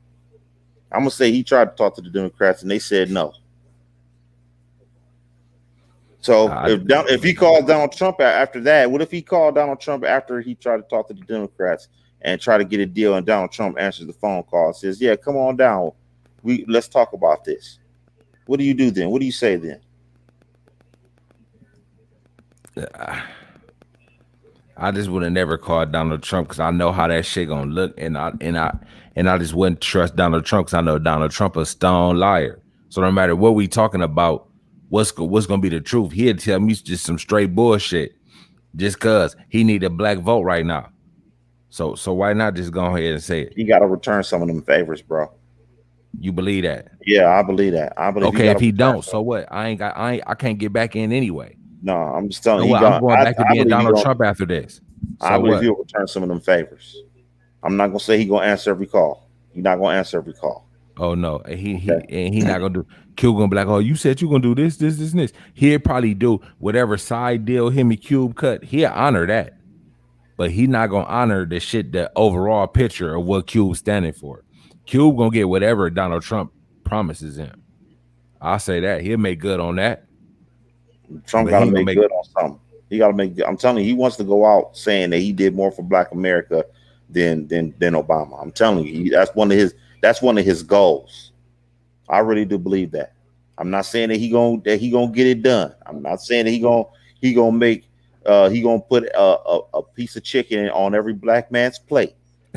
S2: I'm gonna say he tried to talk to the Democrats and they said no. So if he called Donald Trump after that, what if he called Donald Trump after he tried to talk to the Democrats and try to get a deal, and Donald Trump answers the phone call and says, "Yeah, come on down. Let's talk about this." What do you do then? What do you say then?
S1: I just would have never called Donald Trump because I know how that shit gonna look, and I just wouldn't trust Donald Trump because I know Donald Trump a stone liar. So no matter what we talking about, what's gonna be the truth? He'll tell me just some straight bullshit just cause he need a black vote right now. So why not just go ahead and say it?
S2: He got to return some of them favors, bro.
S1: You believe that?
S2: Yeah, I believe that. I believe.
S1: Okay, if he don't,
S2: some.
S1: so what? I can't get back in anyway.
S2: No, I'm just telling
S1: So
S2: you.
S1: what? I'm going back to
S2: I
S1: being
S2: believe
S1: Donald Trump after this.
S2: I
S1: So
S2: believe
S1: what?
S2: he'll return some of them favors. I'm not gonna say he gonna answer every call. He's not gonna answer every call.
S1: Oh no, he
S2: Okay.
S1: and he not gonna do. Cube gonna be like, oh, you said you gonna do this, and this. He'll probably do whatever side deal him and Cube cut. He'll honor that, but he not gonna honor the shit, the overall picture of what Cube's standing for. Cube gonna get whatever Donald Trump promises him. I'll say that he'll make good on that,
S2: Trump
S1: but
S2: got
S1: he
S2: to
S1: ain't gonna
S2: make
S1: make.
S2: good on something. He got to make. I'm telling you, he wants to go out saying that he did more for Black America than Obama. I'm telling you, that's one of his goals. I really do believe that. I'm not saying that he gonna get it done. I'm not saying that he gonna make he gonna put a piece of chicken on every black man's plate.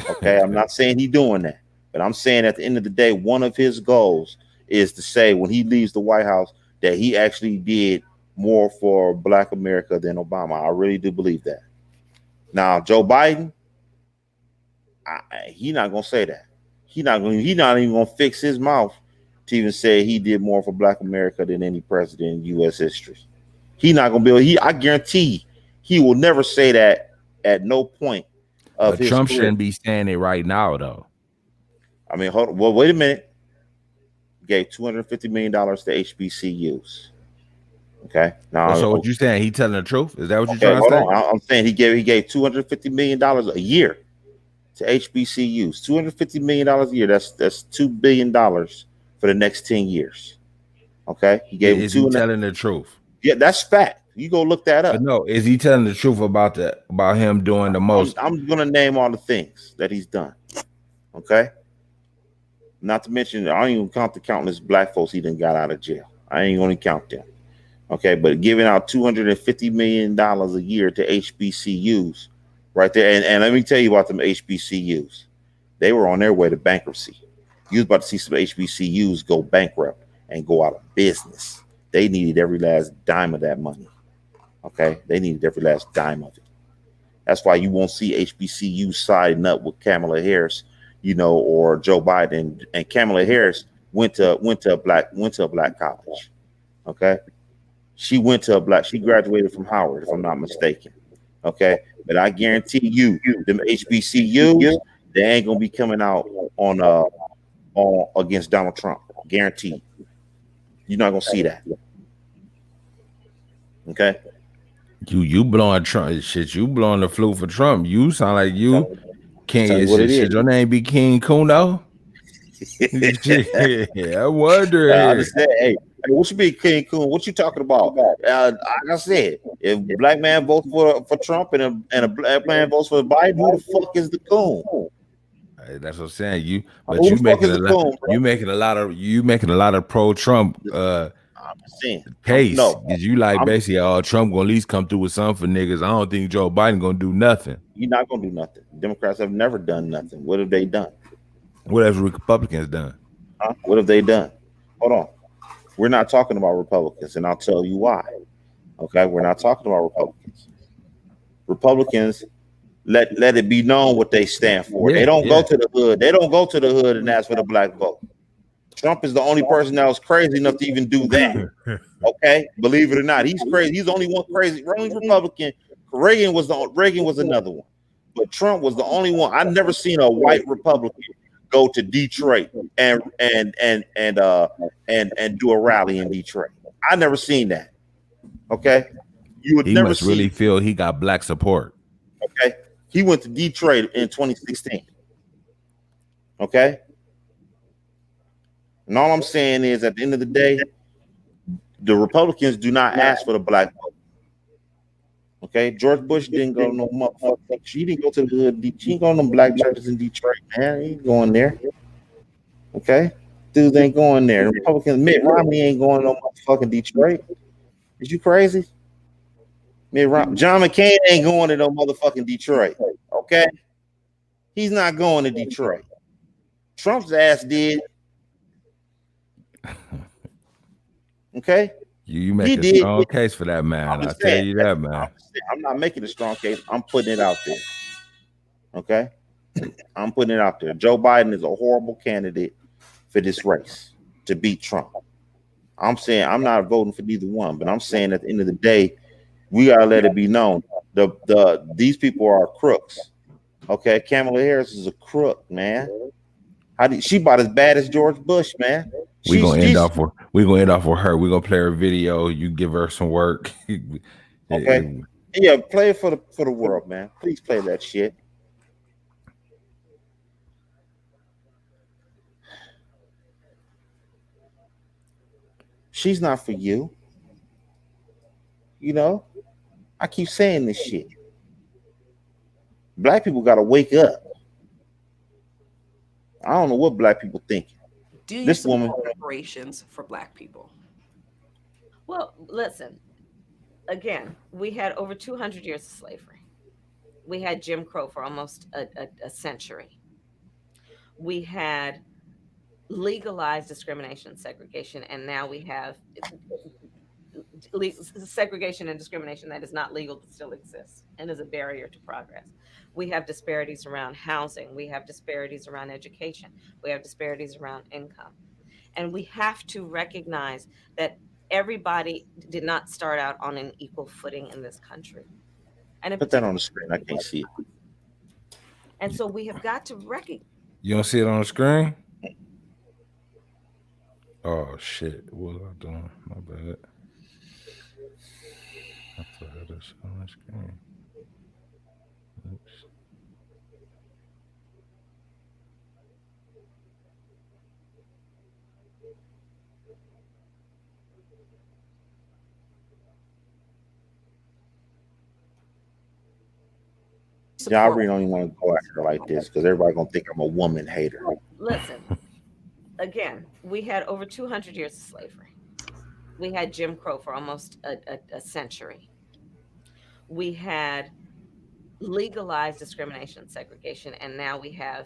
S2: Okay, I'm not saying he doing that, but I'm saying at the end of the day, one of his goals is to say when he leaves the White House that he actually did more for Black America than Obama. I really do believe that. Now, Joe Biden, he not gonna say that. He not even gonna fix his mouth to even say he did more for Black America than any president in U.S. history. He not gonna be able, I guarantee he will never say that at no point of
S1: But
S2: his
S1: Trump
S2: career.
S1: shouldn't be saying it right now, though.
S2: I mean, hold on. Well, wait a minute. Gave $250 million to HBCUs. Okay. Now,
S1: So what you saying? He telling the truth? Is that what you
S2: okay,
S1: trying to
S2: hold
S1: say?
S2: on. I'm saying he gave $250 million a year to HBCUs. $250 million a year. That's $2 billion for the next 10 years. Okay. He gave him
S1: Is he
S2: two and a,
S1: telling the truth?
S2: yeah, that's fact. You go look that
S1: But
S2: up.
S1: no, is he telling the truth about him doing the most?
S2: I'm gonna name all the things that he's done. Okay. Not to mention, I don't even count the countless black folks he done got out of jail. I ain't gonna count them. Okay, but giving out $250 million a year to HBCUs, right there. And let me tell you about them HBCUs. They were on their way to bankruptcy. You was about to see some HBCUs go bankrupt and go out of business. They needed every last dime of that money. Okay, they needed every last dime of it. That's why you won't see HBCU siding up with Kamala Harris, or Joe Biden. And Kamala Harris went to a black college. Okay, she graduated from Howard, if I'm not mistaken. Okay, but I guarantee you, them HBCUs, they ain't gonna be coming out on against Donald Trump. Guaranteed, you're not gonna see that. Okay,
S1: You blowing Trump shit? You blowing the flute for Trump? You sound like you
S2: tell
S1: can't.
S2: you what it
S1: Should
S2: is.
S1: your name be King Kuno? Shit, I wonder
S2: I
S1: here.
S2: understand. Hey, what you be King Coon? What you talking about? Like I said, if black man votes for Trump and a black man votes for Biden, who the fuck is the coon?
S1: Hey, that's what I'm saying. But
S2: Who the fuck is the coon, bro?
S1: You making a lot of pro Trump
S2: I'm just saying.
S1: case
S2: No,
S1: because you like
S2: I'm
S1: basically Trump gonna at least come through with something for niggas. I don't think Joe Biden gonna do nothing.
S2: You're not gonna do nothing. Democrats have never done nothing. What have they done?
S1: What have Republicans done?
S2: Huh? What have they done? Hold on. We're not talking about Republicans, and I'll tell you why. Okay, we're not talking about Republicans. Republicans let it be known what they stand for. They
S1: Yeah,
S2: don't go
S1: yeah.
S2: to the hood. They don't go to the hood and ask for the black vote. Trump is the only person that was crazy enough to even do that. Okay, believe it or not, he's crazy. He's the only one crazy. Only Republican. Reagan was another one, but Trump was the only one. I've never seen a white Republican go to Detroit and do a rally in Detroit. I never seen that. Okay, you would
S1: He
S2: never
S1: must
S2: see.
S1: really feel he got black support.
S2: Okay, he went to Detroit in 2016. Okay, and all I'm saying is, at the end of the day, the Republicans do not ask for the black vote. Okay, George Bush didn't go to no motherfucker. She didn't go to the hood. She didn't go to them black churches in Detroit, man. He ain't going there. Okay, dudes ain't going there. The Republicans, Mitt Romney ain't going to no motherfucking Detroit. Is you crazy? John McCain ain't going to no motherfucking Detroit. Okay, he's not going to Detroit. Trump's ass did. Okay,
S1: You
S2: he
S1: make a
S2: did.
S1: strong case for that, man.
S2: I'm
S1: I
S2: just
S1: tell
S2: saying.
S1: you that, man.
S2: I'm not making a strong case. I'm putting it out there. Okay, I'm putting it out there. Joe Biden is a horrible candidate for this race to beat Trump. I'm saying I'm not voting for neither one, but I'm saying at the end of the day, we gotta let it be known. These people are crooks. Okay, Kamala Harris is a crook, man. She about as bad as George Bush, man.
S1: We're
S2: She's
S1: gonna end off with her. We're gonna play her video. You give her some work.
S2: okay. Yeah, play it for the world, man. Please play that shit. She's not for you. I keep saying this shit. Black people gotta wake up. I don't know what black people think.
S7: Do you
S2: This woman,
S7: support reparations for Black people? Well, listen, again, we had over 200 years of slavery. We had Jim Crow for almost a century. We had legalized discrimination, segregation, and now we have segregation and discrimination that is not legal but still exists and is a barrier to progress. We have disparities around housing. We have disparities around education. We have disparities around income. And we have to recognize that everybody did not start out on an equal footing in this country. And in
S2: Put that on
S7: particular,
S2: the screen. I can't see it.
S7: and so we have got to recognize.
S1: You don't see it on the screen? Oh shit! What was I doing? My bad. I thought I had this on the screen. Oops.
S2: Yeah, I
S7: Support.
S2: really don't even want to go at her like this because everybody gonna think I'm a woman hater.
S7: Listen, again, we had over 200 years of slavery. We had Jim Crow for almost a century. We had legalized discrimination, segregation, and now we have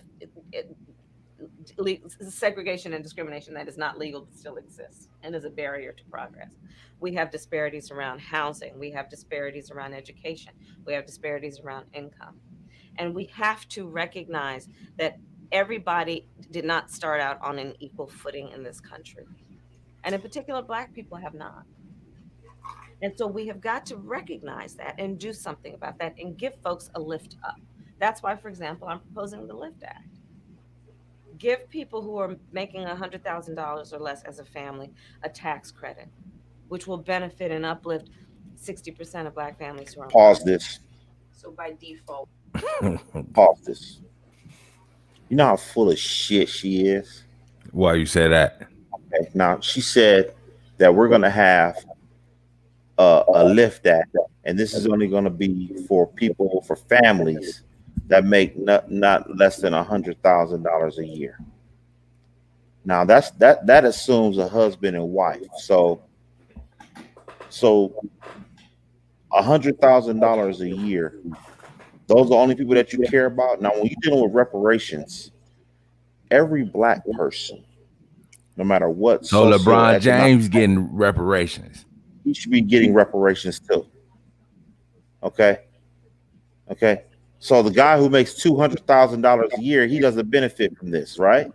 S7: segregation and discrimination that is not legal but still exists and is a barrier to progress. We have disparities around housing. We have disparities around education. We have disparities around income. And we have to recognize that everybody did not start out on an equal footing in this country. And in particular, Black people have not. And so we have got to recognize that and do something about that and give folks a lift up. That's why, for example, I'm proposing the Lift Act. Give people who are making $100,000 or less as a family a tax credit, which will benefit and uplift 60% of Black families who are
S2: Pause
S7: employed.
S2: this.
S7: So by default,
S2: Pause this. You know how full of shit she is?
S1: Why you say that?
S2: Okay. Now, she said that we're going to have a lift act, and this is only going to be for people, for families that make not less than $100,000 a year. Now, that assumes a husband and wife. So $100,000 a year. Those are the only people that you care about. Now, when you're dealing with reparations, every Black person, no matter what
S1: So LeBron
S2: socioeconomic,
S1: James getting reparations.
S2: he should be getting reparations too. Okay. Okay. So the guy who makes $200,000 a year, he doesn't benefit from this, right?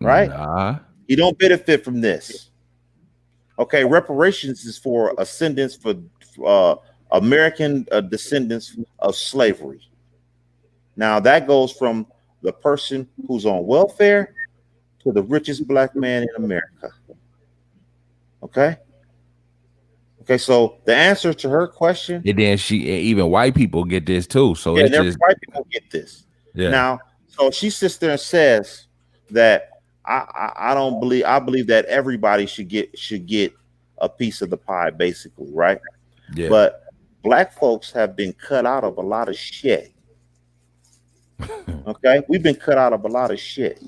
S2: Right?
S1: Nah.
S2: He don't benefit from this. Okay, reparations is for ascendants for American descendants of slavery. Now that goes from the person who's on welfare to the richest Black man in America. Okay. Okay, so the answer to her question,
S1: And then even white people get this too. So
S2: yeah,
S1: it's
S2: and every
S1: just
S2: white people get this.
S1: yeah.
S2: Now, so she sits there and says that I don't believe, I believe that everybody should get a piece of the pie, basically, right?
S1: Yeah.
S2: But Black folks have been cut out of a lot of shit. Okay, we've been cut out of a lot of shit.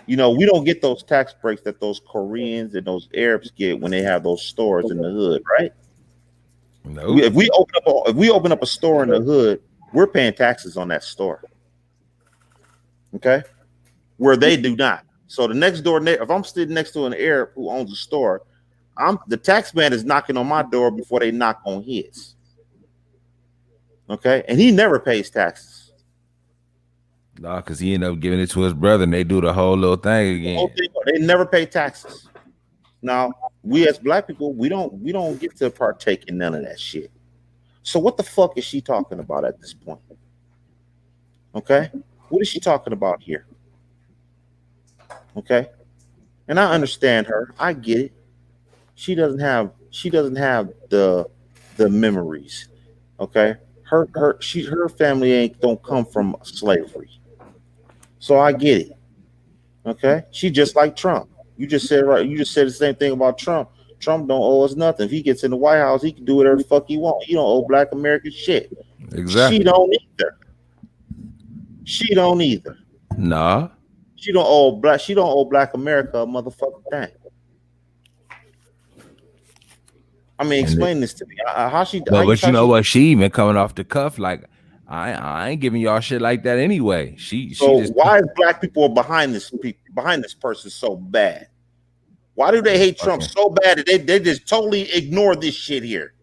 S2: You know, we don't get those tax breaks that those Koreans and those Arabs get when they have those stores in the hood, right?
S1: Nope.
S2: If we open up a store in the hood, we're paying taxes on that store. Okay, where they do not. So the next door, if I'm sitting next to an Arab who owns a store, the tax man is knocking on my door before they knock on his. Okay, and he never pays taxes.
S1: Nah, because he ended up giving it to his brother and they do the whole little thing again.
S2: They never pay taxes. Now, we as Black people, we don't get to partake in none of that shit. So what the fuck is she talking about at this point? Okay, what is she talking about here? Okay, and I understand her. I get it. She doesn't have the memories. Okay, her family don't come from slavery. So I get it. Okay, she just like Trump. You just said right. You just said the same thing about Trump. Trump don't owe us nothing. If he gets in the White House, he can do whatever the fuck he want. He don't owe Black American shit.
S1: Exactly.
S2: She don't either. She don't either.
S1: Nah.
S2: She don't owe Black America a motherfucking thing. I mean,
S1: And
S2: explain this to me. How she?
S1: but
S2: How
S1: you know
S2: she?
S1: what? She even coming off the cuff like I ain't giving y'all shit like that anyway. She
S2: So
S1: just
S2: why is black people behind behind this person so bad? Why do they hate Trump
S1: fucking,
S2: so bad that they just totally ignore this shit here?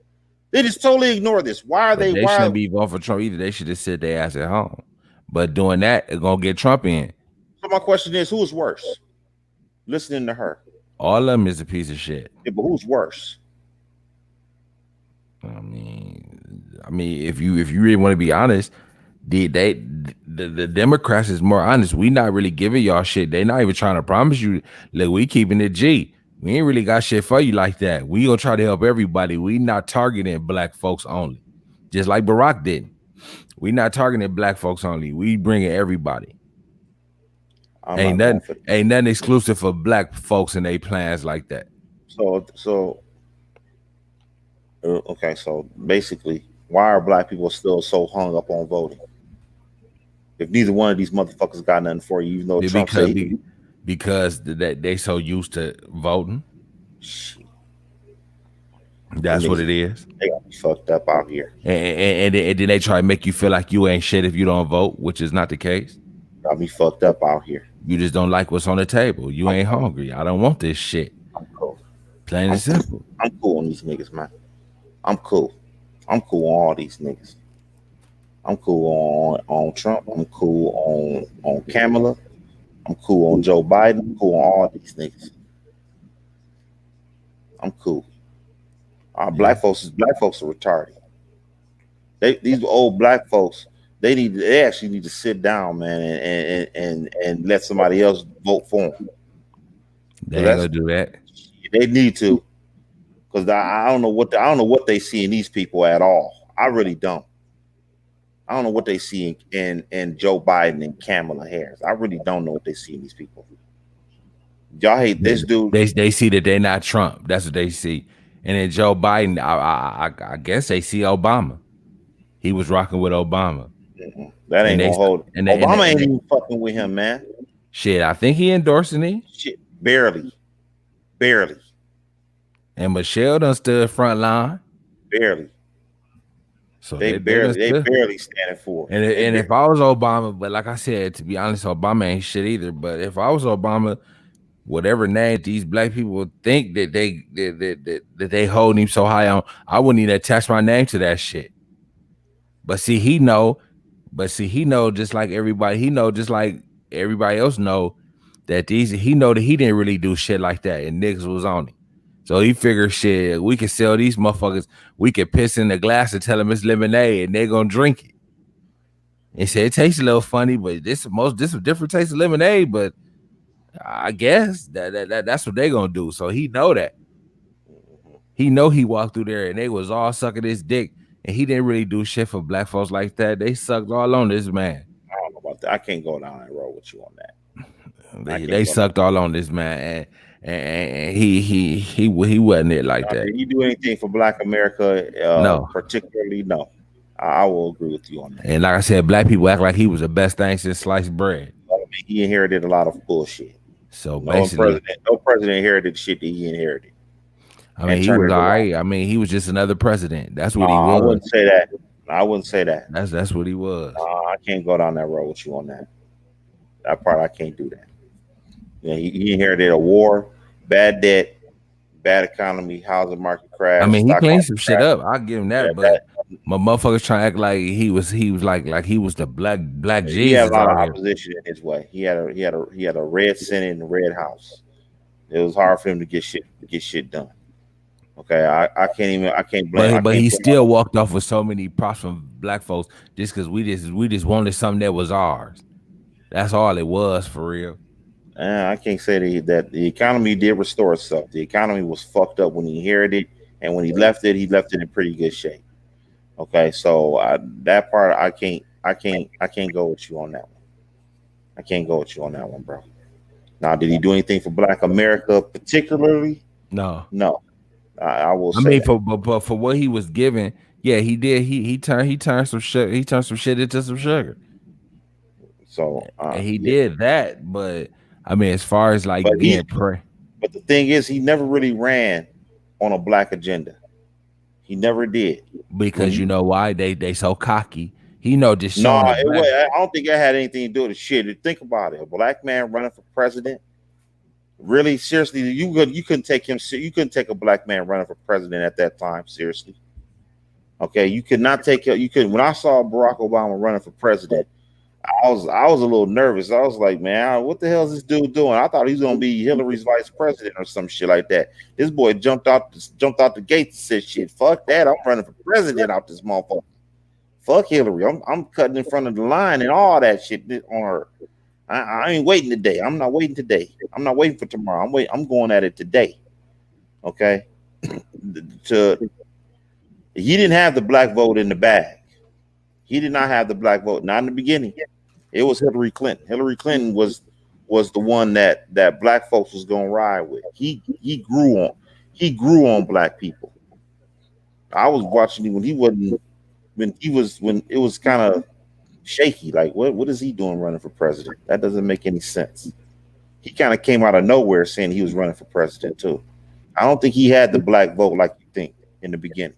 S2: They just totally ignore this. Why are
S1: but
S2: they?
S1: they
S2: Why?
S1: shouldn't be voting for Trump either. They should just sit their ass at home. But doing that is gonna get Trump in.
S2: So my question is, who's worse? Listening to her.
S1: All of them is a piece of shit.
S2: Yeah, but who's worse?
S1: I mean, if you really want to be honest, the Democrats is more honest. We not really giving y'all shit. They not even trying to promise you. Like we keeping it G. We ain't really got shit for you like that. We gonna try to help everybody. We not targeting black folks only, just like Barack did. We not targeting black folks only. We bringing everybody.
S2: I'm
S1: Ain't
S2: not going
S1: nothing,
S2: for that.
S1: ain't nothing exclusive for black folks and they plans like that.
S2: So okay. So basically, why are black people still so hung up on voting? If neither one of these motherfuckers got nothing for you, even though Trump
S1: Because
S2: say,
S1: because that they so used to voting.
S2: shit, them
S1: That's what
S2: niggas,
S1: it is.
S2: they got me fucked up out here.
S1: And then they try to make you feel like you ain't shit if you don't vote, which is not the case.
S2: Got me fucked up out here.
S1: You just don't like what's on the table. You
S2: I'm
S1: ain't
S2: cool.
S1: hungry. I don't want this shit.
S2: I'm cool.
S1: Plain and
S2: I'm cool.
S1: simple.
S2: I'm cool on these niggas, man. I'm cool. I'm cool on all these niggas. I'm cool on Trump. I'm cool on Kamala. I'm cool on Joe Biden. I'm cool on all these niggas. I'm cool.
S1: Yeah.
S2: Black folks are retarded. These old black folks, they actually need to sit down, man, and let somebody else vote for them.
S1: They
S2: Cause
S1: ain't
S2: that's
S1: gonna do that.
S2: they need to. Cause I don't know I don't know what they see in these people at all. I really don't. I don't know what they see in Joe Biden and Kamala Harris. I really don't know what they see in these people. Y'all hate this dude.
S1: They see that they're not Trump. That's what they see. And then Joe Biden, I guess they see Obama. He was rocking with Obama.
S2: That
S1: And
S2: ain't
S1: they
S2: gonna hold. Obama ain't even fucking with him, man.
S1: shit, I think he endorsing it.
S2: Shit, barely, barely,
S1: And Michelle done stood front line.
S2: barely.
S1: So
S2: They
S1: they done
S2: barely, they
S1: stood.
S2: barely standing for it. They
S1: And
S2: barely.
S1: if I was Obama, but like I said, to be honest, Obama ain't shit either. But if I was Obama, whatever name these black people think that they hold him so high on, I wouldn't even attach my name to that shit. But see, he know, just like everybody, he know just like everybody else know that he know that he didn't really do shit like that, and niggas was on him. So he figured shit, we could sell these motherfuckers, we could piss in the glass and tell them it's lemonade, and they're gonna drink it. And said it tastes a little funny, but this is a different taste of lemonade, but I guess that's what they gonna do. So he know that. He know he walked through there and they was all sucking his dick, and he didn't really do shit for black folks like that. They sucked all on this man.
S2: I don't know about that. I can't go down that road with you on that. I
S1: They
S2: can't go down.
S1: sucked all on this man, and he wasn't it like that.
S2: Did he do anything for Black America?
S1: No.
S2: Particularly, no. I will agree with you on that.
S1: And like I said, black people act like he was the best thing since sliced bread.
S2: I mean, he inherited a lot of bullshit.
S1: So basically,
S2: No president inherited shit that he inherited.
S1: I mean,
S2: And
S1: he
S2: turned
S1: was
S2: it
S1: all
S2: around.
S1: right. I mean, he was just another president. That's what he
S2: I
S1: was.
S2: wouldn't say that. I wouldn't say that.
S1: That's what he was.
S2: I can't go down that road with you on that. That part I can't do that. Yeah, he inherited a war, bad debt, bad economy, housing market crash.
S1: I mean, he
S2: stock
S1: cleaned
S2: market
S1: some shit
S2: crash.
S1: up. I'll give him that.
S2: Yeah,
S1: But my motherfuckers trying to act like he was like he was the black
S2: he had
S1: Jesus
S2: a lot of
S1: out here.
S2: opposition in his way. He had a red Senate and a red House. It was hard for him to get shit done. Okay, I can't blame.
S1: But he still walked off with so many props from black folks just because we just wanted something that was ours. That's all it was for real.
S2: I can't say that the economy did restore itself. The economy was fucked up when he inherited, and when he left it in pretty good shape. Okay, so that part I can't go with you on that one. I can't go with you on that one, bro. Now, did he do anything for Black America particularly?
S1: No.
S2: No, I will.
S1: I
S2: say
S1: mean,
S2: that.
S1: but for what he was given, yeah, he did. He turned some shit. He turned some shit into some sugar.
S2: So
S1: And he
S2: yeah.
S1: did that. But I mean, as far as like
S2: But
S1: being
S2: but the thing is, he never really ran on a black agenda. He never did. When
S1: Because
S2: you
S1: you know why they so cocky. He know just
S2: No,
S1: showing the
S2: it
S1: black.
S2: was. I don't think that had anything to do with the shit. Think about it. A black man running for president. Really, seriously, you couldn't take him. You couldn't take a black man running for president at that time. Seriously, okay, you could not take. You could. When I saw Barack Obama running for president, I was a little nervous. I was like, man, what the hell is this dude doing? I thought he was gonna be Hillary's vice president or some shit like that. This boy jumped out the gate and said, "Shit, fuck that! I'm running for president out this motherfucker. Fuck Hillary. I'm cutting in front of the line and all that shit on her. I ain't waiting today. I'm not waiting today. I'm not waiting for tomorrow. I'm going at it today. Okay. To He didn't have the black vote in the bag. He did not have the black vote. Not in the beginning. It was Hillary Clinton. Hillary Clinton was the one that black folks was gonna ride with. He grew on black people. I was watching him when it was kind of shaky. Like, what is he doing running for president? That doesn't make any sense. He kind of came out of nowhere saying he was running for president too. I don't think he had the black vote like you think in the beginning.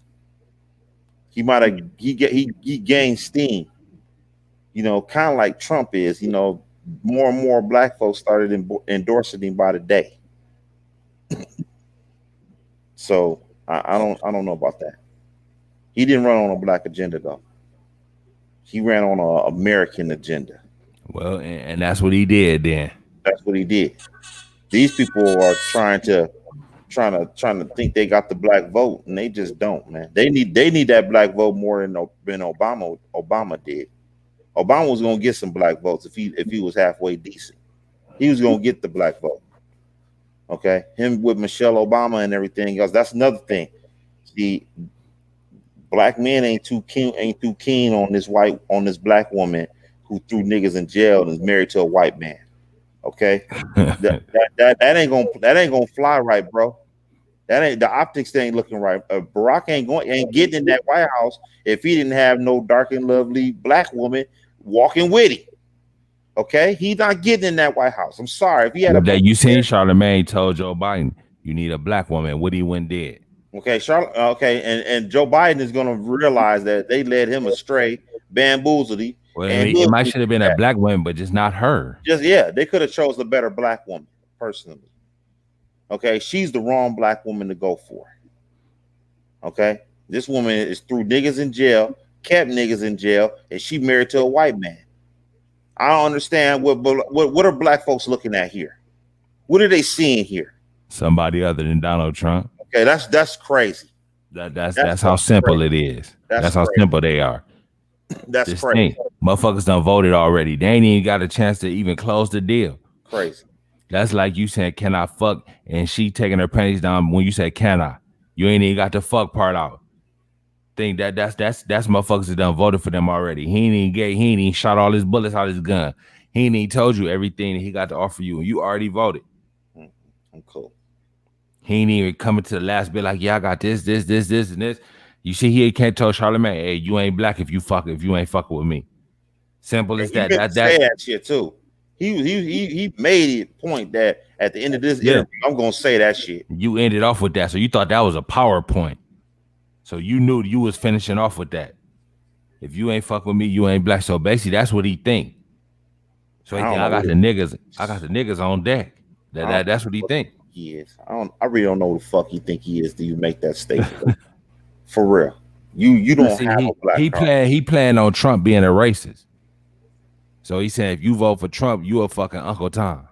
S2: He might have he gained steam, kind of like Trump is. More and more black folks started endorsing him by the day. So I don't know about that. He didn't run on a black agenda though. He ran on an American agenda.
S1: Well, and that's what he did then.
S2: That's what he did. These people are trying to think they got the black vote, and they just don't, man. They need that black vote more than Obama did. Obama was gonna get some black votes if he was halfway decent. He was gonna get the black vote. Okay, him with Michelle Obama and everything else. That's another thing. See, black men ain't too keen on this black woman who threw niggas in jail and is married to a white man. Okay, that ain't gonna fly right, bro. That ain't the optics. Ain't looking right. Barack ain't getting in that White House if he didn't have no dark and lovely black woman walking with him. Okay, he's not getting in that White House. I'm sorry if he had a
S1: But that you seen Charlemagne told Joe Biden, you need a black woman. What he went did.
S2: Okay, Charlotte. Okay, and Joe Biden is going to realize that they led him astray, bamboozled him,
S1: Well, I
S2: and
S1: mean, it might should have been a black woman, but just not her.
S2: they could have chose a better black woman personally. Okay, she's the wrong black woman to go for. Okay, this woman is threw niggas in jail, kept niggas in jail, and she married to a white man. I don't understand what are black folks looking at here? What are they seeing here?
S1: Somebody other than Donald Trump.
S2: Okay, that's crazy.
S1: That's how simple it is. That's how
S2: crazy.
S1: simple they are.
S2: That's
S1: Just
S2: crazy.
S1: think, motherfuckers done voted already. They ain't even got a chance to even close the deal.
S2: Crazy.
S1: That's like you saying, "Can I fuck?" and she taking her panties down when you say, "Can I?" You ain't even got the fuck part out. Think that's motherfuckers that done voted for them already. He ain't even shot all his bullets out his gun. He ain't even told you everything that he got to offer you, and you already voted.
S2: I'm cool.
S1: He ain't even coming to the last bit like, yeah, I got this, and this. You see, he can't tell Charlemagne, hey, you ain't black if you ain't fucking with me. Simple as that.
S2: He meant to say that shit too. He made it point that at the end of this interview, I'm gonna say that shit.
S1: You ended off with that, so you thought that was a PowerPoint. So you knew you was finishing off with that. If you ain't fuck with me, you ain't black. So basically, that's what he think. So he think, I got the niggas on deck. That's what he think.
S2: He is. I really don't know who the fuck he think he is. Do you make that statement? For real. You don't have a black card.
S1: He playing on Trump being a racist. So he said, if you vote for Trump, you a fucking Uncle Tom.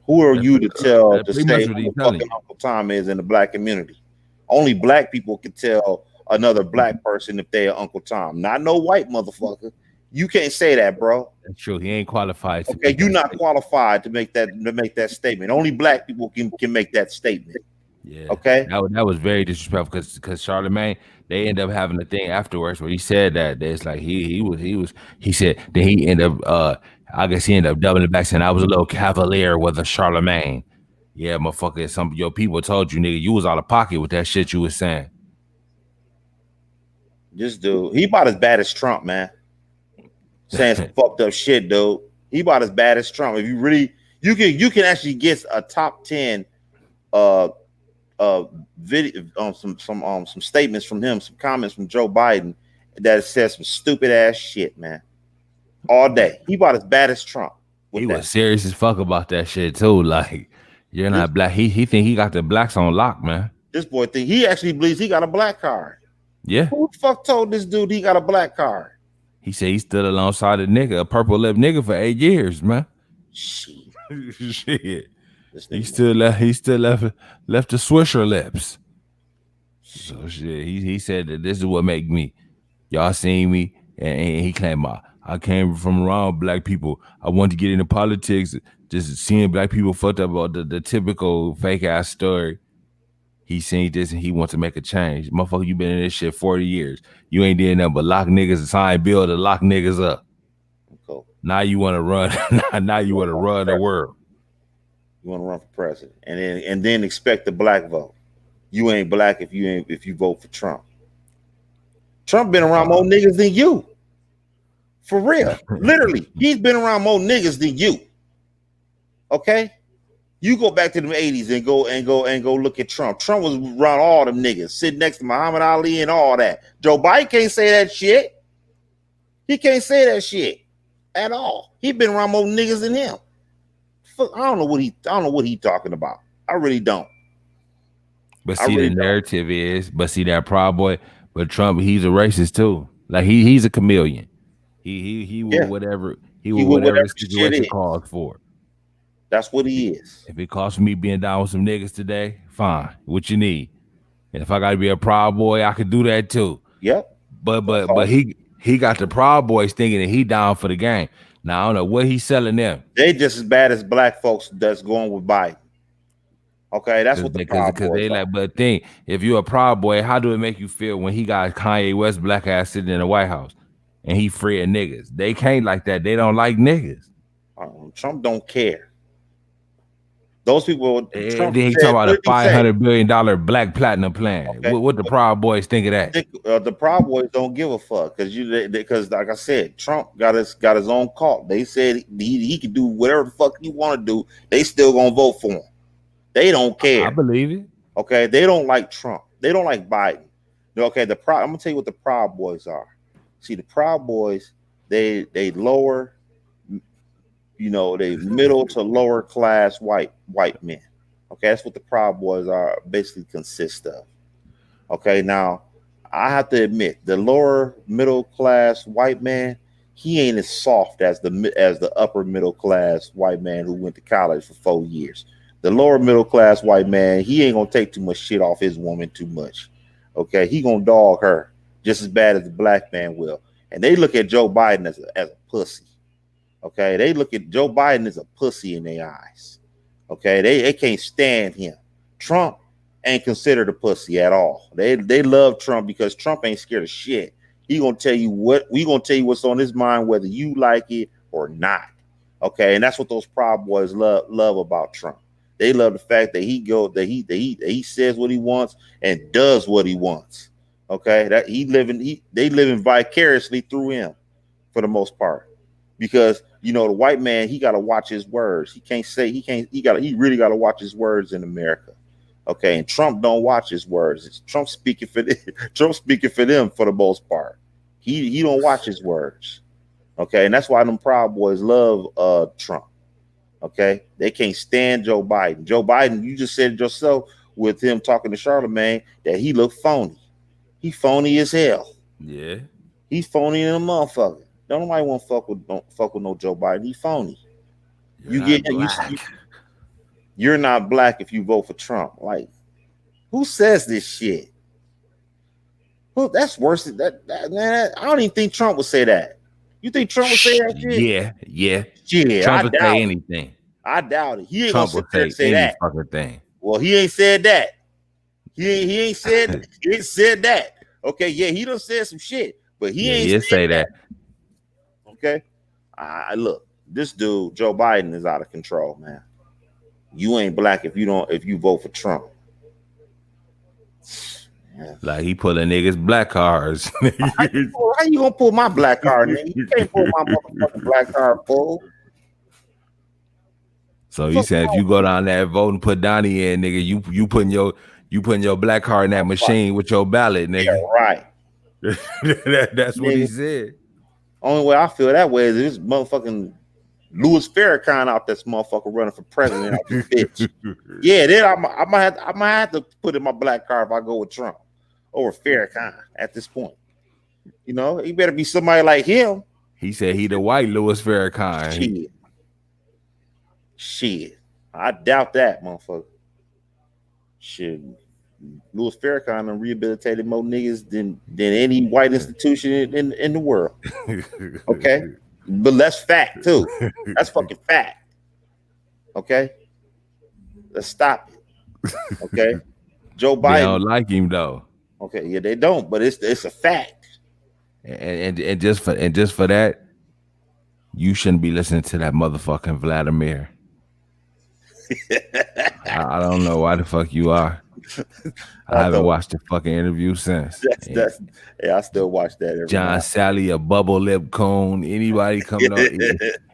S2: Who are you to tell to say
S1: who
S2: who fucking Uncle Tom is in the black community? Only black people can tell another black person if they are Uncle Tom. Not no white motherfucker. You can't say that, bro.
S1: That's true. He ain't qualified.
S2: Okay, you're not qualified to make that statement. Only black people can make that statement.
S1: Yeah.
S2: Okay.
S1: That was very disrespectful because Charlemagne, they end up having a thing afterwards where he said that it's like he said then he ended up I guess he ended up doubling it back saying I was a little cavalier with a Charlemagne. Yeah, motherfucker, some of your people told you, nigga, you was out of pocket with that shit you was saying.
S2: This dude, he about as bad as Trump, man. Saying some fucked up shit, dude. He about as bad as Trump. If you really, you can actually get a top 10 uh video some statements from him, some comments from Joe Biden that says some stupid ass shit, man. All day. He about as bad as Trump
S1: He
S2: with
S1: was
S2: that.
S1: serious as fuck about that shit too. Like, you're
S2: This
S1: not black. He think he got the blacks on lock, man.
S2: this boy think he actually believes he got a black card.
S1: Yeah.
S2: Who the fuck told this dude he got a black card?
S1: He said he stood alongside a nigga, a purple lip nigga for 8 years, man.
S2: Shit.
S1: Shit.
S2: This
S1: He
S2: nigga
S1: still left the Swisher lips. So shit. He said that this is what make me. Y'all seen me, and he claimed I came from around black people. I wanted to get into politics. Just seeing black people fucked up about the typical fake ass story. He seen this and he wants to make a change. Motherfucker, you been in this shit 40 years. You ain't did nothing but lock niggas and sign bill to lock niggas up.
S2: cool.
S1: Now you want to run. Now you want to run the world.
S2: You want to run for president, and then expect the black vote. You ain't black if you vote for Trump. Trump been around more niggas than you. For real. Literally. He's been around more niggas than you. Okay? You go back to the 80s and go look at Trump. Trump was around all them niggas, sitting next to Muhammad Ali and all that. Joe Biden can't say that shit. He can't say that shit at all. He been around more niggas than him. I don't know what he talking about. I really don't.
S1: But see, the narrative is, but see that Proud Boy, but Trump, he's a racist too. Like he's a chameleon. He will whatever the situation calls for.
S2: That's what he is.
S1: If it costs me being down with some niggas today, fine. What you need? And if I gotta be a Proud Boy, I could do that too.
S2: Yep.
S1: But he got the Proud Boys thinking that he down for the game. Now I don't know what he's selling them.
S2: They just as bad as black folks that's going with Biden. Okay, that's what the Proud Boys
S1: they like. But think, if you're a Proud Boy, how do it make you feel when he got Kanye West black ass sitting in the White House and he freeing niggas? They can't like that. They don't like niggas.
S2: Trump don't care. Those people.
S1: Trump then he talk about a $500 billion black platinum plan. Okay. What the Proud Boys think of that?
S2: The Proud Boys don't give a fuck because like I said, Trump got his own cult. They said he can do whatever the fuck he want to do. They still gonna vote for him. They don't care.
S1: I believe it.
S2: Okay, they don't like Trump. They don't like Biden. Okay, I'm gonna tell you what the Proud Boys are. See, the Proud Boys, they lower. They middle to lower class white men. Okay, that's what the Proud Boys are basically consist of. Okay, now I have to admit, the lower middle class white man, he ain't as soft as the upper middle class white man who went to college for 4 years. The lower middle class white man, he ain't gonna take too much shit off his woman too much. Okay, he gonna dog her just as bad as the black man will. And they look at Joe Biden as a pussy. Okay, they look at Joe Biden as a pussy in their eyes. Okay, they can't stand him. Trump ain't considered a pussy at all. They love Trump because Trump ain't scared of shit. He gonna tell you what's on his mind, whether you like it or not. Okay, and that's what those Proud Boys love about Trump. They love the fact that he says what he wants and does what he wants. Okay, that they living vicariously through him for the most part. Because the white man, he got to watch his words. He really got to watch his words in America. Okay, and Trump don't watch his words. It's Trump speaking for them for the most part. He don't watch his words. Okay, and that's why them Proud Boys love Trump. Okay, they can't stand Joe Biden. Joe Biden, you just said it yourself with him talking to Charlemagne that he looked phony. He phony as hell.
S1: Yeah,
S2: he's phony in a motherfucker. Don't nobody want to fuck with no Joe Biden. He phony. You're not black if you vote for Trump. Like, who says this shit? That's worse than that. Man, I don't even think Trump would say that. You think Trump would say that shit?
S1: Yeah. Trump would say anything.
S2: I doubt it. He ain't
S1: Trump
S2: gonna
S1: would say any
S2: that
S1: fucking thing.
S2: Well, he ain't said that. He ain't said that. Okay, yeah, he done said some shit, but he ain't
S1: say that.
S2: Okay, look, this dude Joe Biden is out of control, man. You ain't black if you vote for Trump.
S1: Yeah. Like he pulling niggas black cards.
S2: How you gonna pull my black card, nigga? You can't pull my motherfucking black card, fool.
S1: So you said if you go down there and vote and put Donnie in, nigga, you putting your You putting your black card in that machine with your ballot,
S2: Yeah,
S1: nigga.
S2: right.
S1: That's what he
S2: Nigga.
S1: said.
S2: Only way I feel that way is this motherfucking Louis Farrakhan out this motherfucker running for president out this bitch. Yeah, then I might have to put in my black card if I go with Trump over Farrakhan at this point. You know, he better be somebody like him.
S1: He said he the white Louis Farrakhan.
S2: Shit. Shit. I doubt that, motherfucker. Shit. Louis Farrakhan done rehabilitated more niggas than any white institution in the world. Okay? But that's fact too. That's fucking fact. Okay? Let's stop it. Okay? Joe
S1: They
S2: Biden.
S1: don't like him though.
S2: Okay, yeah, they don't, but it's a fact.
S1: And just for that, you shouldn't be listening to that motherfucking Vladimir. I don't know why the fuck you are. I haven't watched the fucking interview since.
S2: Yeah, I still watch that every
S1: John
S2: night.
S1: Sally, a bubble lip coon, anybody coming on,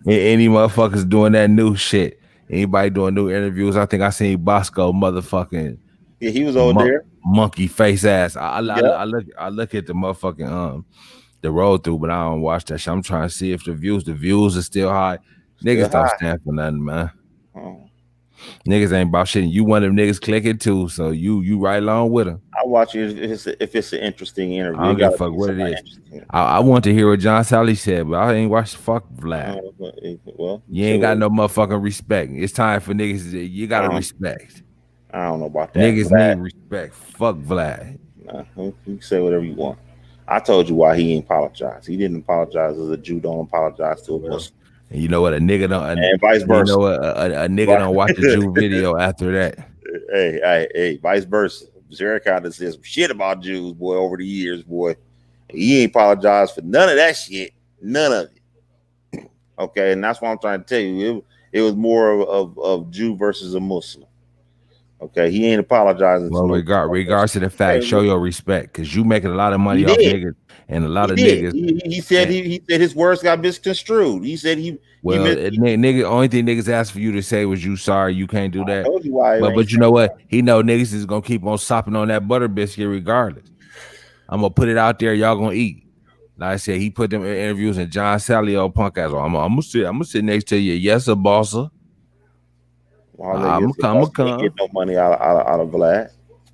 S1: any motherfuckers doing that new shit. Anybody doing new interviews? I think I seen Bosco motherfucking
S2: Yeah, he was over there.
S1: monkey face ass. I
S2: Yeah.
S1: look at the motherfucking the road through, but I don't watch that shit. I'm trying to see if the views are still high. Niggas don't
S2: high.
S1: stand for nothing, man.
S2: Oh.
S1: Niggas ain't about shit. You one of them niggas clicking too, so you right along with them.
S2: I watch it if it's an interesting interview.
S1: I don't
S2: It
S1: give a
S2: gotta
S1: fuck
S2: be
S1: what it
S2: somebody
S1: is.
S2: interesting.
S1: I want to hear what John Sally said, but I ain't watched fuck Vlad.
S2: Well,
S1: You ain't got no motherfucking respect. It's time for niggas. You gotta respect.
S2: I don't know about that.
S1: Niggas
S2: Vlad,
S1: need respect. Fuck Vlad.
S2: you can say whatever you want. I told you why he ain't apologized. He didn't apologize as a Jew. Don't apologize to a Muslim.
S1: And you know what? A nigga don't.
S2: And vice versa.
S1: You know what? A nigga don't watch the Jew video after that.
S2: Hey, vice versa. Farrakhan has said some shit about Jews, boy, over the years, boy. He ain't apologized for none of that shit. None of it. Okay, and that's what I'm trying to tell you. It was more of Jew versus a Muslim. Okay, he ain't apologizing.
S1: Well, regards to the fact, show your respect, because you making a lot of money off niggas, and a lot of niggas.
S2: He said he said his words got misconstrued. He said
S1: nigga, only thing niggas asked for you to say was you sorry, you can't do that.
S2: I told you why.
S1: But you know what? He know niggas is gonna keep on sopping on that butter biscuit regardless. I'm gonna put it out there, y'all gonna eat. Like I said, he put them in interviews and John Sally old punk ass. I'm gonna sit next to you. Yes, sir, bossa.
S2: I'm gonna come. Get no money out of Vlad.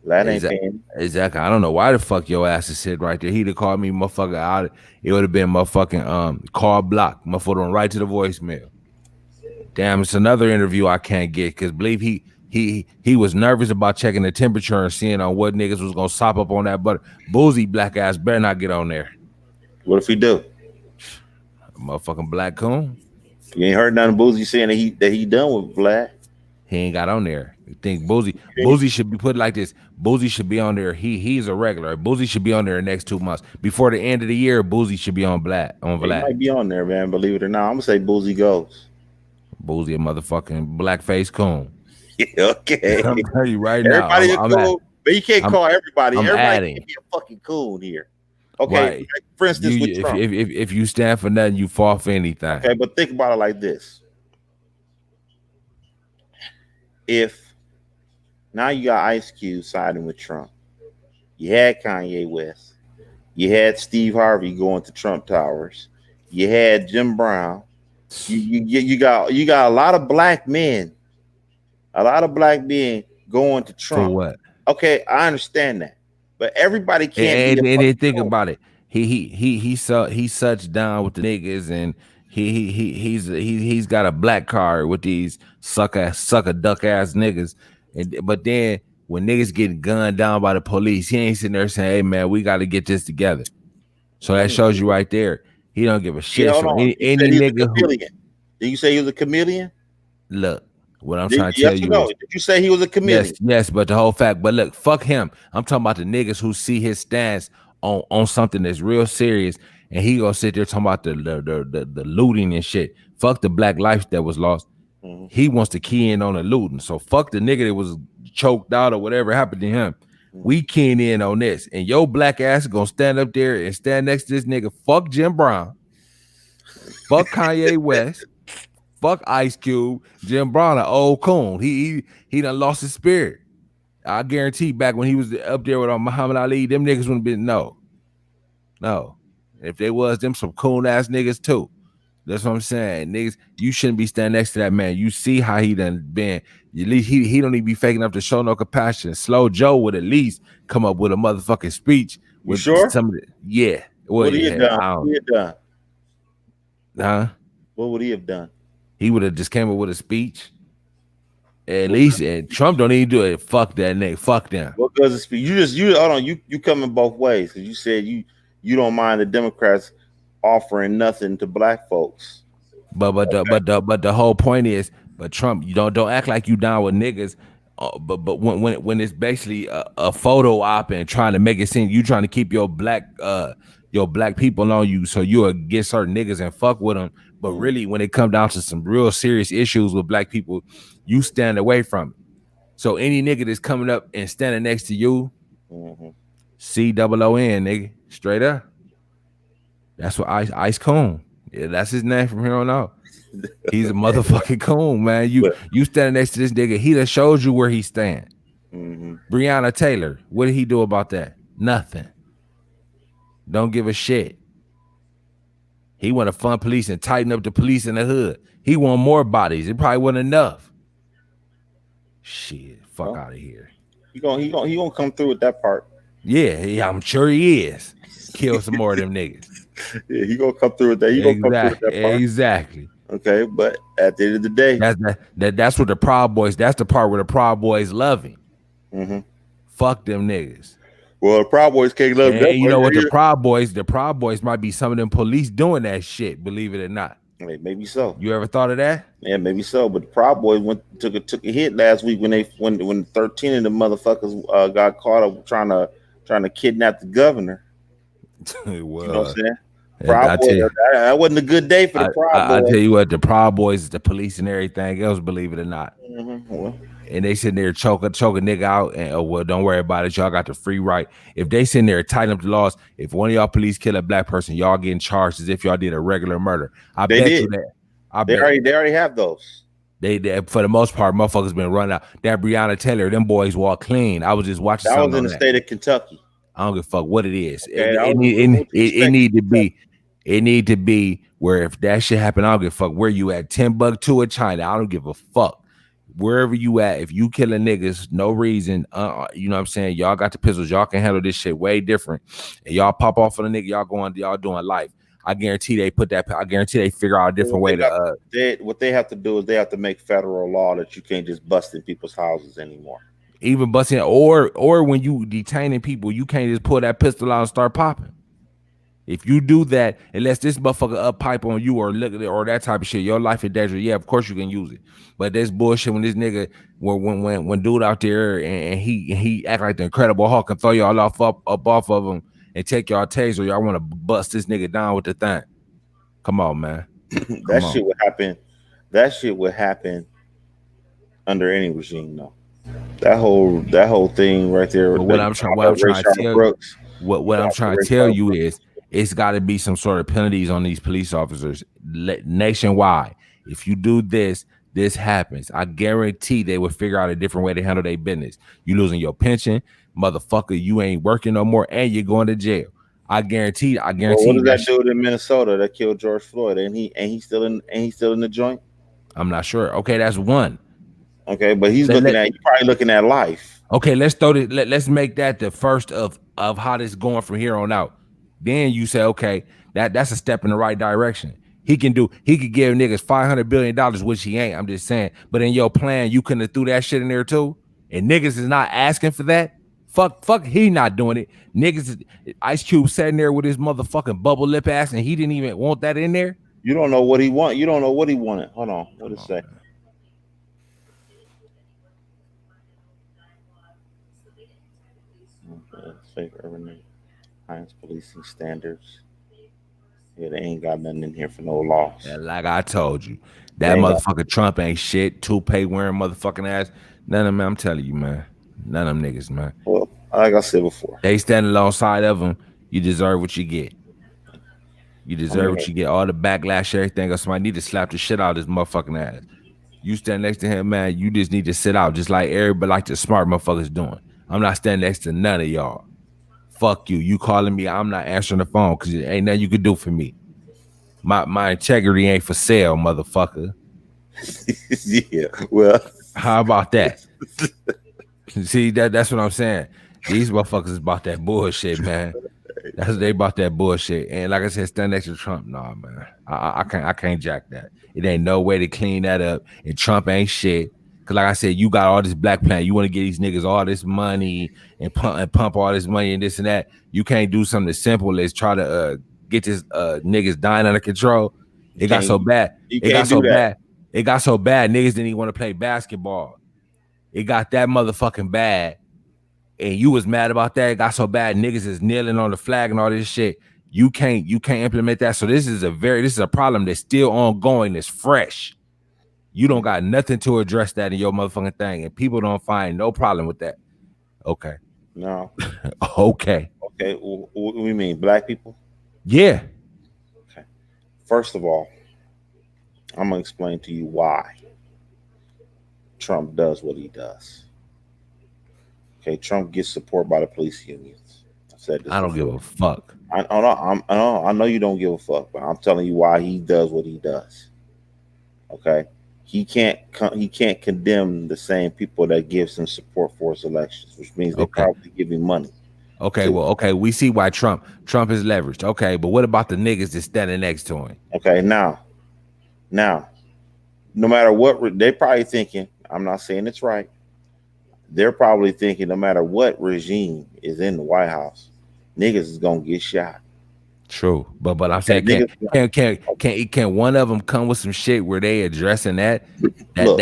S2: Vlad ain't paying.
S1: Exactly. I don't know why the fuck your ass is sitting right there. He'd have called me motherfucker out. It would have been motherfucking call block. Motherfucker went right to the voicemail. Damn, it's another interview I can't get because believe he was nervous about checking the temperature and seeing on what niggas was gonna sop up on that butter. Boozy black ass better not get on there.
S2: What if he do?
S1: Motherfucking black coon.
S2: You ain't heard nothing Boozy saying that he done with Vlad.
S1: He ain't got on there. You think Boozy should be put like this. Boozy should be on there. He's a regular. Boozy should be on there the next 2 months. Before the end of the year, Boozy should be on Vlad.
S2: He might be on there, man. Believe it or not, I'm gonna say Boozy goes.
S1: Boozy a motherfucking blackface coon.
S2: Yeah, okay.
S1: I'm telling you right
S2: everybody
S1: now.
S2: But you can't call everybody. Everybody
S1: can
S2: be a fucking coon here. Okay.
S1: Right.
S2: For instance, with Trump.
S1: If you stand for nothing, you fall for anything.
S2: Okay, but think about it like this. If now you got Ice Cube siding with Trump, you had Kanye West, you had Steve Harvey going to Trump Towers, you had Jim Brown, you got a lot of black men, going to Trump.
S1: For what?
S2: Okay, I understand that, but everybody can't.
S1: And think about it. He's such down with the niggas, and he's got a black card with these sucker duck ass niggas. But then when niggas get gunned down by the police, he ain't sitting there saying, "Hey man, we got to get this together." So that shows you right there. He don't give a shit for any nigga who.
S2: Did you say he was a chameleon?
S1: Look, what I'm trying to tell you is,
S2: did you say he was a chameleon?
S1: Yes, but the whole fact. But look, fuck him. I'm talking about the niggas who see his stance on something that's real serious, and he gonna sit there talking about the looting and shit. Fuck the black life that was lost. Mm-hmm. He wants to key in on the looting. So fuck the nigga that was choked out or whatever happened to him. Mm-hmm. We keying in on this, and your black ass gonna stand up there and stand next to this nigga. Fuck Jim Brown. Fuck Kanye West. Fuck Ice Cube. Jim Brown, an old coon. He done lost his spirit. I guarantee back when he was up there with Muhammad Ali, them niggas wouldn't been no. If they was them some cool ass niggas too. That's what I'm saying. Niggas, you shouldn't be standing next to that man. You see how he done been. At least he don't even be faking up to show no compassion. Slow Joe would at least come up with a motherfucking speech
S2: You
S1: with
S2: sure?
S1: some of the yeah. Well,
S2: What he had
S1: yeah,
S2: done?
S1: I
S2: What he
S1: don't,
S2: had done?
S1: huh?
S2: What would he have done?
S1: He would have just came up with a speech. At
S2: What,
S1: least, and Trump don't even do it. Fuck that nigga. Fuck them.
S2: what does it speak? You hold on. You coming both ways because you said you don't mind the Democrats offering nothing to black folks.
S1: But the whole point is, but Trump, you don't act like you down with niggas. But when it's basically a photo op and trying to make it seem you trying to keep your black people on you so you'll get certain niggas and fuck with them. But really, when it come down to some real serious issues with black people, you stand away from it. So any nigga that's coming up and standing next to you,
S2: Mm-hmm.
S1: COON, nigga, straight up. That's what Ice Coon. Yeah, that's his name from here on out. He's a motherfucking coon, man. You standing next to this nigga, he done showed you where he stand.
S2: Mm-hmm.
S1: Breonna Taylor, what did he do about that? Nothing. Don't give a shit. He want to fund police and tighten up the police in the hood. He want more bodies. It probably wasn't enough. Shit, fuck out of here.
S2: He gonna come through with that part.
S1: Yeah, I'm sure he is. Kill some more of them niggas.
S2: Yeah, he gonna come through with that. He gonna come through with that part.
S1: Exactly.
S2: Okay, but at the end of the day,
S1: that's what the Proud Boys. That's the part where the Proud Boys love him.
S2: Mm-hmm.
S1: Fuck them niggas.
S2: Well, the Proud Boys can't love
S1: And
S2: that.
S1: you know what? The Proud Boys might be some of them police doing that shit. Believe it or not.
S2: Maybe so.
S1: You ever thought of that?
S2: Yeah, maybe so. But the Proud Boys took a hit last week when 13 of the motherfuckers got caught up trying to kidnap the governor.
S1: Well,
S2: you know what I'm saying? Proud Boys, that wasn't a good day for the Proud Boys.
S1: I tell you what, the Proud Boys is the police and everything else. Believe it or not.
S2: Mm-hmm. Well,
S1: and they sitting there choke a nigga out, and oh well, don't worry about it. Y'all got the free right. If they sitting there tighten up the laws, if one of y'all police kill a black person, y'all getting charged as if y'all did a regular murder. I bet you that. They
S2: already have those.
S1: They for the most part, motherfuckers been running out. That Breonna Taylor, them boys walk clean. I was just watching.
S2: That was in the state of Kentucky.
S1: I don't give a fuck what it is.
S2: Okay,
S1: it need to be. It need to be where if that shit happen, I don't give a fuck where you at. Timbuktu or China, I don't give a fuck. Wherever you at, if you killing niggas, no reason, you know what I'm saying? Y'all got the pistols, y'all can handle this shit way different. And y'all pop off on a nigga, y'all doing life. I guarantee they figure out a different way to
S2: what they have to do is they have to make federal law that you can't just bust in people's houses anymore.
S1: Even busting or when you detaining people, you can't just pull that pistol out and start popping. If you do that, unless this motherfucker up pipe on you or look at it or that type of shit, your life is dangerous. Yeah, of course you can use it. But this bullshit when this nigga when dude out there and he act like the Incredible Hulk and throw y'all up off of him and take y'all taser, y'all want to bust this nigga down with the thing. Come on, man.
S2: Shit would happen. That shit would happen under any regime, though. That whole thing right there.
S1: What I'm trying to tell you is it's got to be some sort of penalties on these police officers nationwide. If you do this happens. I guarantee they will figure out a different way to handle their business. You losing your pension, motherfucker. You ain't working no more, and you're going to jail. I guarantee.
S2: Well, what does that dude in Minnesota that killed George Floyd? And he's still in the joint.
S1: I'm not sure. Okay, that's one.
S2: Okay, but he's probably looking at life.
S1: Okay, let's make that the first of how this going from here on out. Then you say, okay, that's a step in the right direction. He could give niggas $500 billion, which he ain't. I'm just saying. But in your plan, you couldn't have threw that shit in there too. And niggas is not asking for that. Fuck, he not doing it. Niggas, Ice Cube sitting there with his motherfucking bubble lip ass, and he didn't even want that in there.
S2: You don't know what he want. You don't know what he wanted. Hold on. What did it say? Safe urban highest policing standards. Yeah, they ain't got nothing in here for no laws.
S1: Yeah, like I told you, that motherfucker Trump ain't shit. Toupee wearing motherfucking ass. None of them, I'm telling you, man. None of them niggas, man.
S2: Well, like I said before,
S1: they standing alongside of them. You deserve what you get. You deserve what you get. All the backlash, everything else. Somebody need to slap the shit out of this motherfucking ass. You stand next to him, man. You just need to sit out, just like everybody like the smart motherfuckers doing. I'm not standing next to none of y'all. Fuck you. You calling me? I'm not answering the phone because it ain't nothing you can do for me. My integrity ain't for sale, motherfucker.
S2: Yeah. Well,
S1: How about that? See, that's what I'm saying. These motherfuckers is about that bullshit, man. That's what they about that bullshit. And like I said, stand next to Trump. Nah, man. I can't jack that. It ain't no way to clean that up. And Trump ain't shit. Cause like I said, you got all this black plan. You want to get these niggas all this money and pump all this money and this and that. You can't do something as simple as try to get this niggas dying under control.
S2: you
S1: It got so
S2: can't
S1: bad.
S2: you
S1: It got
S2: can't do
S1: so
S2: that.
S1: bad. It got so bad. Niggas didn't even want to play basketball. It got that motherfucking bad. And you was mad about that. It got so bad. Niggas is kneeling on the flag and all this shit. You can't implement that. So this is a problem that's still ongoing. That's fresh. You don't got nothing to address that in your motherfucking thing, and people don't find no problem with that. Okay.
S2: No.
S1: Okay.
S2: Okay. What do we mean? Black people?
S1: Yeah.
S2: Okay. First of all, I'm gonna explain to you why Trump does what he does. Okay, Trump gets support by the police unions. I said this.
S1: I don't give a fuck.
S2: I know you don't give a fuck, but I'm telling you why he does what he does. Okay, he can't condemn the same people that gives him support for his elections, which means they
S1: Okay.
S2: probably give him money.
S1: Okay. Well, okay. We see why Trump is leveraged. Okay, but what about the niggas that's standing next to him?
S2: Okay, now, no matter what, they probably thinking. I'm not saying it's right. They're probably thinking no matter what regime is in the White House, niggas is gonna get shot.
S1: True, but I'm
S2: Okay,
S1: saying
S2: niggas,
S1: can one of them come with some shit where they addressing that
S2: look,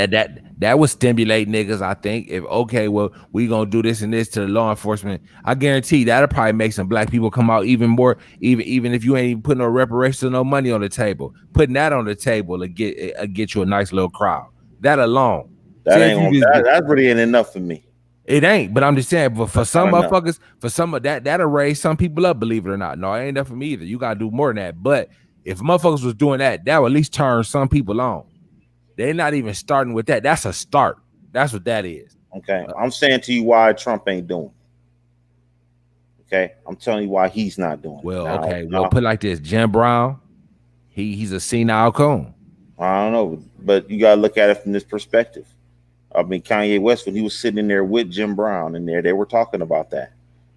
S1: that would stimulate niggas. I think if okay, well we gonna do this and this to the law enforcement. I guarantee that'll probably make some black people come out even more. Even if you ain't even putting no reparations or no money on the table, putting that on the table to get you a nice little crowd. That alone.
S2: that
S1: Say if
S2: ain't
S1: you
S2: gonna,
S1: just
S2: that really ain't enough for me.
S1: it ain't, but I'm just saying, but for
S2: That's not
S1: some
S2: enough.
S1: motherfuckers, for some of that'll raise some people up, believe it or not. No, it ain't enough for me either. You gotta do more than that. But if motherfuckers was doing that, that would at least turn some people on. They're not even starting with that. That's a start. That's what that is.
S2: Okay, I'm saying to you why Trump ain't doing. Okay, I'm telling you why he's not doing.
S1: Well,
S2: Now,
S1: okay. Well, put it like this: Jim Brown, he's a senile coon.
S2: I don't know, but you gotta look at it from this perspective. I mean, Kanye West, when he was sitting in there with Jim Brown in there, they were talking about that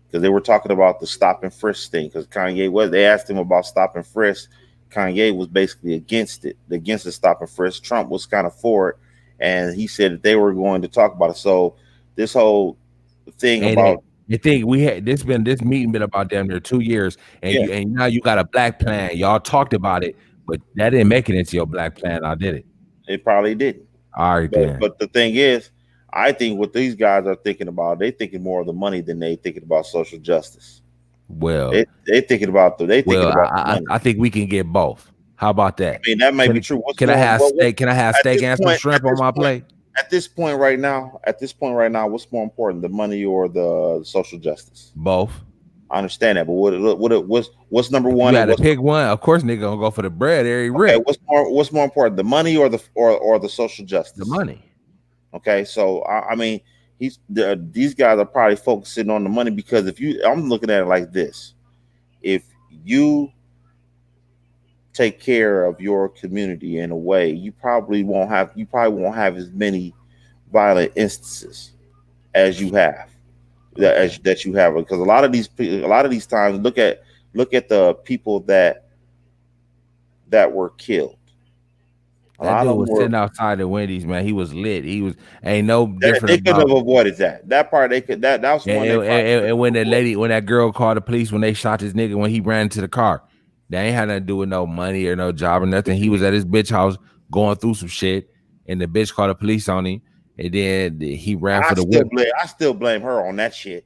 S2: because they were talking about the stop and frisk thing. Because Kanye West, they asked him about stop and frisk. Kanye was basically against it, against the stop and frisk. Trump was kind of for it, and he said that they were going to talk about it. So this whole thing
S1: And
S2: about
S1: the thing we had this meeting been about damn near 2 years, and
S2: yeah,
S1: now you got a black plan. Y'all talked about it, but that didn't make it into your black plan. I did it.
S2: it probably didn't.
S1: All right, then.
S2: But the thing is, I think what these guys are thinking about, they thinking more of the money than they thinking about social justice.
S1: Well,
S2: They thinking about the money.
S1: I think we can get both. How about that?
S2: I mean, that may be true.
S1: Can I have steak? Can I have
S2: at
S1: steak
S2: this
S1: and some
S2: point-
S1: shrimp
S2: at
S1: on
S2: this
S1: my
S2: point-
S1: plate?
S2: At this point right now, what's more important, the money or the social justice?
S1: Both.
S2: I understand that, but what's number
S1: You
S2: one?
S1: got
S2: And
S1: to
S2: what's,
S1: pick one. Of course, nigga gonna go for the bread. Every
S2: okay,
S1: rip.
S2: what's more important, the money or the social justice?
S1: The money.
S2: Okay, so I mean, these guys are probably focusing on the money because I'm looking at it like this: if you take care of your community in a way, you probably won't have as many violent instances as you have that you have, because a lot of these times, look at the people that were killed. A
S1: That
S2: lot
S1: dude
S2: of them
S1: was
S2: were.
S1: sitting outside the Wendy's, man. He was lit. He was ain't no
S2: They
S1: different
S2: could have
S1: about.
S2: avoided that part. They could that was one.
S1: And when that girl called the police when they shot this nigga when he ran into the car, that ain't had nothing to do with no money or no job or nothing. He was at his bitch house going through some shit, and the bitch called the police on him, and then he ran for the whip.
S2: I still blame her on that shit.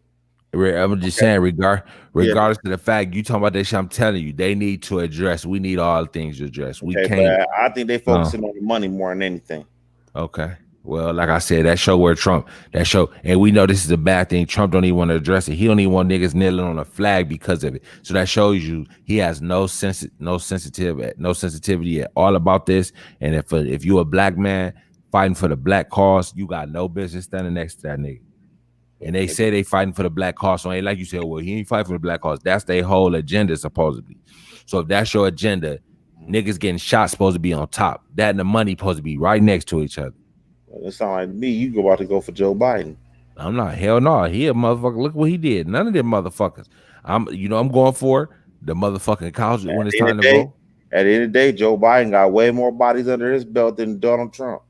S1: I'm just saying, regardless of the fact you talking about that shit, I'm telling you, they need to address. We need all things addressed. We
S2: Okay,
S1: can't.
S2: but I think they focusing on the money more than anything.
S1: Okay. Well, like I said, that show, and we know this is a bad thing. Trump don't even want to address it. He don't even want niggas kneeling on a flag because of it. So that shows you he has no sensitivity at all about this. And if you a black man, fighting for the black cause, you got no business standing next to that nigga. And they say they fighting for the black cause. So ain't like you said, well, he ain't fighting for the black cause. That's their whole agenda, supposedly. So if that's your agenda, niggas getting shot supposed to be on top. That and the money supposed to be right next to each other.
S2: Well, it sound like me. You go about to go for Joe Biden.
S1: I'm not. Hell no. He a motherfucker. Look what he did. None of them motherfuckers. I'm going for the motherfucking college
S2: At
S1: when it's
S2: the end of
S1: time
S2: the
S1: to
S2: day,
S1: vote.
S2: at the end of the day, Joe Biden got way more bodies under his belt than Donald Trump.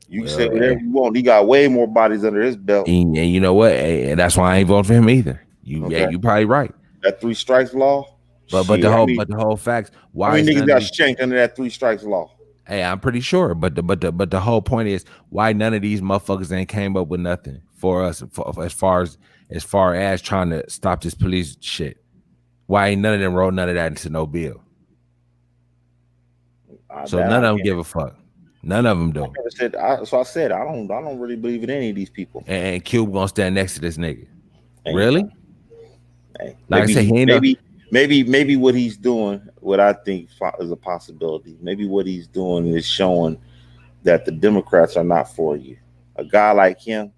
S2: You can say
S1: Well,
S2: whatever you want. He got way more bodies under his belt.
S1: and you know what? And that's why I ain't voting for him either.
S2: Okay,
S1: You probably right.
S2: that three strikes law.
S1: But
S2: Shit,
S1: the whole facts.
S2: how
S1: Why
S2: many
S1: is
S2: niggas
S1: none of
S2: got
S1: these?
S2: shanked under that three strikes law?
S1: Hey, I'm pretty sure. But the whole point is why none of these motherfuckers ain't came up with nothing for us as far as trying to stop this police shit. Why ain't none of them wrote none of that into no bill? So
S2: That
S1: none
S2: I
S1: of them
S2: can't.
S1: give a fuck. None of them do.
S2: Never said. So I said I don't really believe in any of these people.
S1: And Cube gonna stand next to this nigga.
S2: Ain't
S1: Really?
S2: gonna. Hey,
S1: Like I said, he ain't
S2: maybe what he's doing, what I think is a possibility. Maybe what he's doing is showing that the Democrats are not for you. A guy like him,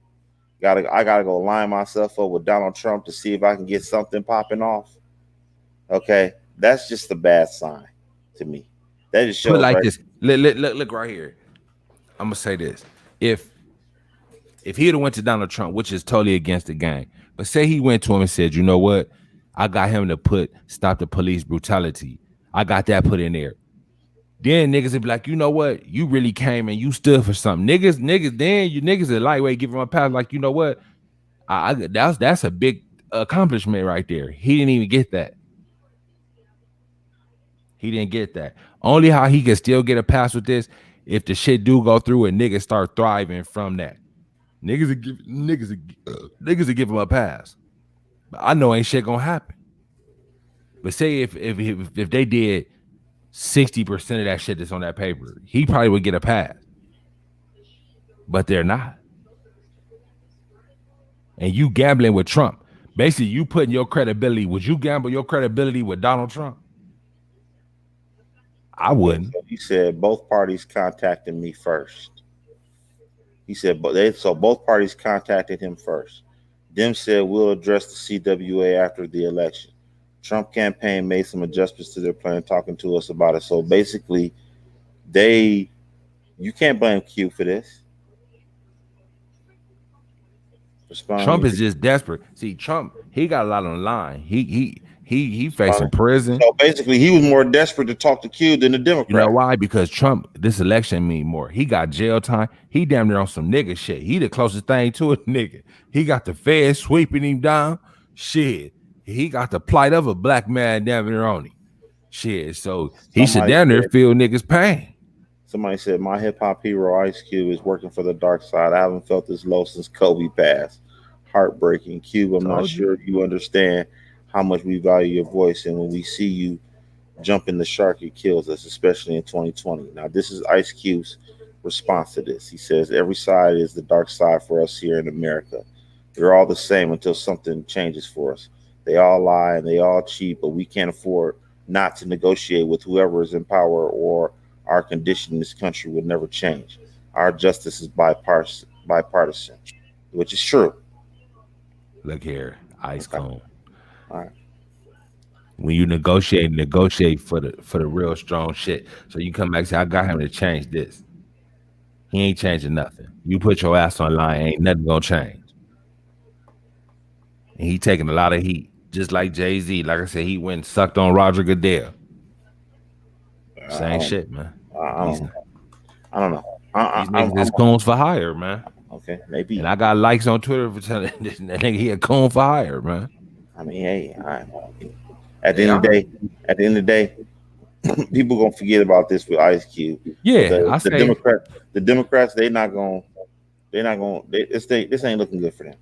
S2: I gotta go line myself up with Donald Trump to see if I can get something popping off. Okay, that's just a bad sign to me. That just
S1: put it
S2: shows
S1: like
S2: right.
S1: this. Look right here. I'm gonna say this. If he'd have went to Donald Trump, which is totally against the game, but say he went to him and said, you know what? I got him to put stop the police brutality. I got that put in there. Then niggas would be like, you know what? You really came and you stood for something. Then you niggas are lightweight, give him a pass. Like, you know what? That's a big accomplishment right there. He didn't even get that. He didn't get that. Only how he can still get a pass with this if the shit do go through and niggas start thriving from that. Niggas will give him a pass. But I know ain't shit gonna happen. But say if they did 60% of that shit that's on that paper, he probably would get a pass. But they're not. And you gambling with Trump. Basically, you putting your credibility. Would you gamble your credibility with Donald Trump? I wouldn't.
S2: So he said both parties contacted me first. He said, so both parties contacted him first. Dem said we'll address the CWA after the election. Trump campaign made some adjustments to their plan, talking to us about it. So basically, you can't blame Q for this.
S1: Trump is just desperate. See, Trump, he got a lot on the line. He facing prison.
S2: So basically, he was more desperate to talk to Q than the Democrat.
S1: You know why? Because Trump, this election mean more. He got jail time. He damn near on some nigga shit. He the closest thing to a nigga. He got the feds sweeping him down. Shit. He got the plight of a black man damn near on him. Shit. So he should damn near feel niggas' pain.
S2: Somebody said, my hip hop hero Ice Cube is working for the dark side. I haven't felt this low since Kobe passed. Heartbreaking. Cube, I'm not sure you understand how much we value your voice. And when we see you jumping the shark, it kills us, especially in 2020. Now, this is Ice Cube's response to this. He says, every side is the dark side for us here in America. We're all the same until something changes for us. They all lie and they all cheat, but we can't afford not to negotiate with whoever is in power, or our condition in this country would never change. Our justice is bipartisan, which is true.
S1: Look here, Ice Cone.
S2: All right.
S1: When you negotiate for the real strong shit. So you come back and say, I got him to change this. He ain't changing nothing. You put your ass online, ain't nothing gonna change. And he taking a lot of heat. Just like Jay-Z. Like I said, he went and sucked on Roger Goodell. Same shit, man.
S2: I don't know.
S1: These niggas is coons for hire, man.
S2: Okay, maybe.
S1: And I got likes on Twitter for telling that nigga he a coon for hire, man.
S2: I mean, hey, at the end of the day, people gonna forget about this with Ice Cube.
S1: Yeah,
S2: the Democrats, this ain't looking good for them.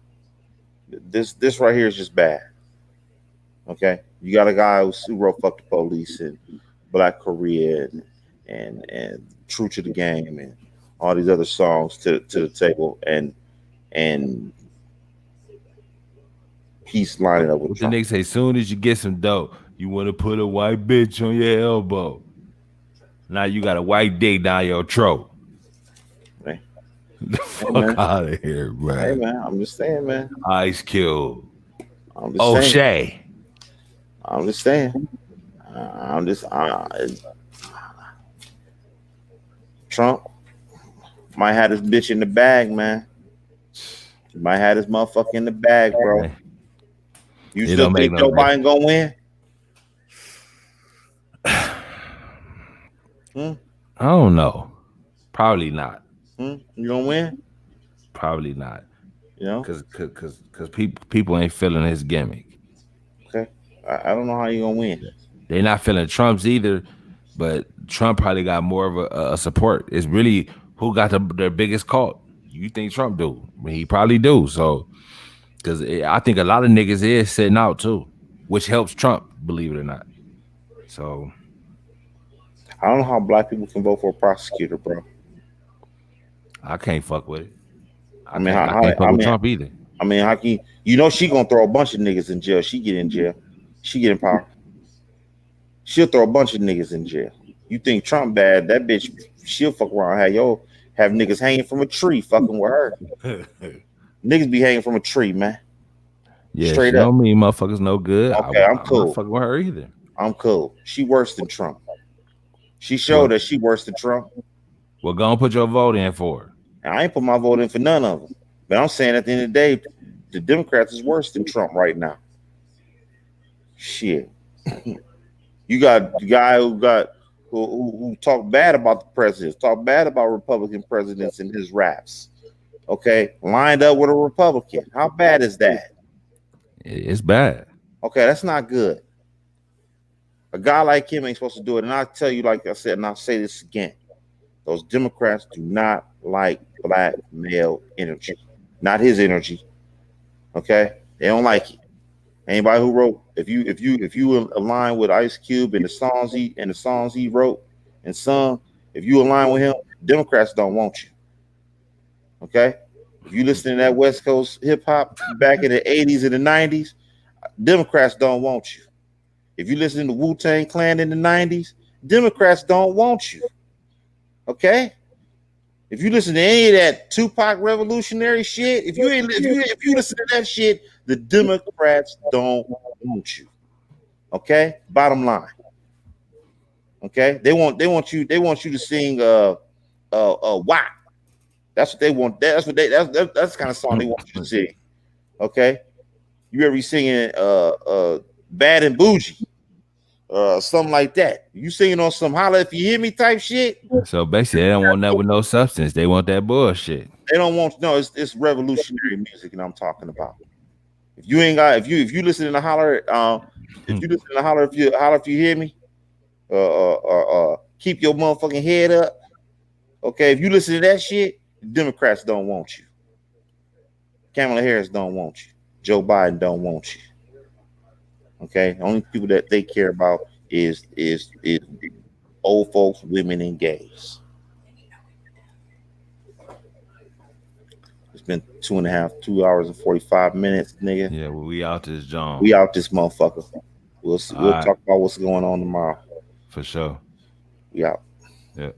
S2: This right here is just bad. Okay, you got a guy who wrote "Fuck the Police" and Black Korea and True to the Game and all these other songs to the table, and he's lining up with
S1: the niggas say, soon as you get some dope, you want to put a white bitch on your elbow. Now you got a white dick down your throat. The
S2: Hey
S1: fuck
S2: man,
S1: out of here,
S2: hey
S1: bro.
S2: man, I'm just saying, man.
S1: Ice Cube.
S2: I'm just saying.
S1: O'Shea.
S2: I'm just saying. I'm just Trump might have this bitch in the bag, man. He might have this motherfucker in the bag, bro.
S1: Hey,
S2: You
S1: it
S2: still
S1: don't make
S2: think
S1: no
S2: Joe
S1: difference.
S2: Biden gonna win? Hmm?
S1: I don't know. Probably not.
S2: Hmm? You gonna win?
S1: Probably not.
S2: You know?
S1: Cause people ain't feeling his gimmick.
S2: Okay. I don't know how you gonna win.
S1: They not feeling Trump's either, but Trump probably got more of a support. It's really who got their biggest cult. You think Trump do? I mean, he probably do. So, because I think a lot of niggas is sitting out too, which helps Trump, believe it or not. So
S2: I don't know how black people can vote for a prosecutor, bro.
S1: I can't fuck with it.
S2: I mean,
S1: I can't fuck
S2: I
S1: with
S2: mean,
S1: Trump either.
S2: how can you know she gonna throw a bunch of niggas in jail? She get in jail. She get in power. She'll throw a bunch of niggas in jail. You think Trump bad? That bitch, she'll fuck around. Have niggas hanging from a tree, fucking with her. Niggas be hanging from a tree, man.
S1: Yeah,
S2: Straight
S1: she
S2: up.
S1: don't mean motherfuckers no good.
S2: Okay, I'm
S1: I'm not
S2: cool.
S1: fucking with her either.
S2: I'm cool. She worse than Trump. She showed
S1: Well,
S2: that she worse than Trump.
S1: go and put your vote in for her.
S2: And I ain't put my vote in for none of them. But I'm saying at the end of the day, the Democrats is worse than Trump right now. Shit. You got the guy who talk bad about the presidents, talk bad about Republican presidents in his raps. Okay, lined up with a Republican. How bad is that?
S1: It's bad.
S2: Okay, that's not good. A guy like him ain't supposed to do it. And I'll tell you, like I said, and I'll say this again. Those Democrats do not like black male energy. Not his energy. Okay? They don't like it. Anybody who wrote, if you align with Ice Cube and the songs he wrote and sung, if you align with him, Democrats don't want you. Okay? If you listen to that West Coast hip hop back in the 80s and the 90s, Democrats don't want you. If you listen to Wu-Tang Clan in the 90s, Democrats don't want you. Okay? If you listen to any of that Tupac revolutionary shit, if you listen to that shit, the Democrats don't want you. Okay? Bottom line. Okay? They want you to sing why. That's what they want. That's the kind of song they want you to sing. Okay? You ever be singing Bad and Bougie? Something like that. You singing on some holla if you hear me type shit.
S1: So basically, they don't want that with no substance. They want that bullshit.
S2: They don't want no. It's revolutionary music, and I'm talking about. If you ain't got if you listen to holler, if you listen to holler if you hear me, keep your motherfucking head up. Okay, if you listen to that shit, Democrats don't want you. Kamala Harris don't want you. Joe Biden don't want you. Okay, the only people that they care about is old folks, women, and gays. It's been 2 hours and 45 minutes, nigga.
S1: Yeah, well, we out this John.
S2: We out this motherfucker. We'll
S1: All right.
S2: talk about what's going on tomorrow.
S1: For sure.
S2: We out.
S1: Yeah.